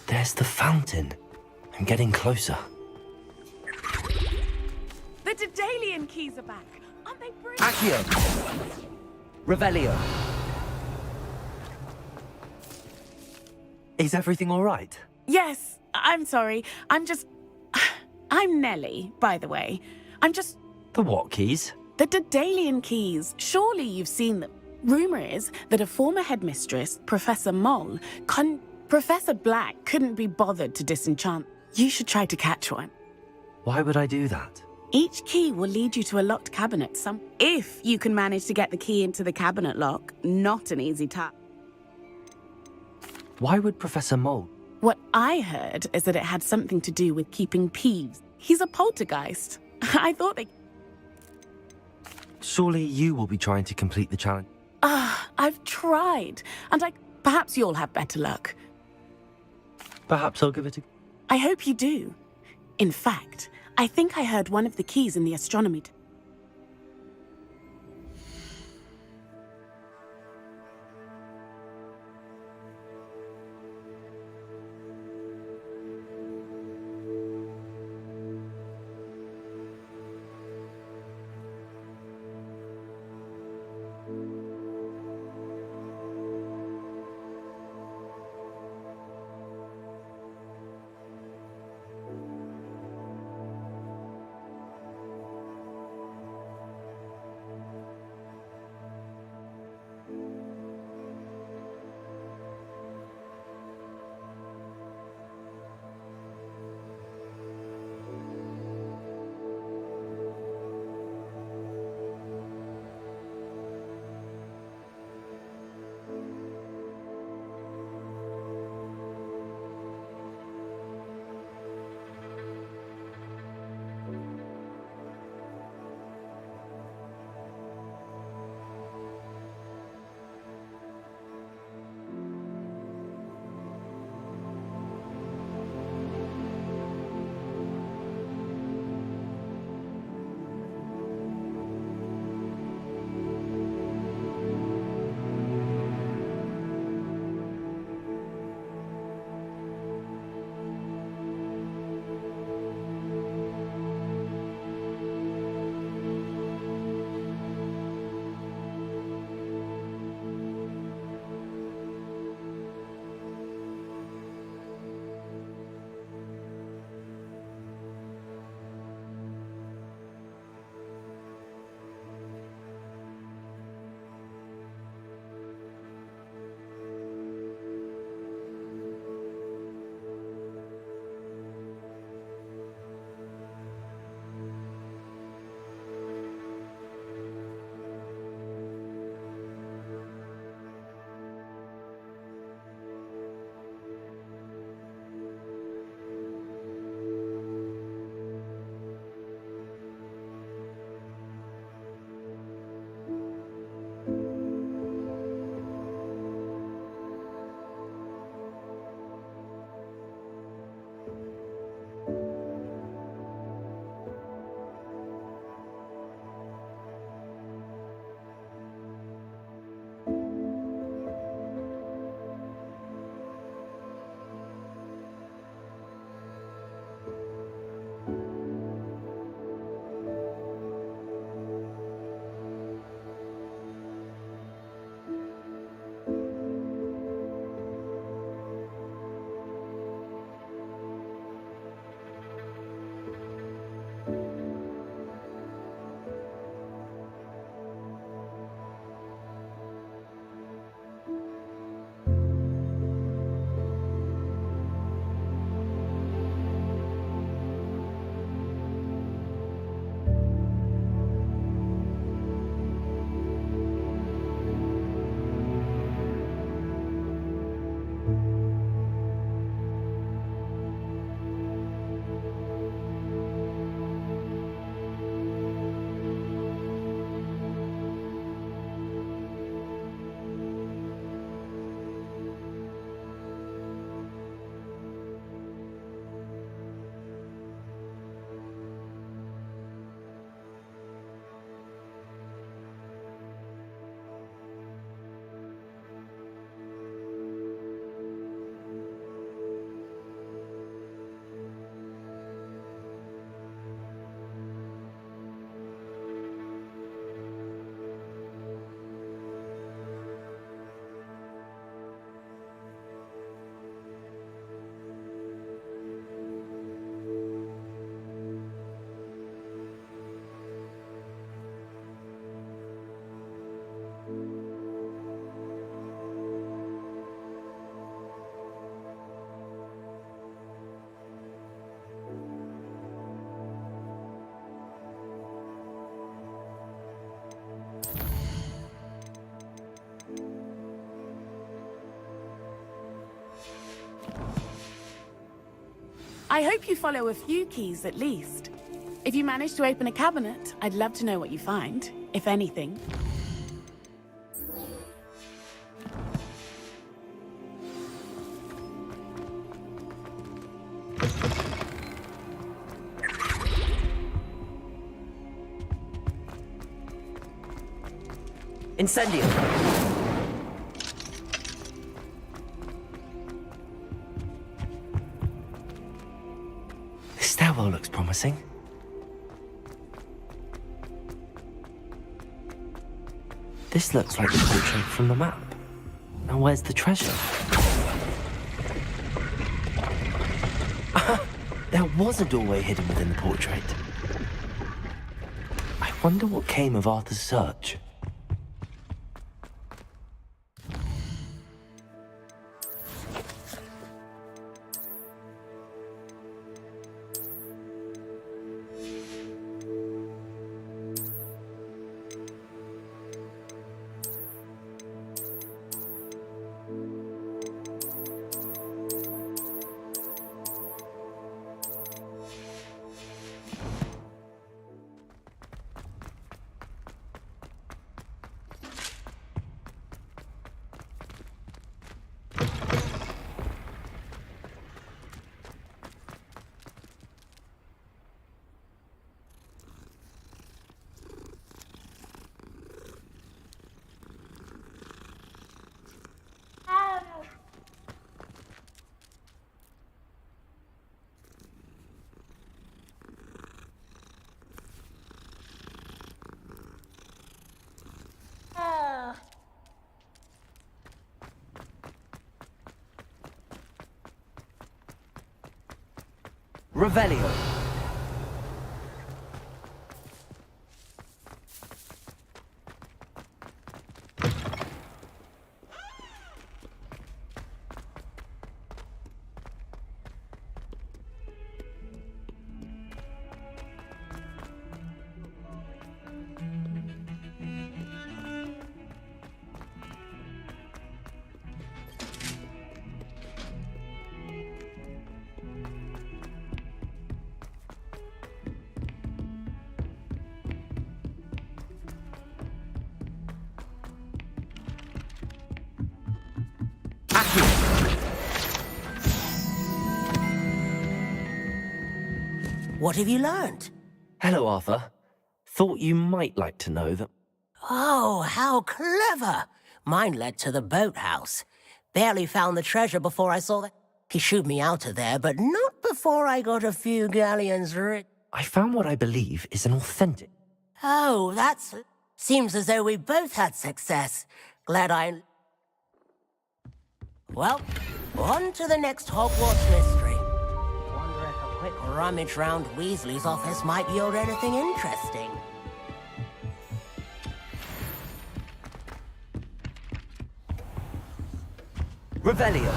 There's the fountain. I'm getting closer. The Daedalian keys are back. Aren't they brilliant? Accio! Revelio. Is everything all right? Yes, I'm sorry. I'm Nellie, by the way. The what keys? The Daedalian keys. Surely you've seen them. Rumor is that a former headmistress, Professor Moll, Professor Black couldn't be bothered to disenchant. You should try to catch one. Why would I do that? Each key will lead you to a locked cabinet. If you can manage to get the key into the cabinet lock, not an easy task. Why would Professor Moll? What I heard is that it had something to do with keeping Peeves. He's a poltergeist. I thought they... Surely you will be trying to complete the challenge. I've tried. And perhaps you'll have better luck. Perhaps I'll give it a... I hope you do. In fact, I think I heard one of the keys in the astronomy... I hope you follow a few keys at least. If you manage to open a cabinet, I'd love to know what you find, if anything. Incendio! This stairwell looks promising. This looks like the portrait from the map. Now where's the treasure? There was a doorway hidden within the portrait. I wonder what came of Arthur's search. Revelio. What have you learned? Hello, Arthur. Thought you might like to know that... Oh, how clever! Mine led to the boathouse. Barely found the treasure before I saw that. He shooed me out of there, but not before I got a few galleons rich. I found what I believe is an authentic... Oh, that's... Seems as though we both had success. Glad I... Well, on to the next Hogwarts mystery. Wonder if a quick rummage round Weasley's office might yield anything interesting. Revelio.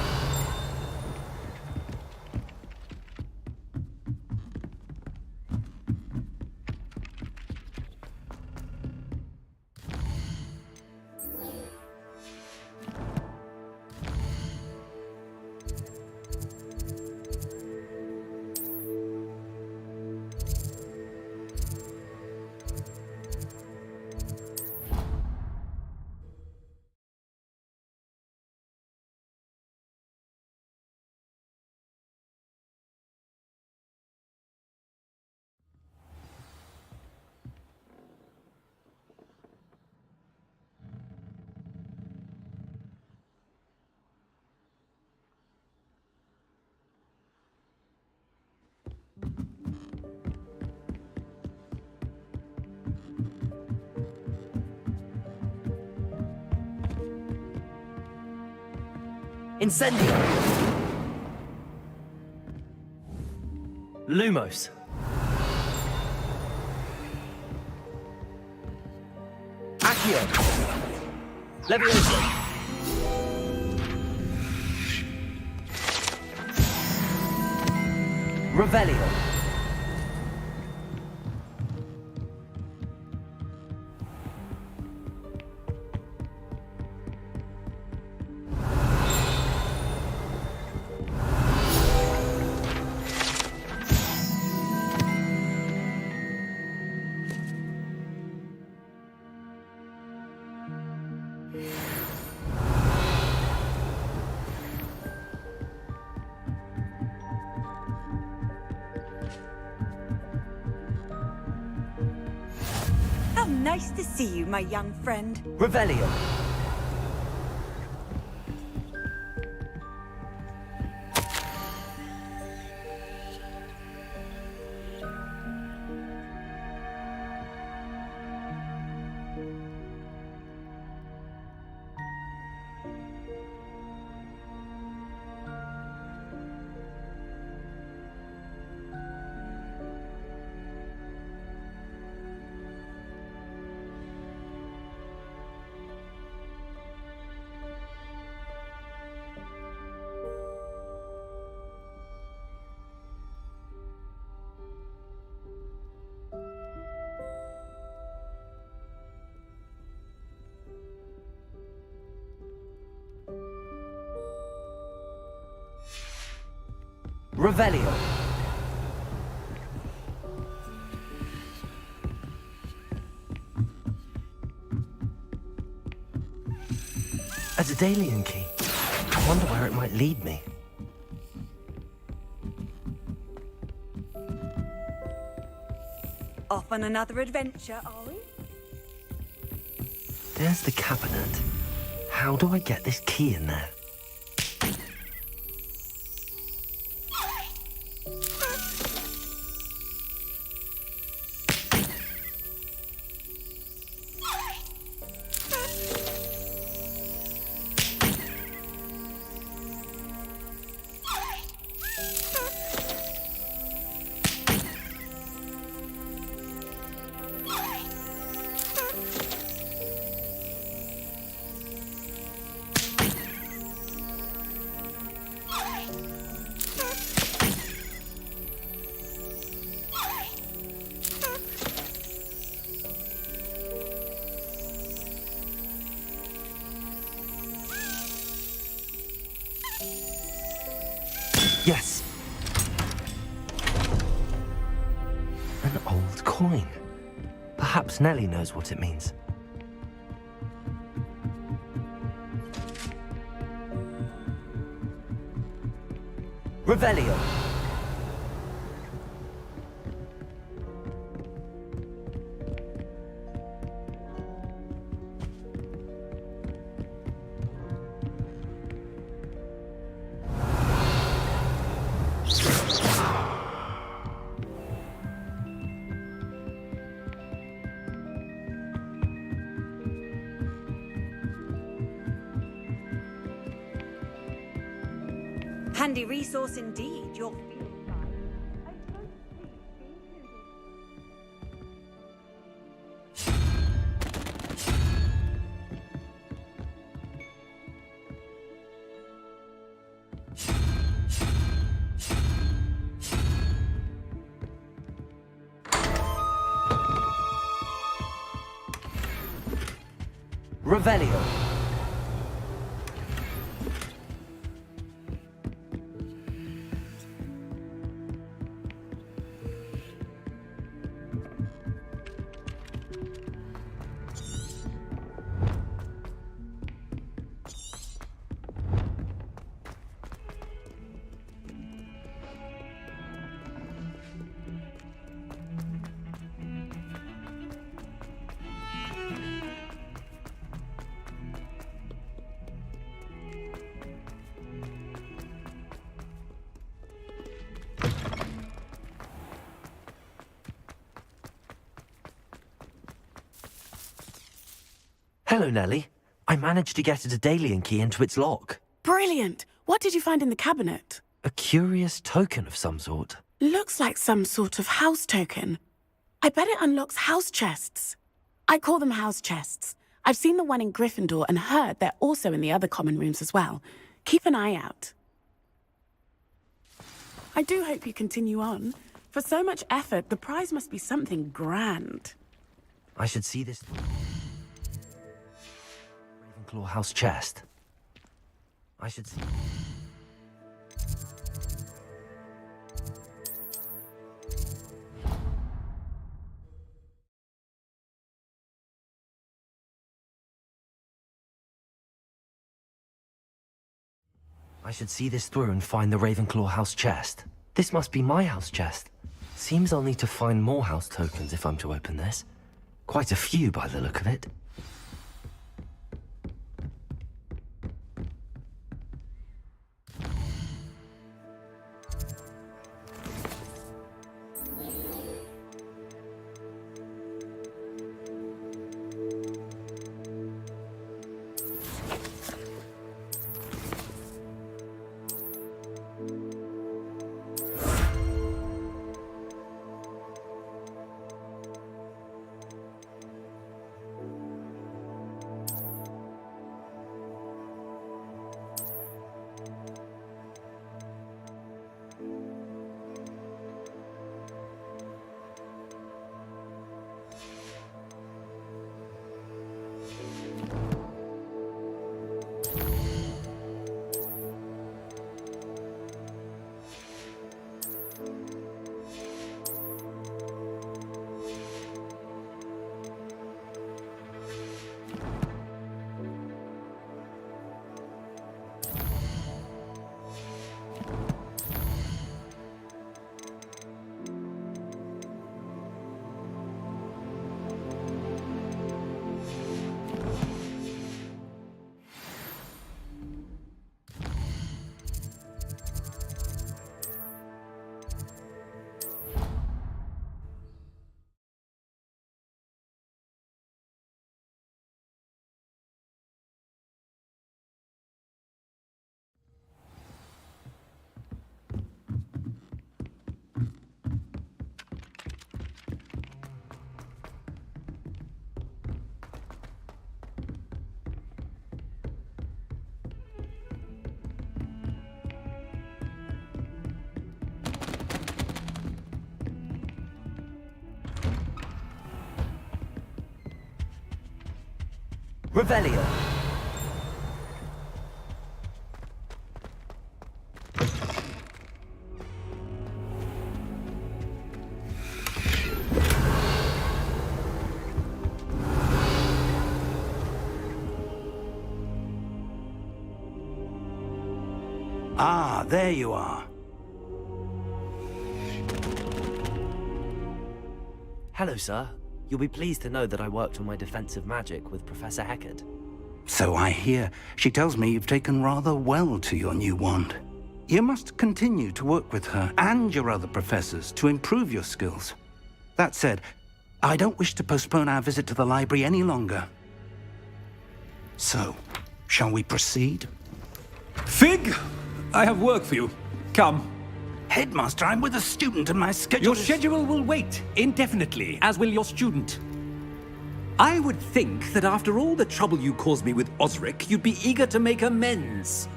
Incendio! Lumos. Accio! Levioso! Revelio! Nice to see you, my young friend. Revelio. Revelio. A Daedalian key. I wonder where it might lead me. Off on another adventure, are we? There's the cabinet. How do I get this key in there? Yes. An old coin. Perhaps Nellie knows what it means. Revelio. Handy resource indeed, your field Revelio. Hello, Nellie. I managed to get a Daedalian key into its lock. Brilliant! What did you find in the cabinet? A curious token of some sort. Looks like some sort of house token. I bet it unlocks house chests. I call them house chests. I've seen the one in Gryffindor and heard they're also in the other common rooms as well. Keep an eye out. I do hope you continue on. For so much effort, the prize must be something grand. I should see this Ravenclaw house chest. I should see. I should see this through and find the Ravenclaw house chest. This must be my house chest. Seems I'll need to find more house tokens if I'm to open this. Quite a few by the look of it. Revelio. Ah, there you are. Hello, sir. You'll be pleased to know that I worked on my defensive magic with Professor Heckard. So I hear. She tells me you've taken rather well to your new wand. You must continue to work with her and your other professors to improve your skills. That said, I don't wish to postpone our visit to the library any longer. So, shall we proceed? Fig! I have work for you. Come. Headmaster, I'm with a student and my schedule Your schedule will wait indefinitely, as will your student. I would think that after all the trouble you caused me with Osric, you'd be eager to make amends.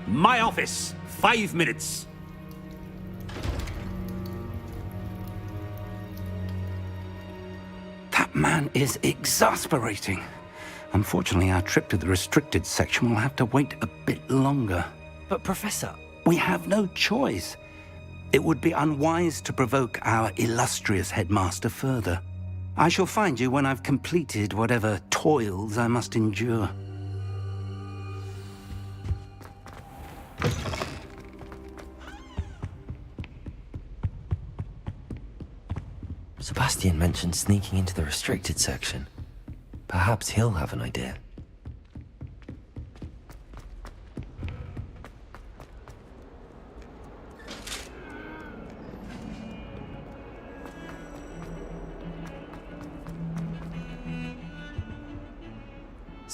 My office, 5 minutes. That man is exasperating. Unfortunately, our trip to the restricted section will have to wait a bit longer. But, Professor... We have no choice. It would be unwise to provoke our illustrious headmaster further. I shall find you when I've completed whatever toils I must endure. Sebastian mentioned sneaking into the restricted section. Perhaps he'll have an idea.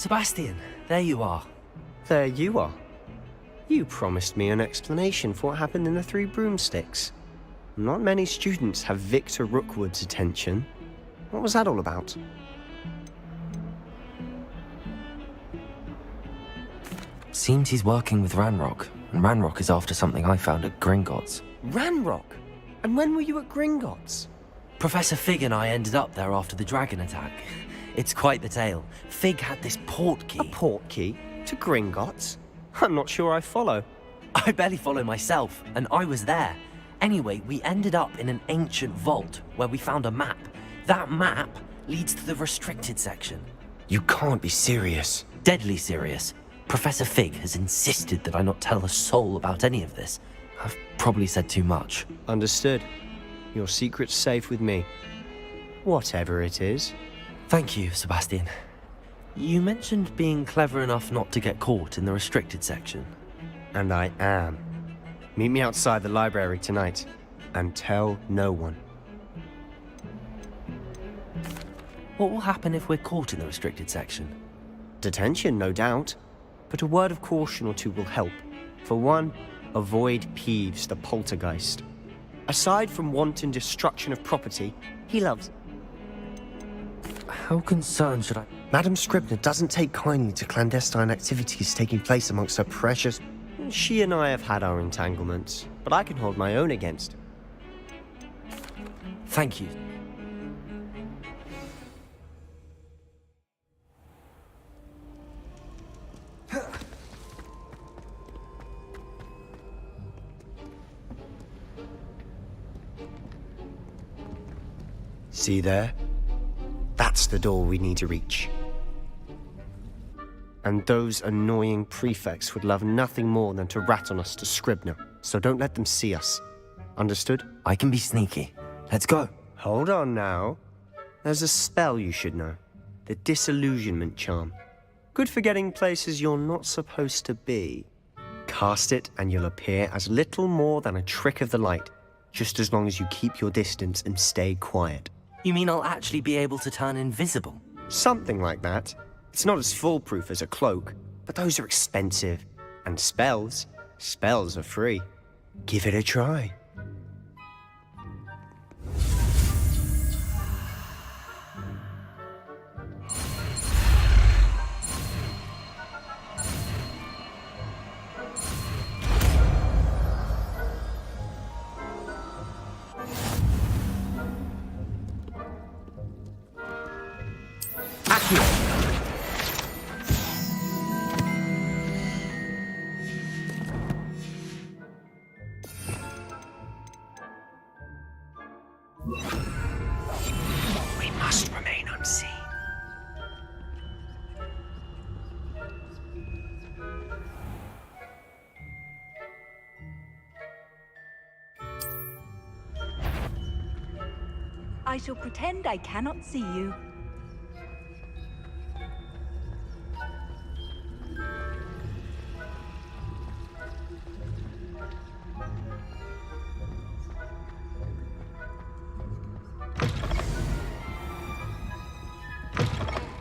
Sebastian, there you are. There you are. You promised me an explanation for what happened in the Three Broomsticks. Not many students have Victor Rookwood's attention. What was that all about? Seems he's working with Ranrock, and Ranrock is after something I found at Gringotts. Ranrock? And when were you at Gringotts? Professor Fig and I ended up there after the dragon attack. It's quite the tale. Fig had this port key. A port key? To Gringotts? I'm not sure I follow. I barely follow myself, and I was there. Anyway, we ended up in an ancient vault where we found a map. That map leads to the restricted section. You can't be serious. Deadly serious. Professor Fig has insisted that I not tell a soul about any of this. I've probably said too much. Understood. Your secret's safe with me. Whatever it is. Thank you, Sebastian. You mentioned being clever enough not to get caught in the restricted section. And I am. Meet me outside the library tonight, and tell no one. What will happen if we're caught in the restricted section? Detention, no doubt. But a word of caution or two will help. For one, avoid Peeves, the poltergeist. Aside from wanton destruction of property, he loves... How concerned should I... Madam Scribner doesn't take kindly to clandestine activities taking place amongst her precious... She and I have had our entanglements, but I can hold my own against her. Thank you. See there? That's the door we need to reach. And those annoying prefects would love nothing more than to rat on us to Scribner, so don't let them see us. Understood? I can be sneaky. Let's go. Hold on now. There's a spell you should know. The Disillusionment Charm. Good for getting places you're not supposed to be. Cast it and you'll appear as little more than a trick of the light, just as long as you keep your distance and stay quiet. You mean I'll actually be able to turn invisible? Something like that. It's not as foolproof as a cloak, but those are expensive. And spells are free. Give it a try. We must remain unseen. I shall pretend I cannot see you.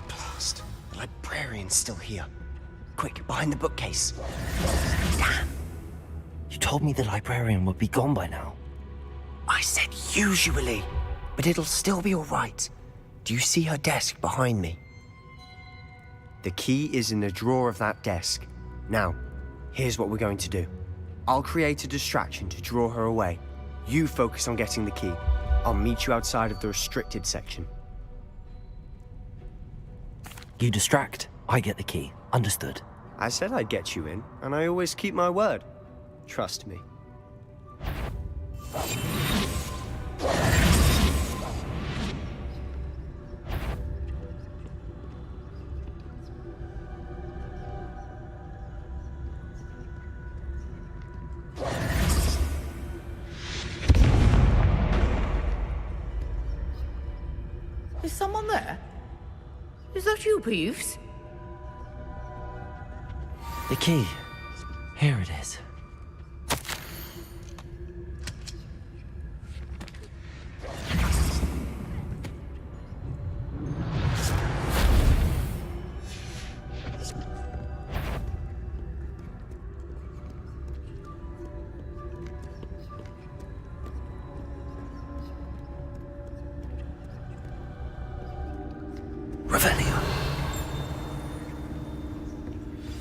Blast. The librarian's still here. Quick, behind the bookcase. Damn. You told me the librarian would be gone by now. I said usually, but it'll still be all right. Do you see her desk behind me? The key is in the drawer of that desk. Now, here's what we're going to do. I'll create a distraction to draw her away. You focus on getting the key. I'll meet you outside of the restricted section. You distract, I get the key. Understood. I said I'd get you in, and I always keep my word. Trust me. Is someone there? Is that you, Peeves? The key. Here it is.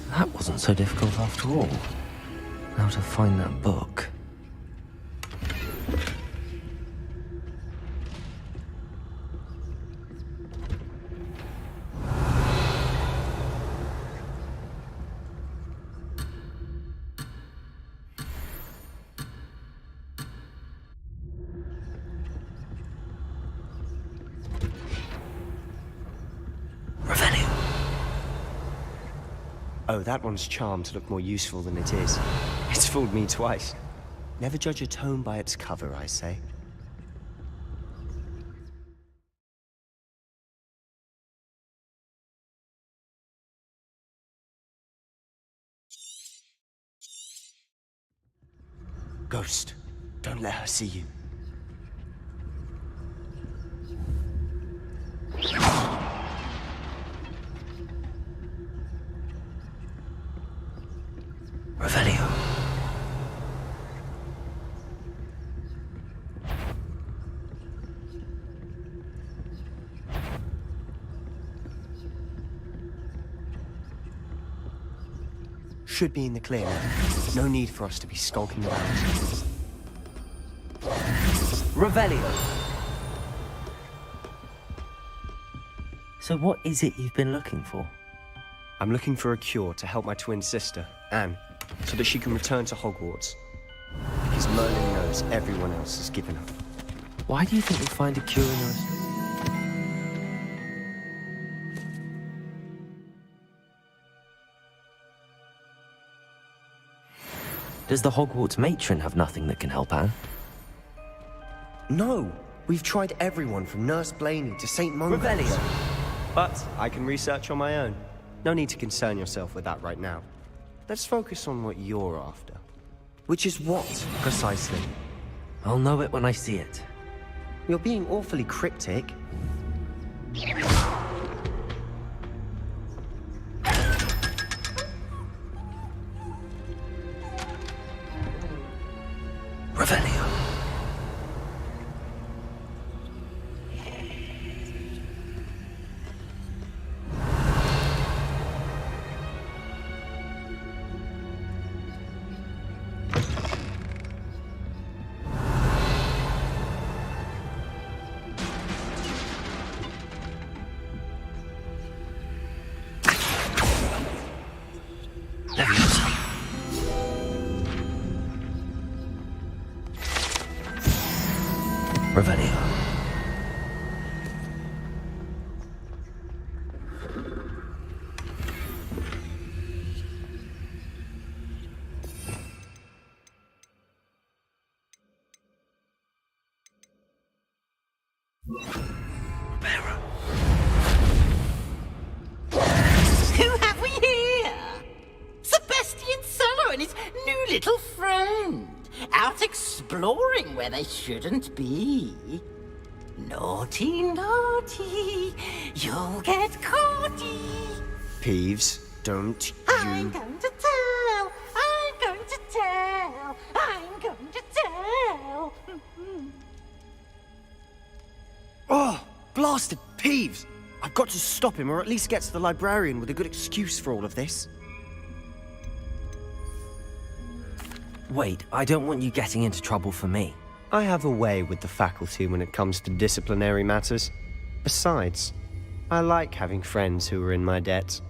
That wasn't so difficult after all. Now to find that book. Oh, that one's charmed to look more useful than it is. It's fooled me twice. Never judge a tome by its cover, I say. Ghost, don't let her see you. Revelio. Should be in the clear now. No need for us to be skulking around. Revelio. So what is it you've been looking for? I'm looking for a cure to help my twin sister, Anne, so that she can return to Hogwarts. Because Merlin knows everyone else has given up. Why do you think we'll find a cure in us? Does the Hogwarts matron have nothing that can help Anne? No! We've tried everyone from Nurse Blaney to St. Mungo's. Revelio. But I can research on my own. No need to concern yourself with that right now. Let's focus on what you're after. Which is what, precisely? I'll know it when I see it. You're being awfully cryptic. Revelio. Revelio. Who have we here? Sebastian Solo and his new little friend. Out exploring where they shouldn't be. Naughty, naughty, you'll get caughty. Peeves, don't I'm you... going to tell, I'm going to tell, I'm going to tell. Oh, blasted Peeves! I've got to stop him, or at least get to the librarian with a good excuse for all of this. Wait, I don't want you getting into trouble for me. I have a way with the faculty when it comes to disciplinary matters. Besides, I like having friends who are in my debt.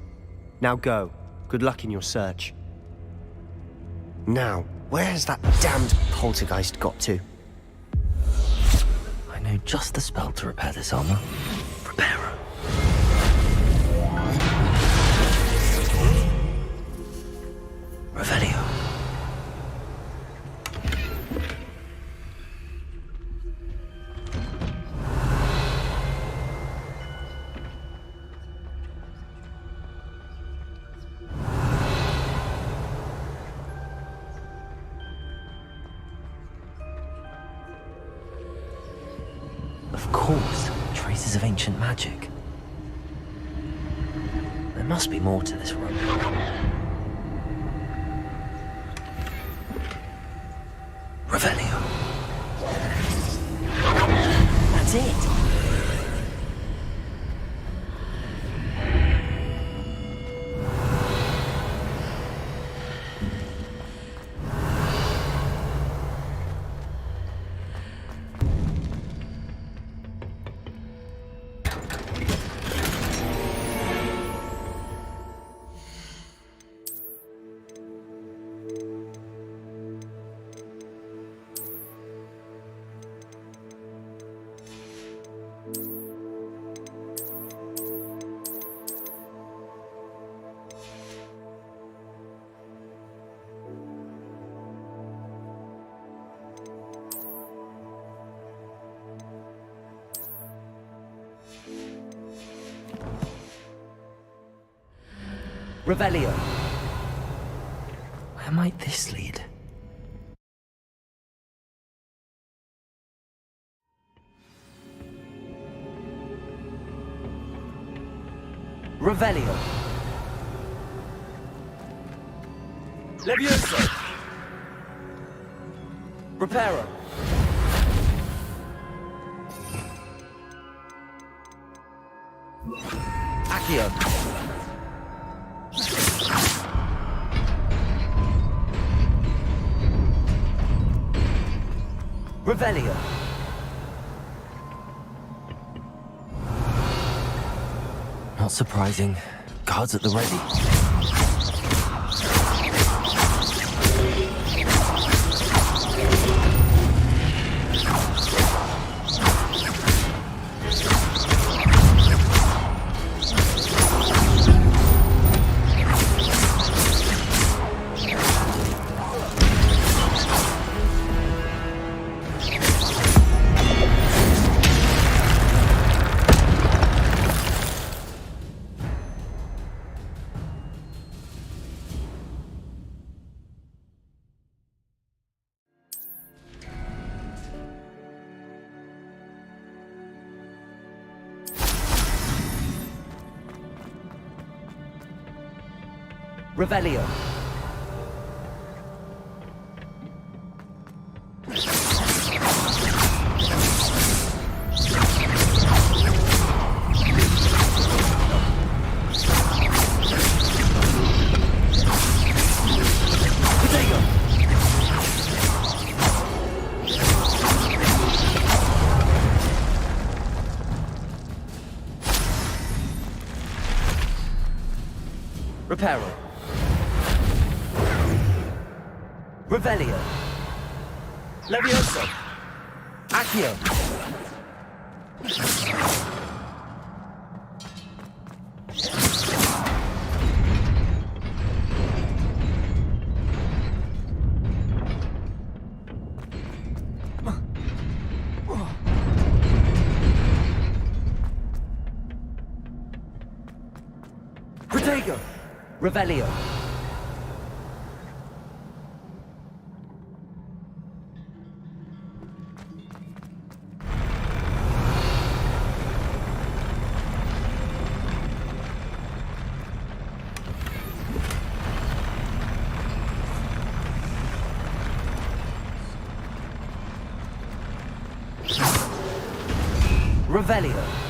Now go. Good luck in your search. Now, where's that damned poltergeist got to? I know just the spell to repair this armor. Prepare. Revelio. Of course, traces of ancient magic. There must be more to this room. Revelio. That's it. Revelio. Where might this lead? Revelio. Levioso. Reparo. Accio. Revelio. Not surprising. Guards at the ready. Revelio. Reparo. Revelio. Levioso. Accio. Protego. Revelio. Revelio.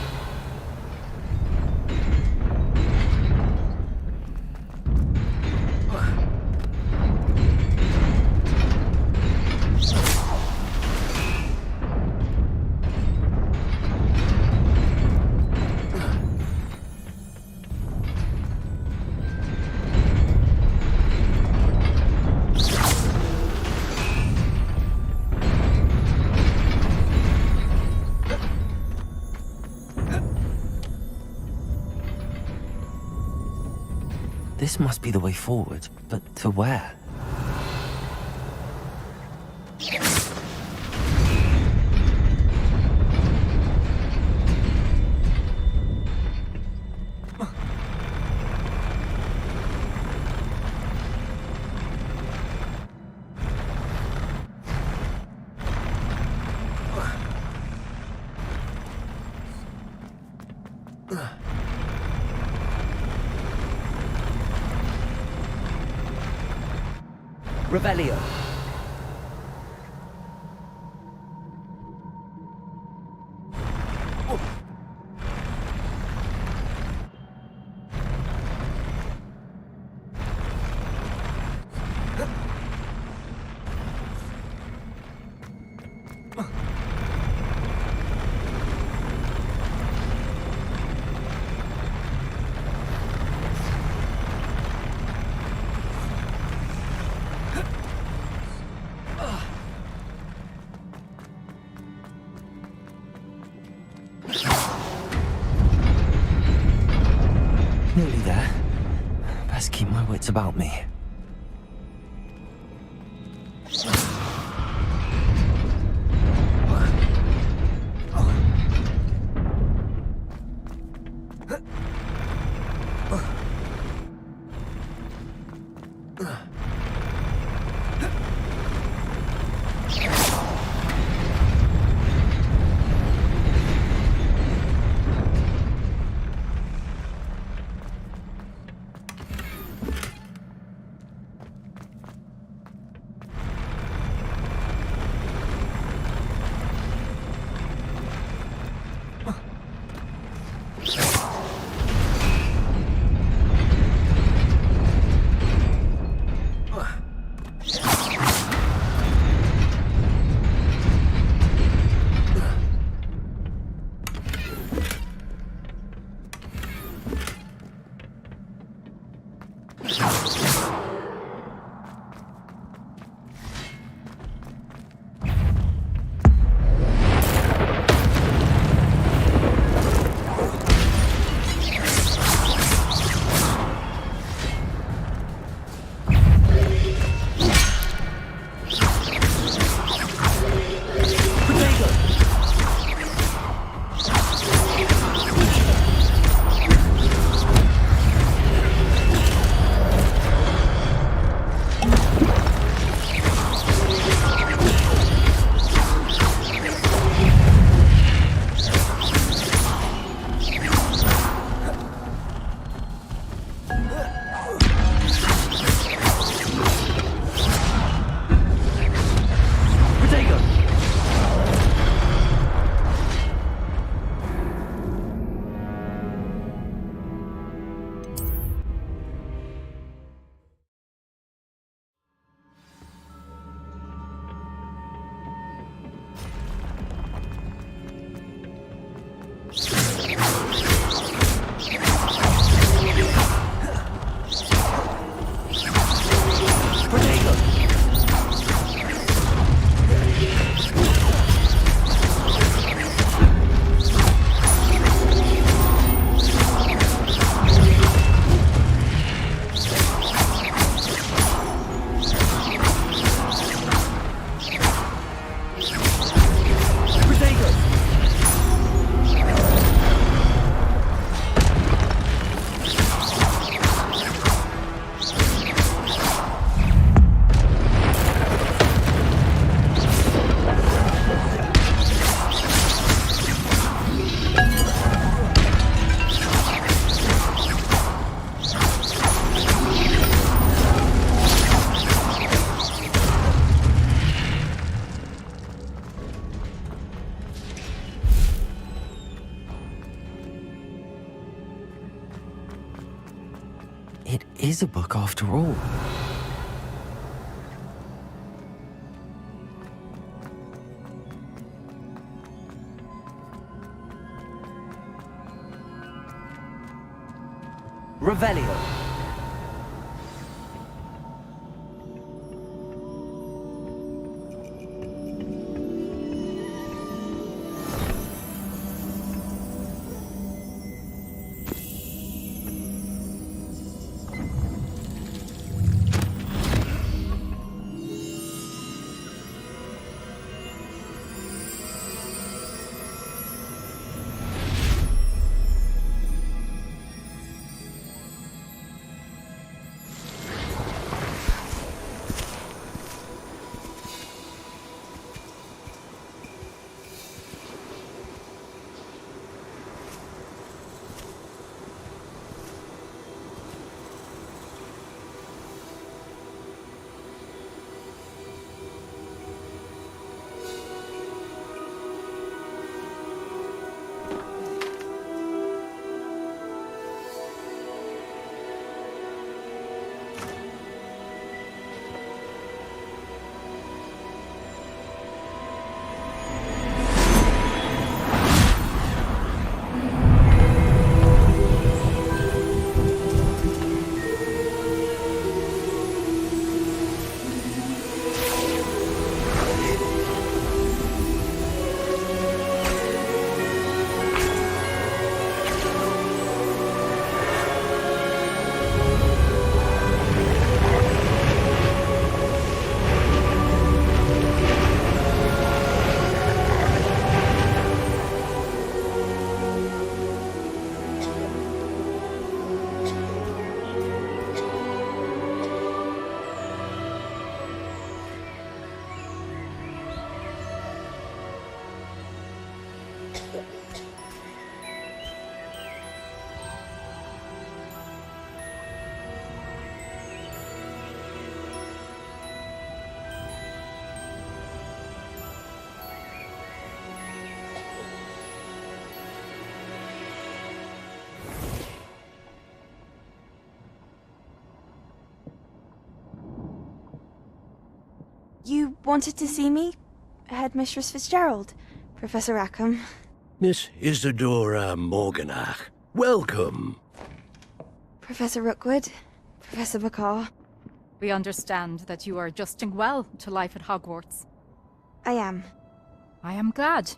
This must be the way forward, but to where? Revelio. Nearly there. Best keep my wits about me. is a book after all. Revelio. You wanted to see me? Headmistress Fitzgerald, Professor Rackham. Miss Isadora Morganach, welcome. Professor Rookwood, Professor Bakar. We understand that you are adjusting well to life at Hogwarts. I am. I am glad.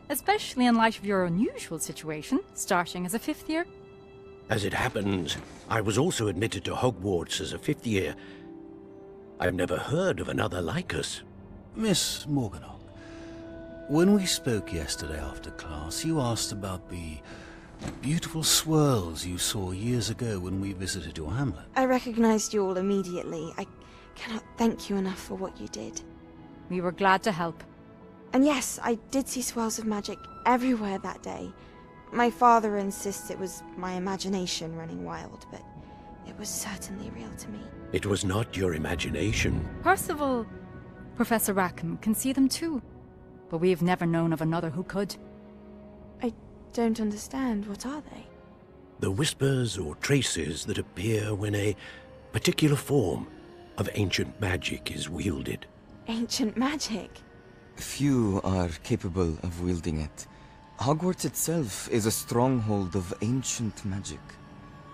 Especially in light of your unusual situation, starting as a 5th year. As it happens, I was also admitted to Hogwarts as a 5th year. I've never heard of another like us. Miss Morganach, when we spoke yesterday after class, you asked about the beautiful swirls you saw years ago when we visited your hamlet. I recognized you all immediately. I cannot thank you enough for what you did. We were glad to help. And yes, I did see swirls of magic everywhere that day. My father insists it was my imagination running wild, but it was certainly real to me. It was not your imagination. Percival, Professor Rackham can see them too. But we have never known of another who could. I don't understand. What are they? The whispers or traces that appear when a particular form of ancient magic is wielded. Ancient magic? Few are capable of wielding it. Hogwarts itself is a stronghold of ancient magic.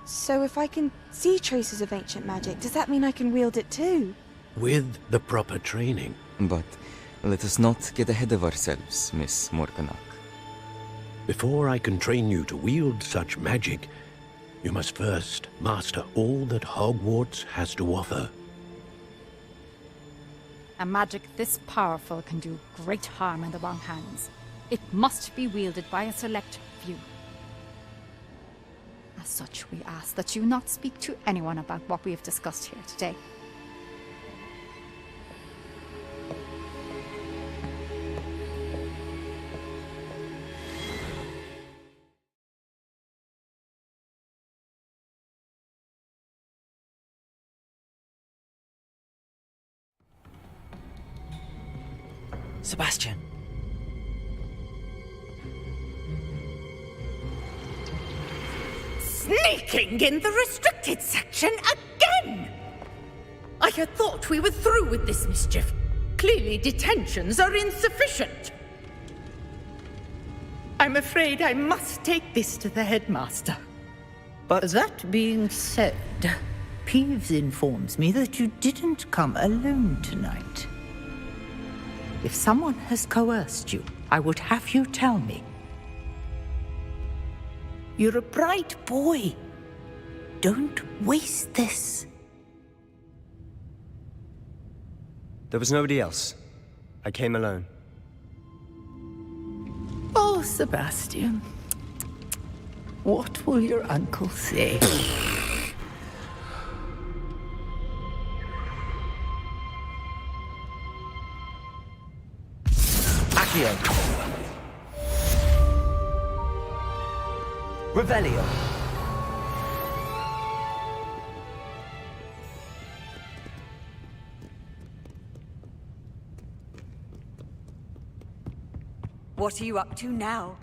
So if I can see traces of ancient magic, does that mean I can wield it too? With the proper training. But let us not get ahead of ourselves, Miss Morganach. Before I can train you to wield such magic, you must first master all that Hogwarts has to offer. A magic this powerful can do great harm in the wrong hands. It must be wielded by a select few. As such, we ask that you not speak to anyone about what we have discussed here today. Sebastian. Sneaking in the restricted section again! I had thought we were through with this mischief. Clearly detentions are insufficient. I'm afraid I must take this to the headmaster. But that being said, Peeves informs me that you didn't come alone tonight. If someone has coerced you, I would have you tell me. You're a bright boy. Don't waste this. There was nobody else. I came alone. Oh, Sebastian. What will your uncle say? Accio. Revelio. What are you up to now?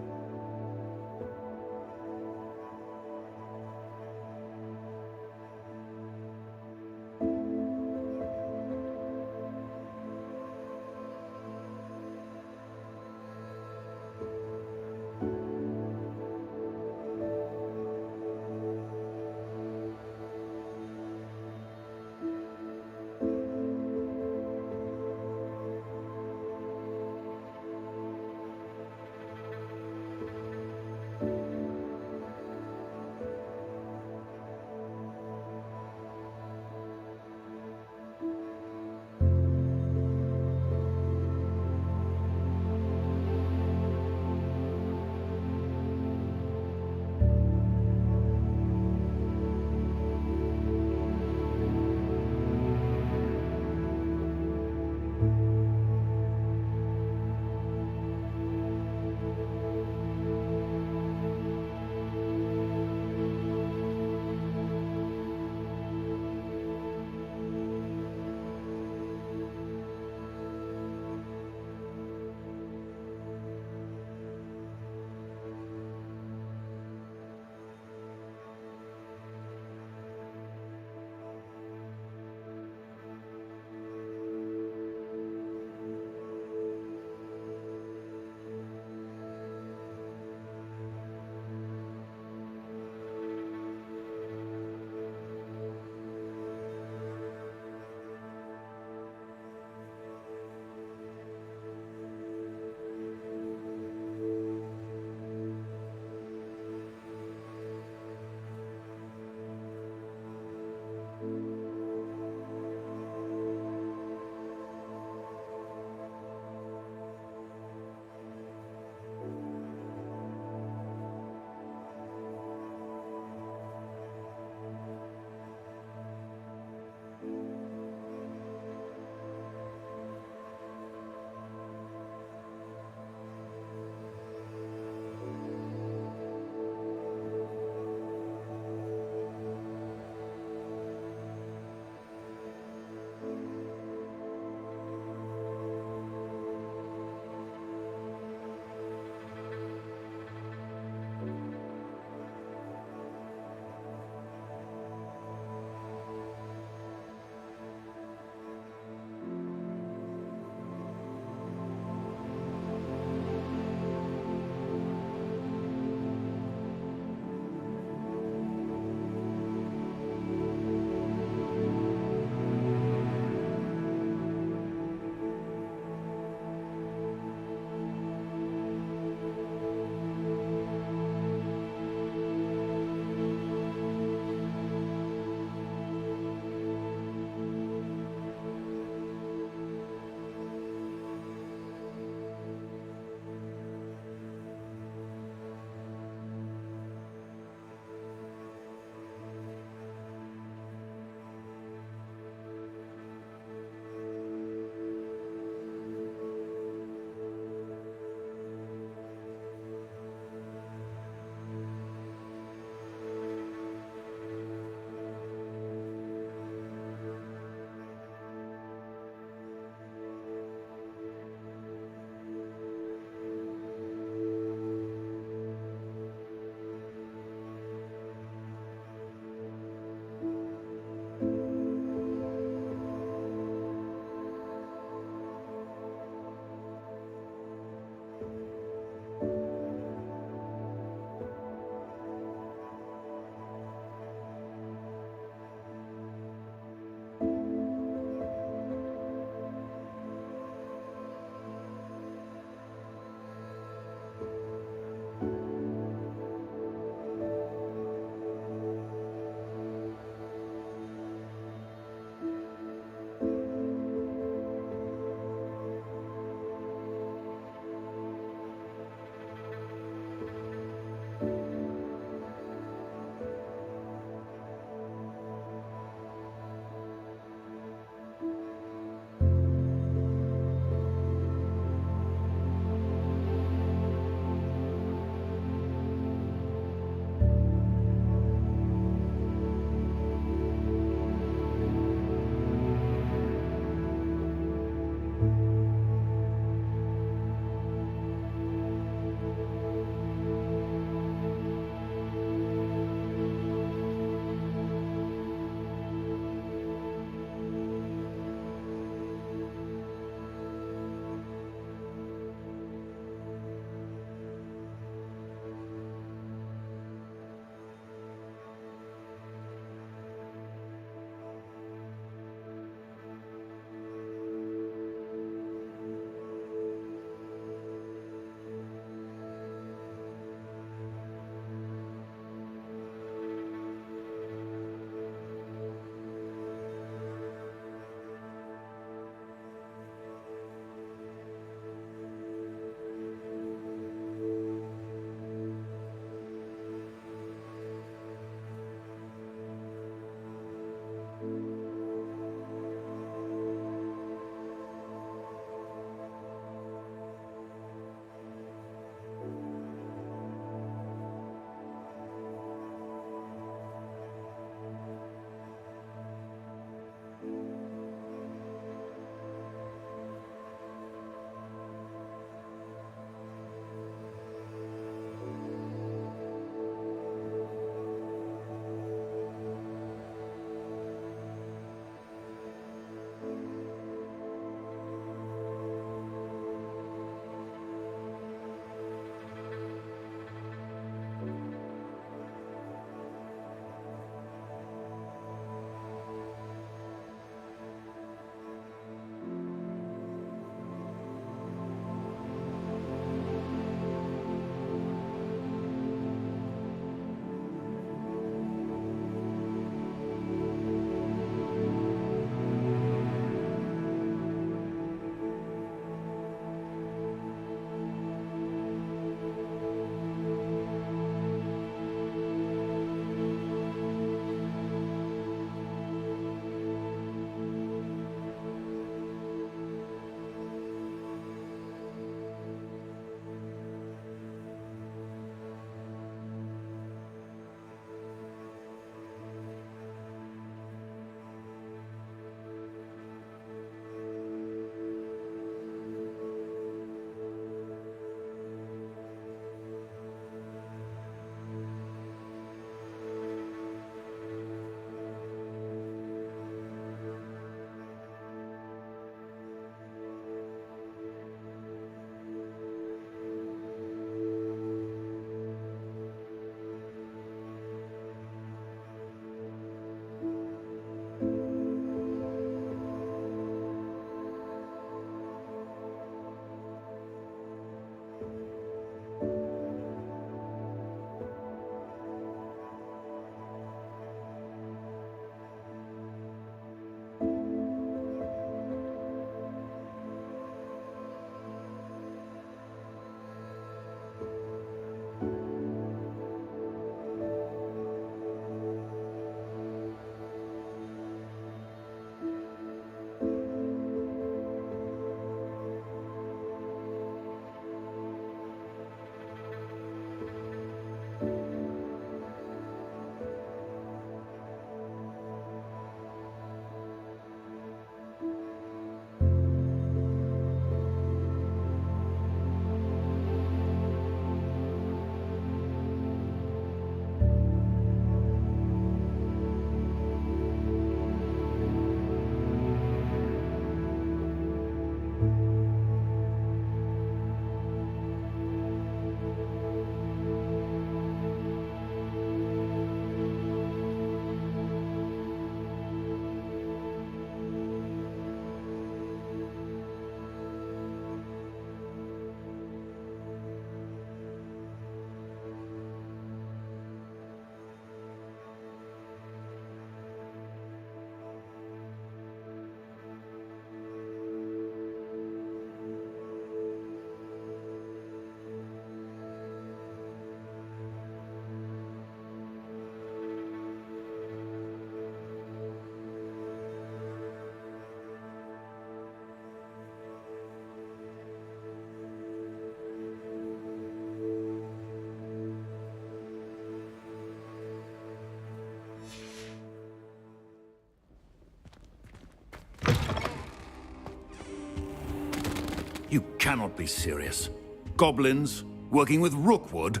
cannot be serious. Goblins working with Rookwood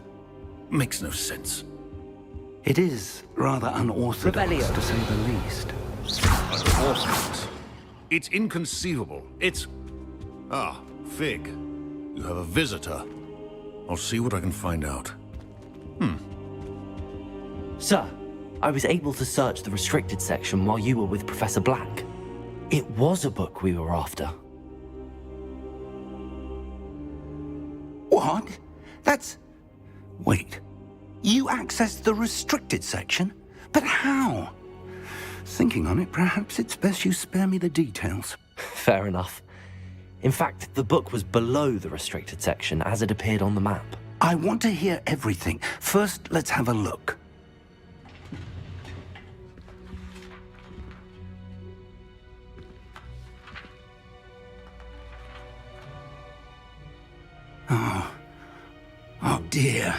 makes no sense. It is rather unorthodox, to say the least. Unorthodox? It's inconceivable. It's... Ah, Fig. You have a visitor. I'll see what I can find out. Sir, I was able to search the restricted section while you were with Professor Black. It was a book we were after. What? That's... Wait. You accessed the restricted section? But how? Thinking on it, perhaps it's best you spare me the details. Fair enough. In fact, the book was below the restricted section as it appeared on the map. I want to hear everything. First, let's have a look. Oh dear.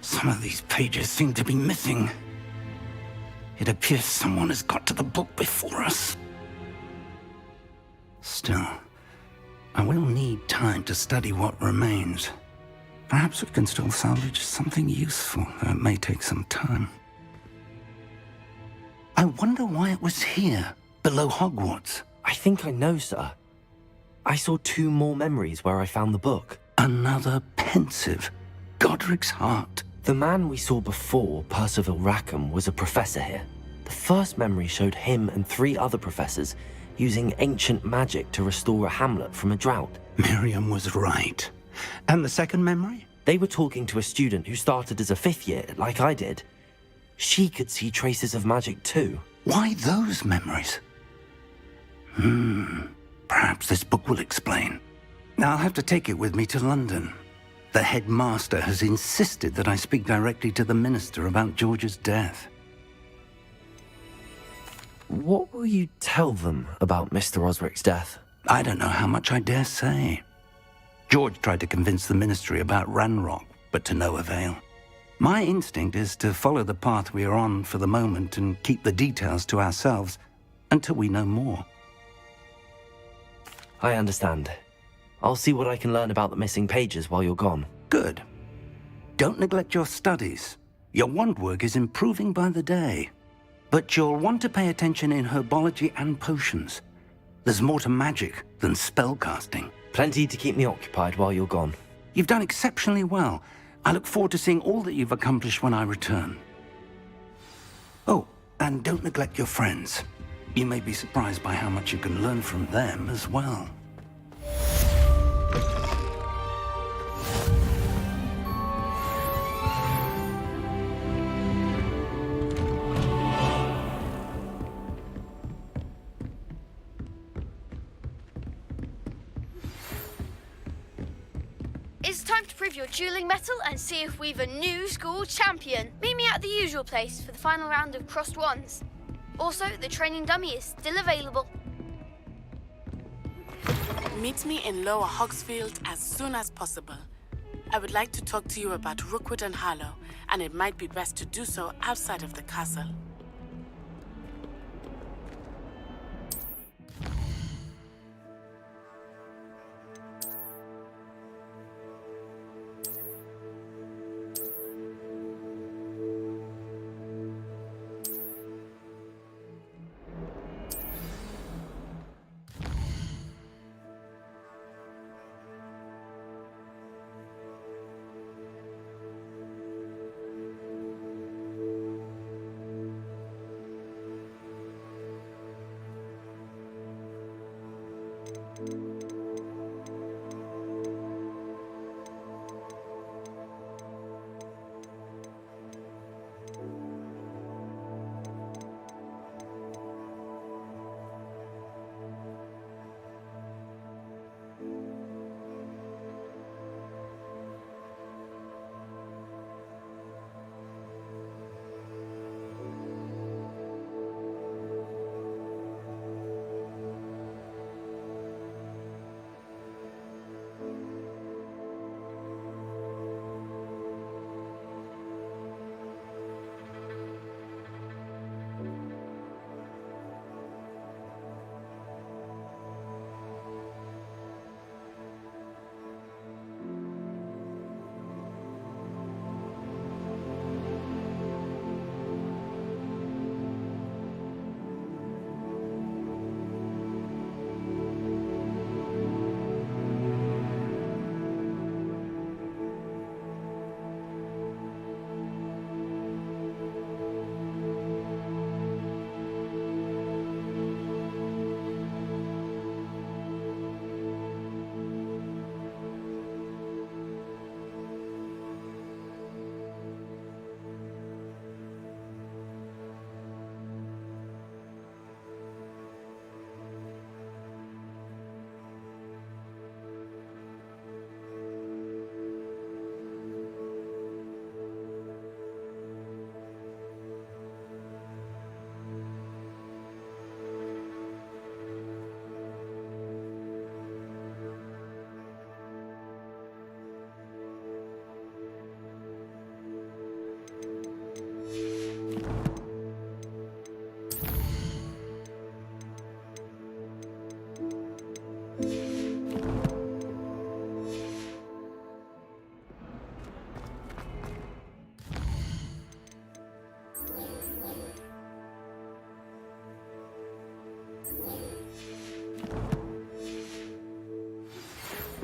Some of these pages seem to be missing. It appears someone has got to the book before us. Still, I will need time to study what remains. Perhaps we can still salvage something useful, though it may take some time. I wonder why it was here, below Hogwarts. I think I know, sir. I saw 2 more memories where I found the book. Another pensive. Godric's heart. The man we saw before, Percival Rackham, was a professor here. The first memory showed him and 3 other professors using ancient magic to restore a hamlet from a drought. Miriam was right. And the second memory? They were talking to a student who started as a 5th year, like I did. She could see traces of magic too. Why those memories? Perhaps this book will explain. Now I'll have to take it with me to London. The headmaster has insisted that I speak directly to the minister about George's death. What will you tell them about Mr. Osric's death? I don't know how much I dare say. George tried to convince the ministry about Ranrock, but to no avail. My instinct is to follow the path we are on for the moment and keep the details to ourselves until we know more. I understand. I'll see what I can learn about the missing pages while you're gone. Good. Don't neglect your studies. Your wand work is improving by the day. But you'll want to pay attention in herbology and potions. There's more to magic than spellcasting. Plenty to keep me occupied while you're gone. You've done exceptionally well. I look forward to seeing all that you've accomplished when I return. Oh, and don't neglect your friends. You may be surprised by how much you can learn from them as well. It's time to prove your dueling mettle and see if we've a new school champion. Meet me at the usual place for the final round of crossed wands. Also, the training dummy is still available. Meet me in Lower Hogsfield as soon as possible. I would like to talk to you about Rookwood and Harlow, and it might be best to do so outside of the castle.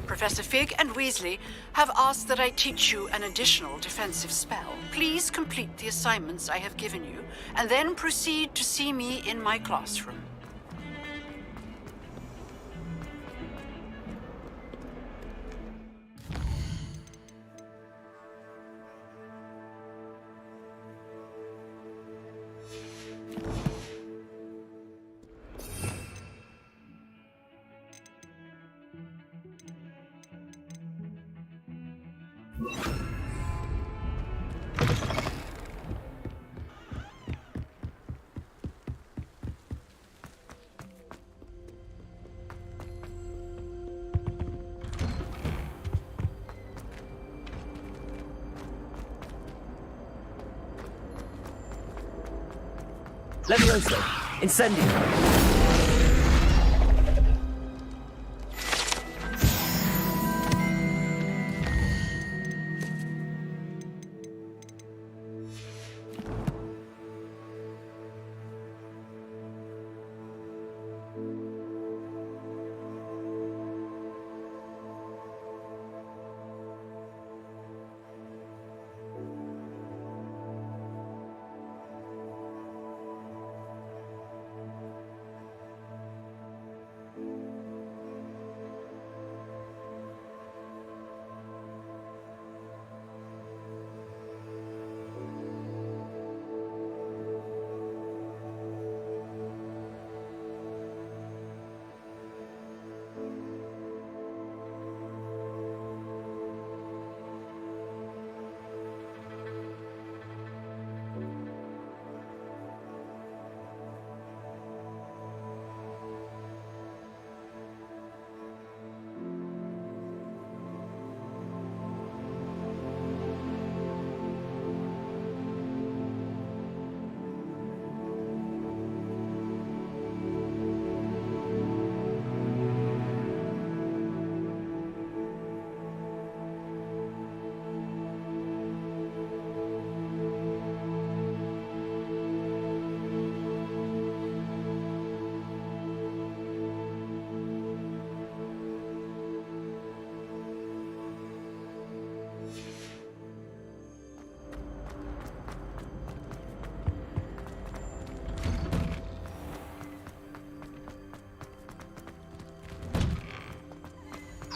Professor Fig and Weasley have asked that I teach you an additional defensive spell. Please complete the assignments I have given you, and then proceed to see me in my classroom. Levioso! Incendio!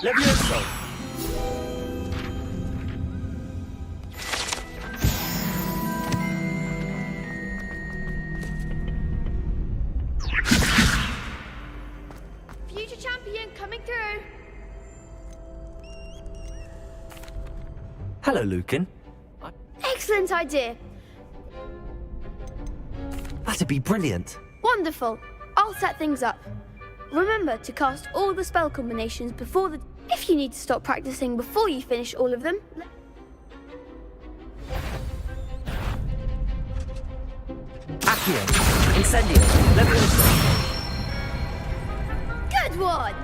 Levioso! Future champion coming through. Hello, Lucan. Excellent idea. That'd be brilliant. Wonderful. I'll set things up. Remember to cast all the spell combinations before the... If you need to stop practicing before you finish all of them... Accio! Incendio! Levioso! Good one!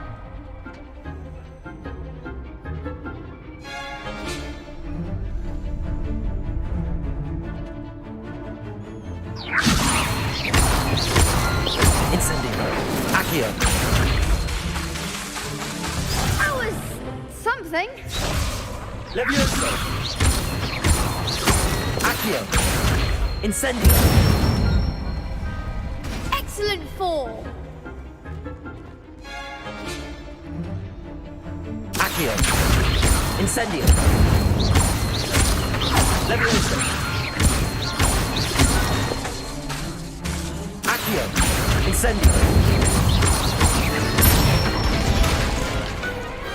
Incendio! Accio! That was... something. Levioso! Accio! Incendio! Excellent fall. Accio! Incendio! Levioso! Accio! Incendio!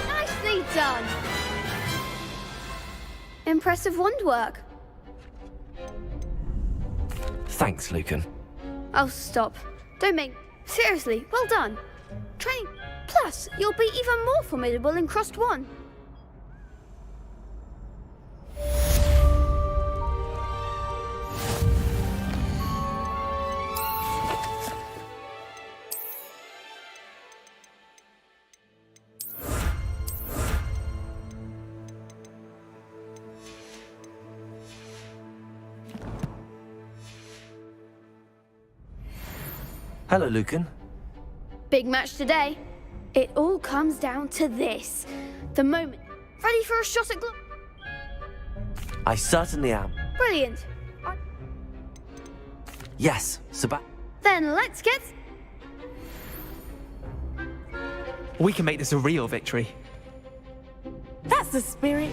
Nicely done. Impressive wand work. Thanks, Lucan. Oh, stop. Don't make... Seriously, well done. Training... Plus, you'll be even more formidable in Crossed One. Hello, Lucan. Big match today. It all comes down to this. The moment. Ready for a shot at I certainly am. Brilliant. Yes, Then let's get... We can make this a real victory. That's the spirit.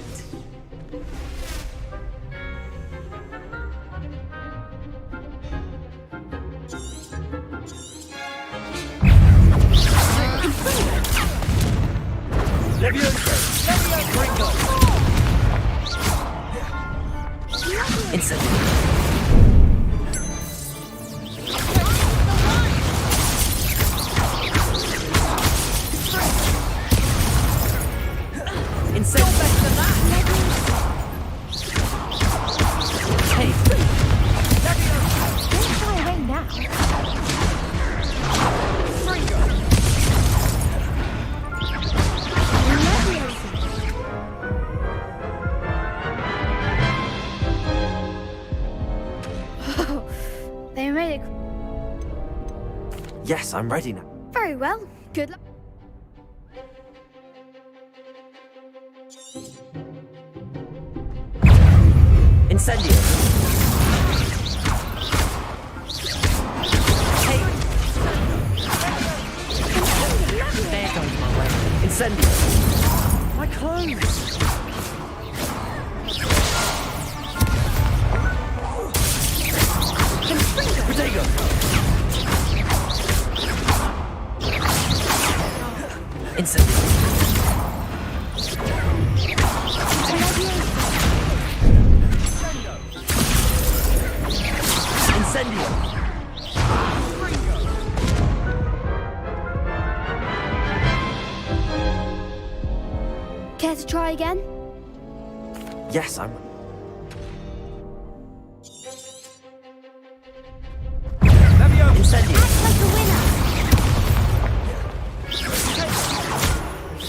They made it... Yes, I'm ready now. Very well. Good luck. Incendio. There goes my way. Incendio. My clothes. Protego. Incendio. Incendio. Care to try again? Yes, I'm... Incendio. Act like a winner.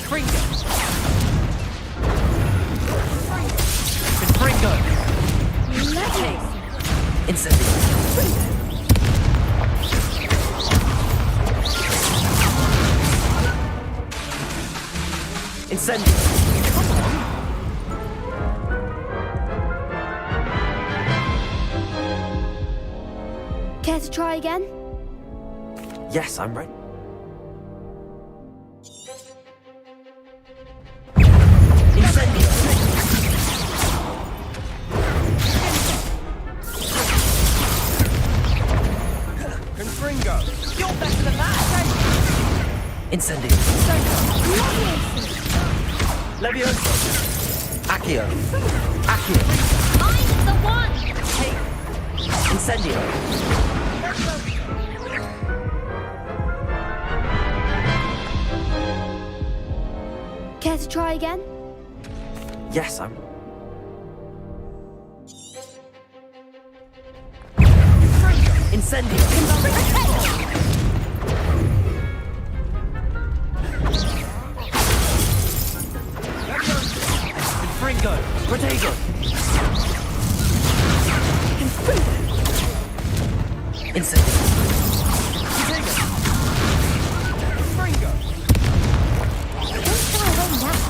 Fringo. Fringo. Lovely. Incendio. Incendio. Come on. Care to try again? Yes, I'm ready. Incendio. Confringo. You're better than that. Incendio. Levioso. Accio. Accio. I'm the one. Incendio. Care to try again? Yes, I'm... Incendio. Fringo. Protego. Incendio. Fringo. Don't shy away now.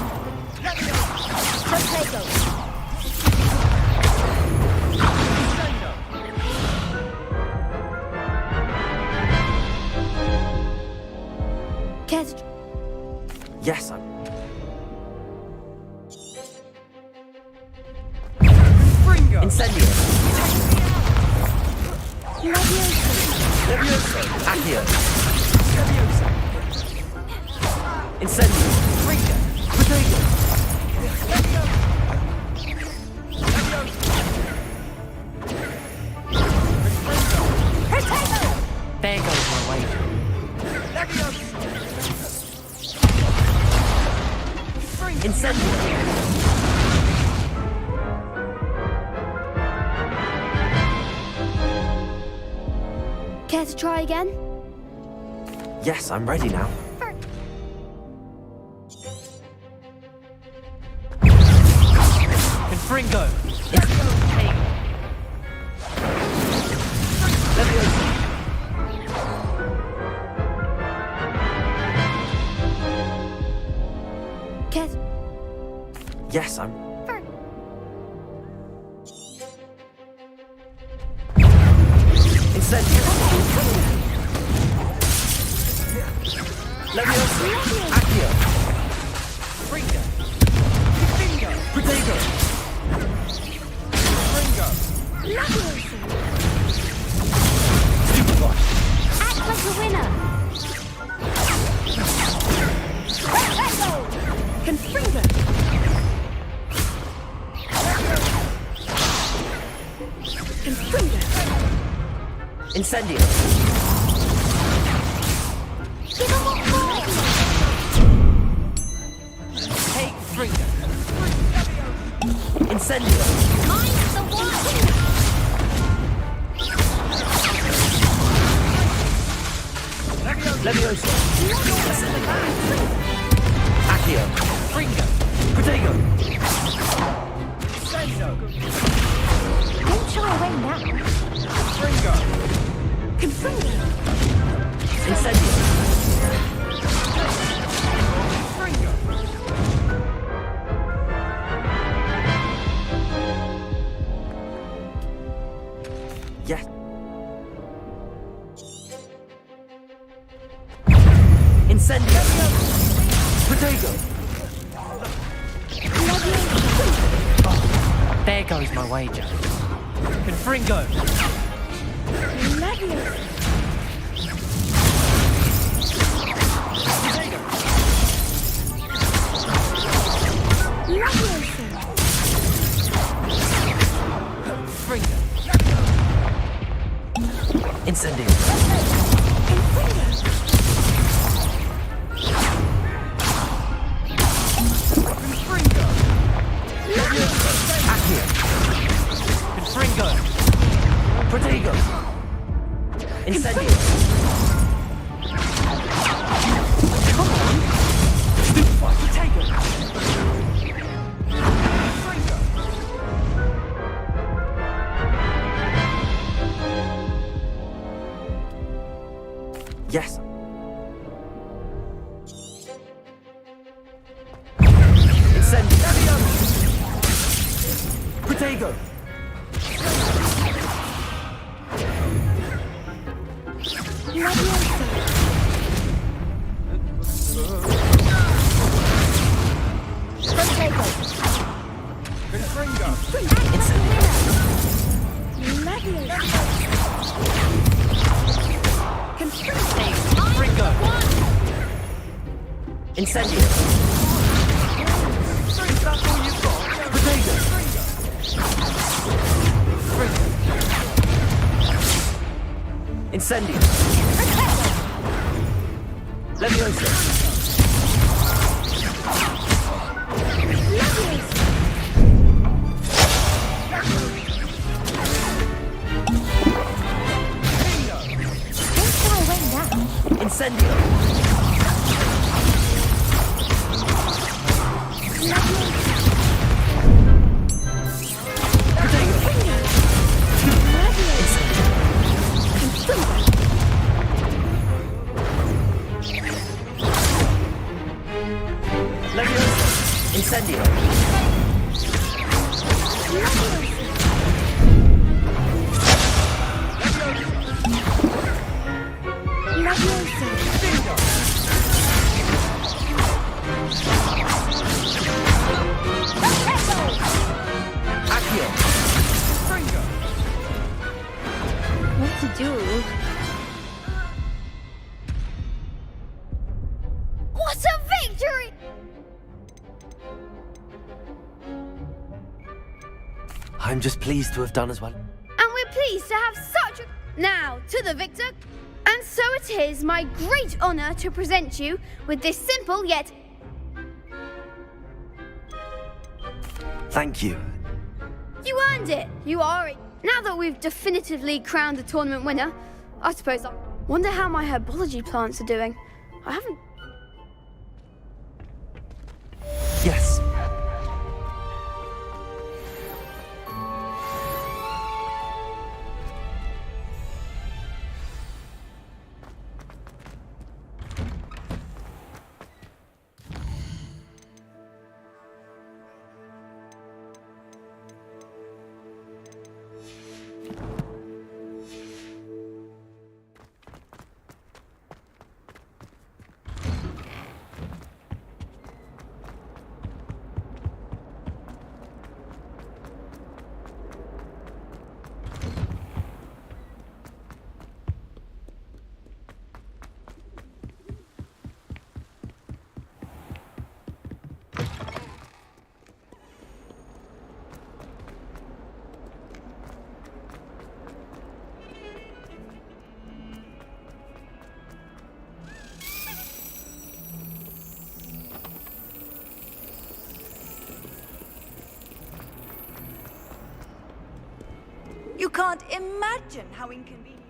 Protego. Care to... Yes, I'm... Fringo. Incendio. Levioso. Accio. Levioso. Incendio. Fringo. Protego. There goes my way. Incendio. Care to try again? Yes, I'm ready now. Confringo. Incendio! Leviosa! Accio! Fringo! Bingo! Protego! Fringo! Stupefy! Act like a winner. Confringo! Confringo! Incendio! Give him what for. Take Fringo! Incendio! Mine's the one. Leviosa! Accio! Fringo! Protego! Senso! Don't shy away now. Fringo! Confringo! Incendio! Fringo! Yes. Incendio! Protego! There goes my wager. Confringo! Fringo! Incendio! Confringo! Accio! Confringo! Protego! Incendio! Come on! Stupefy! Protego! Fringo! Yes. Incendio! Protego! Confringo! Fringo! Incendio! Is that all you've got? Protego! Fringo! Incendio! Leviosa! Incendio! Leviosa! Incendio! Accio! What to do? What a victory! I'm just pleased to have done as well. And we're pleased to have such a... Now, to the victor. And so it is my great honor to present you with this simple yet... Thank you. You earned it! You are it. Now that we've definitively crowned the tournament winner, I suppose I wonder how my herbology plants are doing. I haven't... Yes. You can't imagine how inconvenient.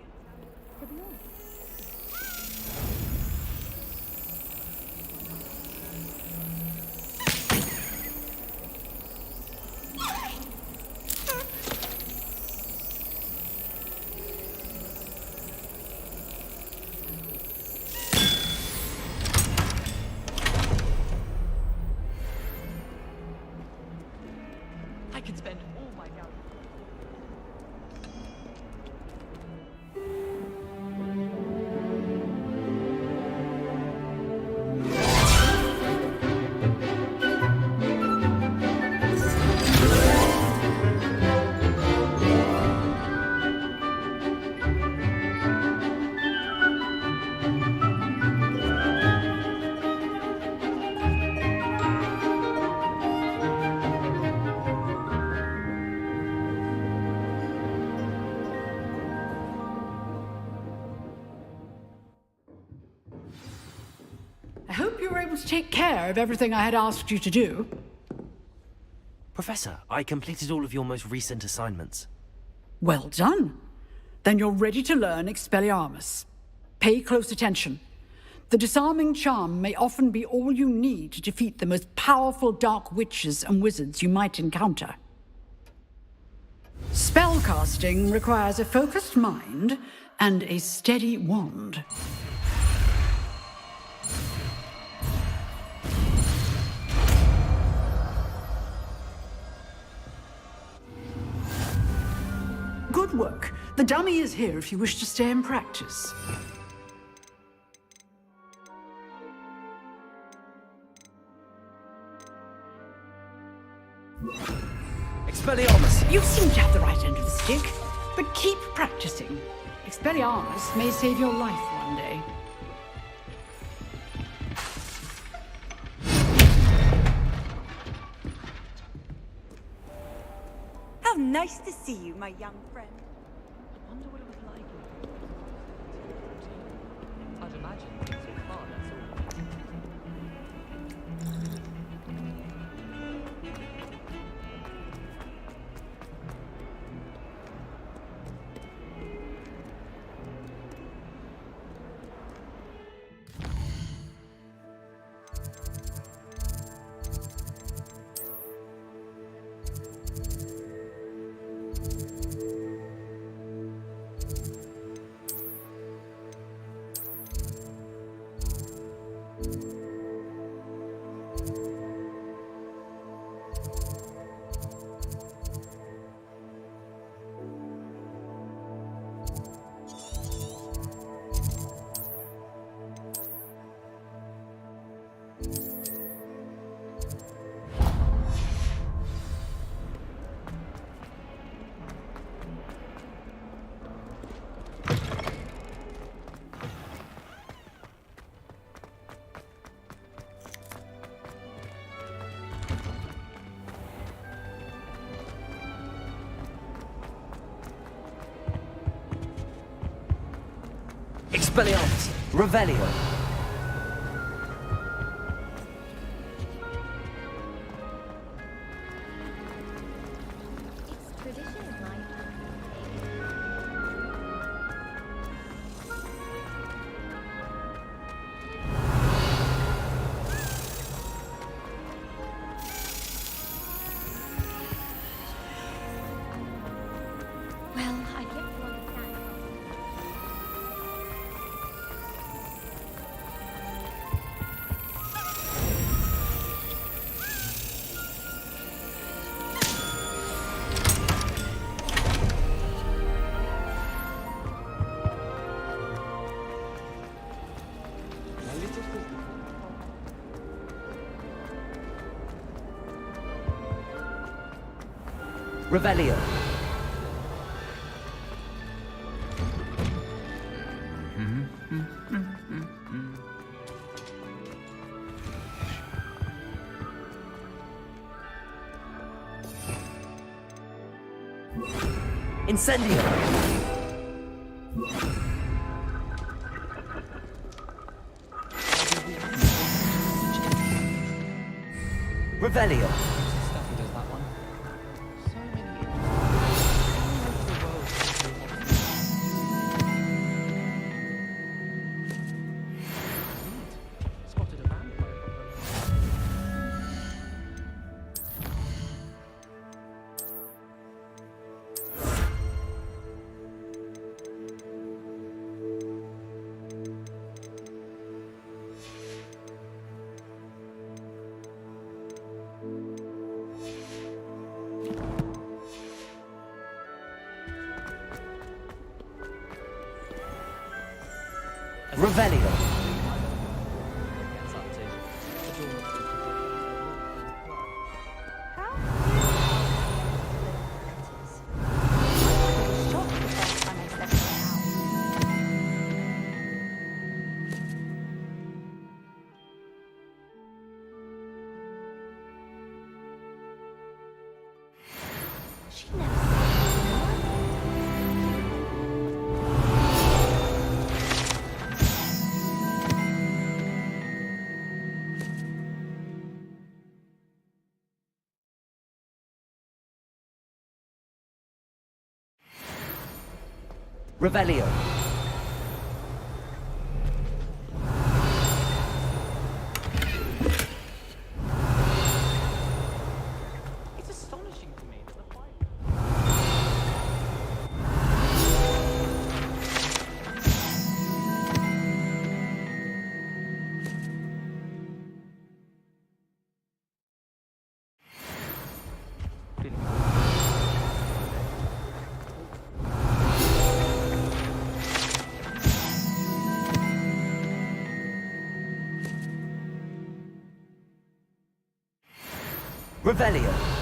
I can spend all my time. I hope you were able to take care of everything I had asked you to do. Professor, I completed all of your most recent assignments. Well done. Then you're ready to learn Expelliarmus. Pay close attention. The disarming charm may often be all you need to defeat the most powerful dark witches and wizards you might encounter. Spellcasting requires a focused mind and a steady wand. Good work. The dummy is here if you wish to stay and practice. Expelliarmus! You seem to have the right end of the stick, but keep practicing. Expelliarmus may save your life one day. How nice to see you, my young friend. I wonder what it was like. I'd imagine it's so far, that's all. Expelliarmus! Revelio! Revelio. Incendio. Revelio. Stuffy does that one. So many Revelio. Revelio. It's astonishing to me that the fight. Revelio.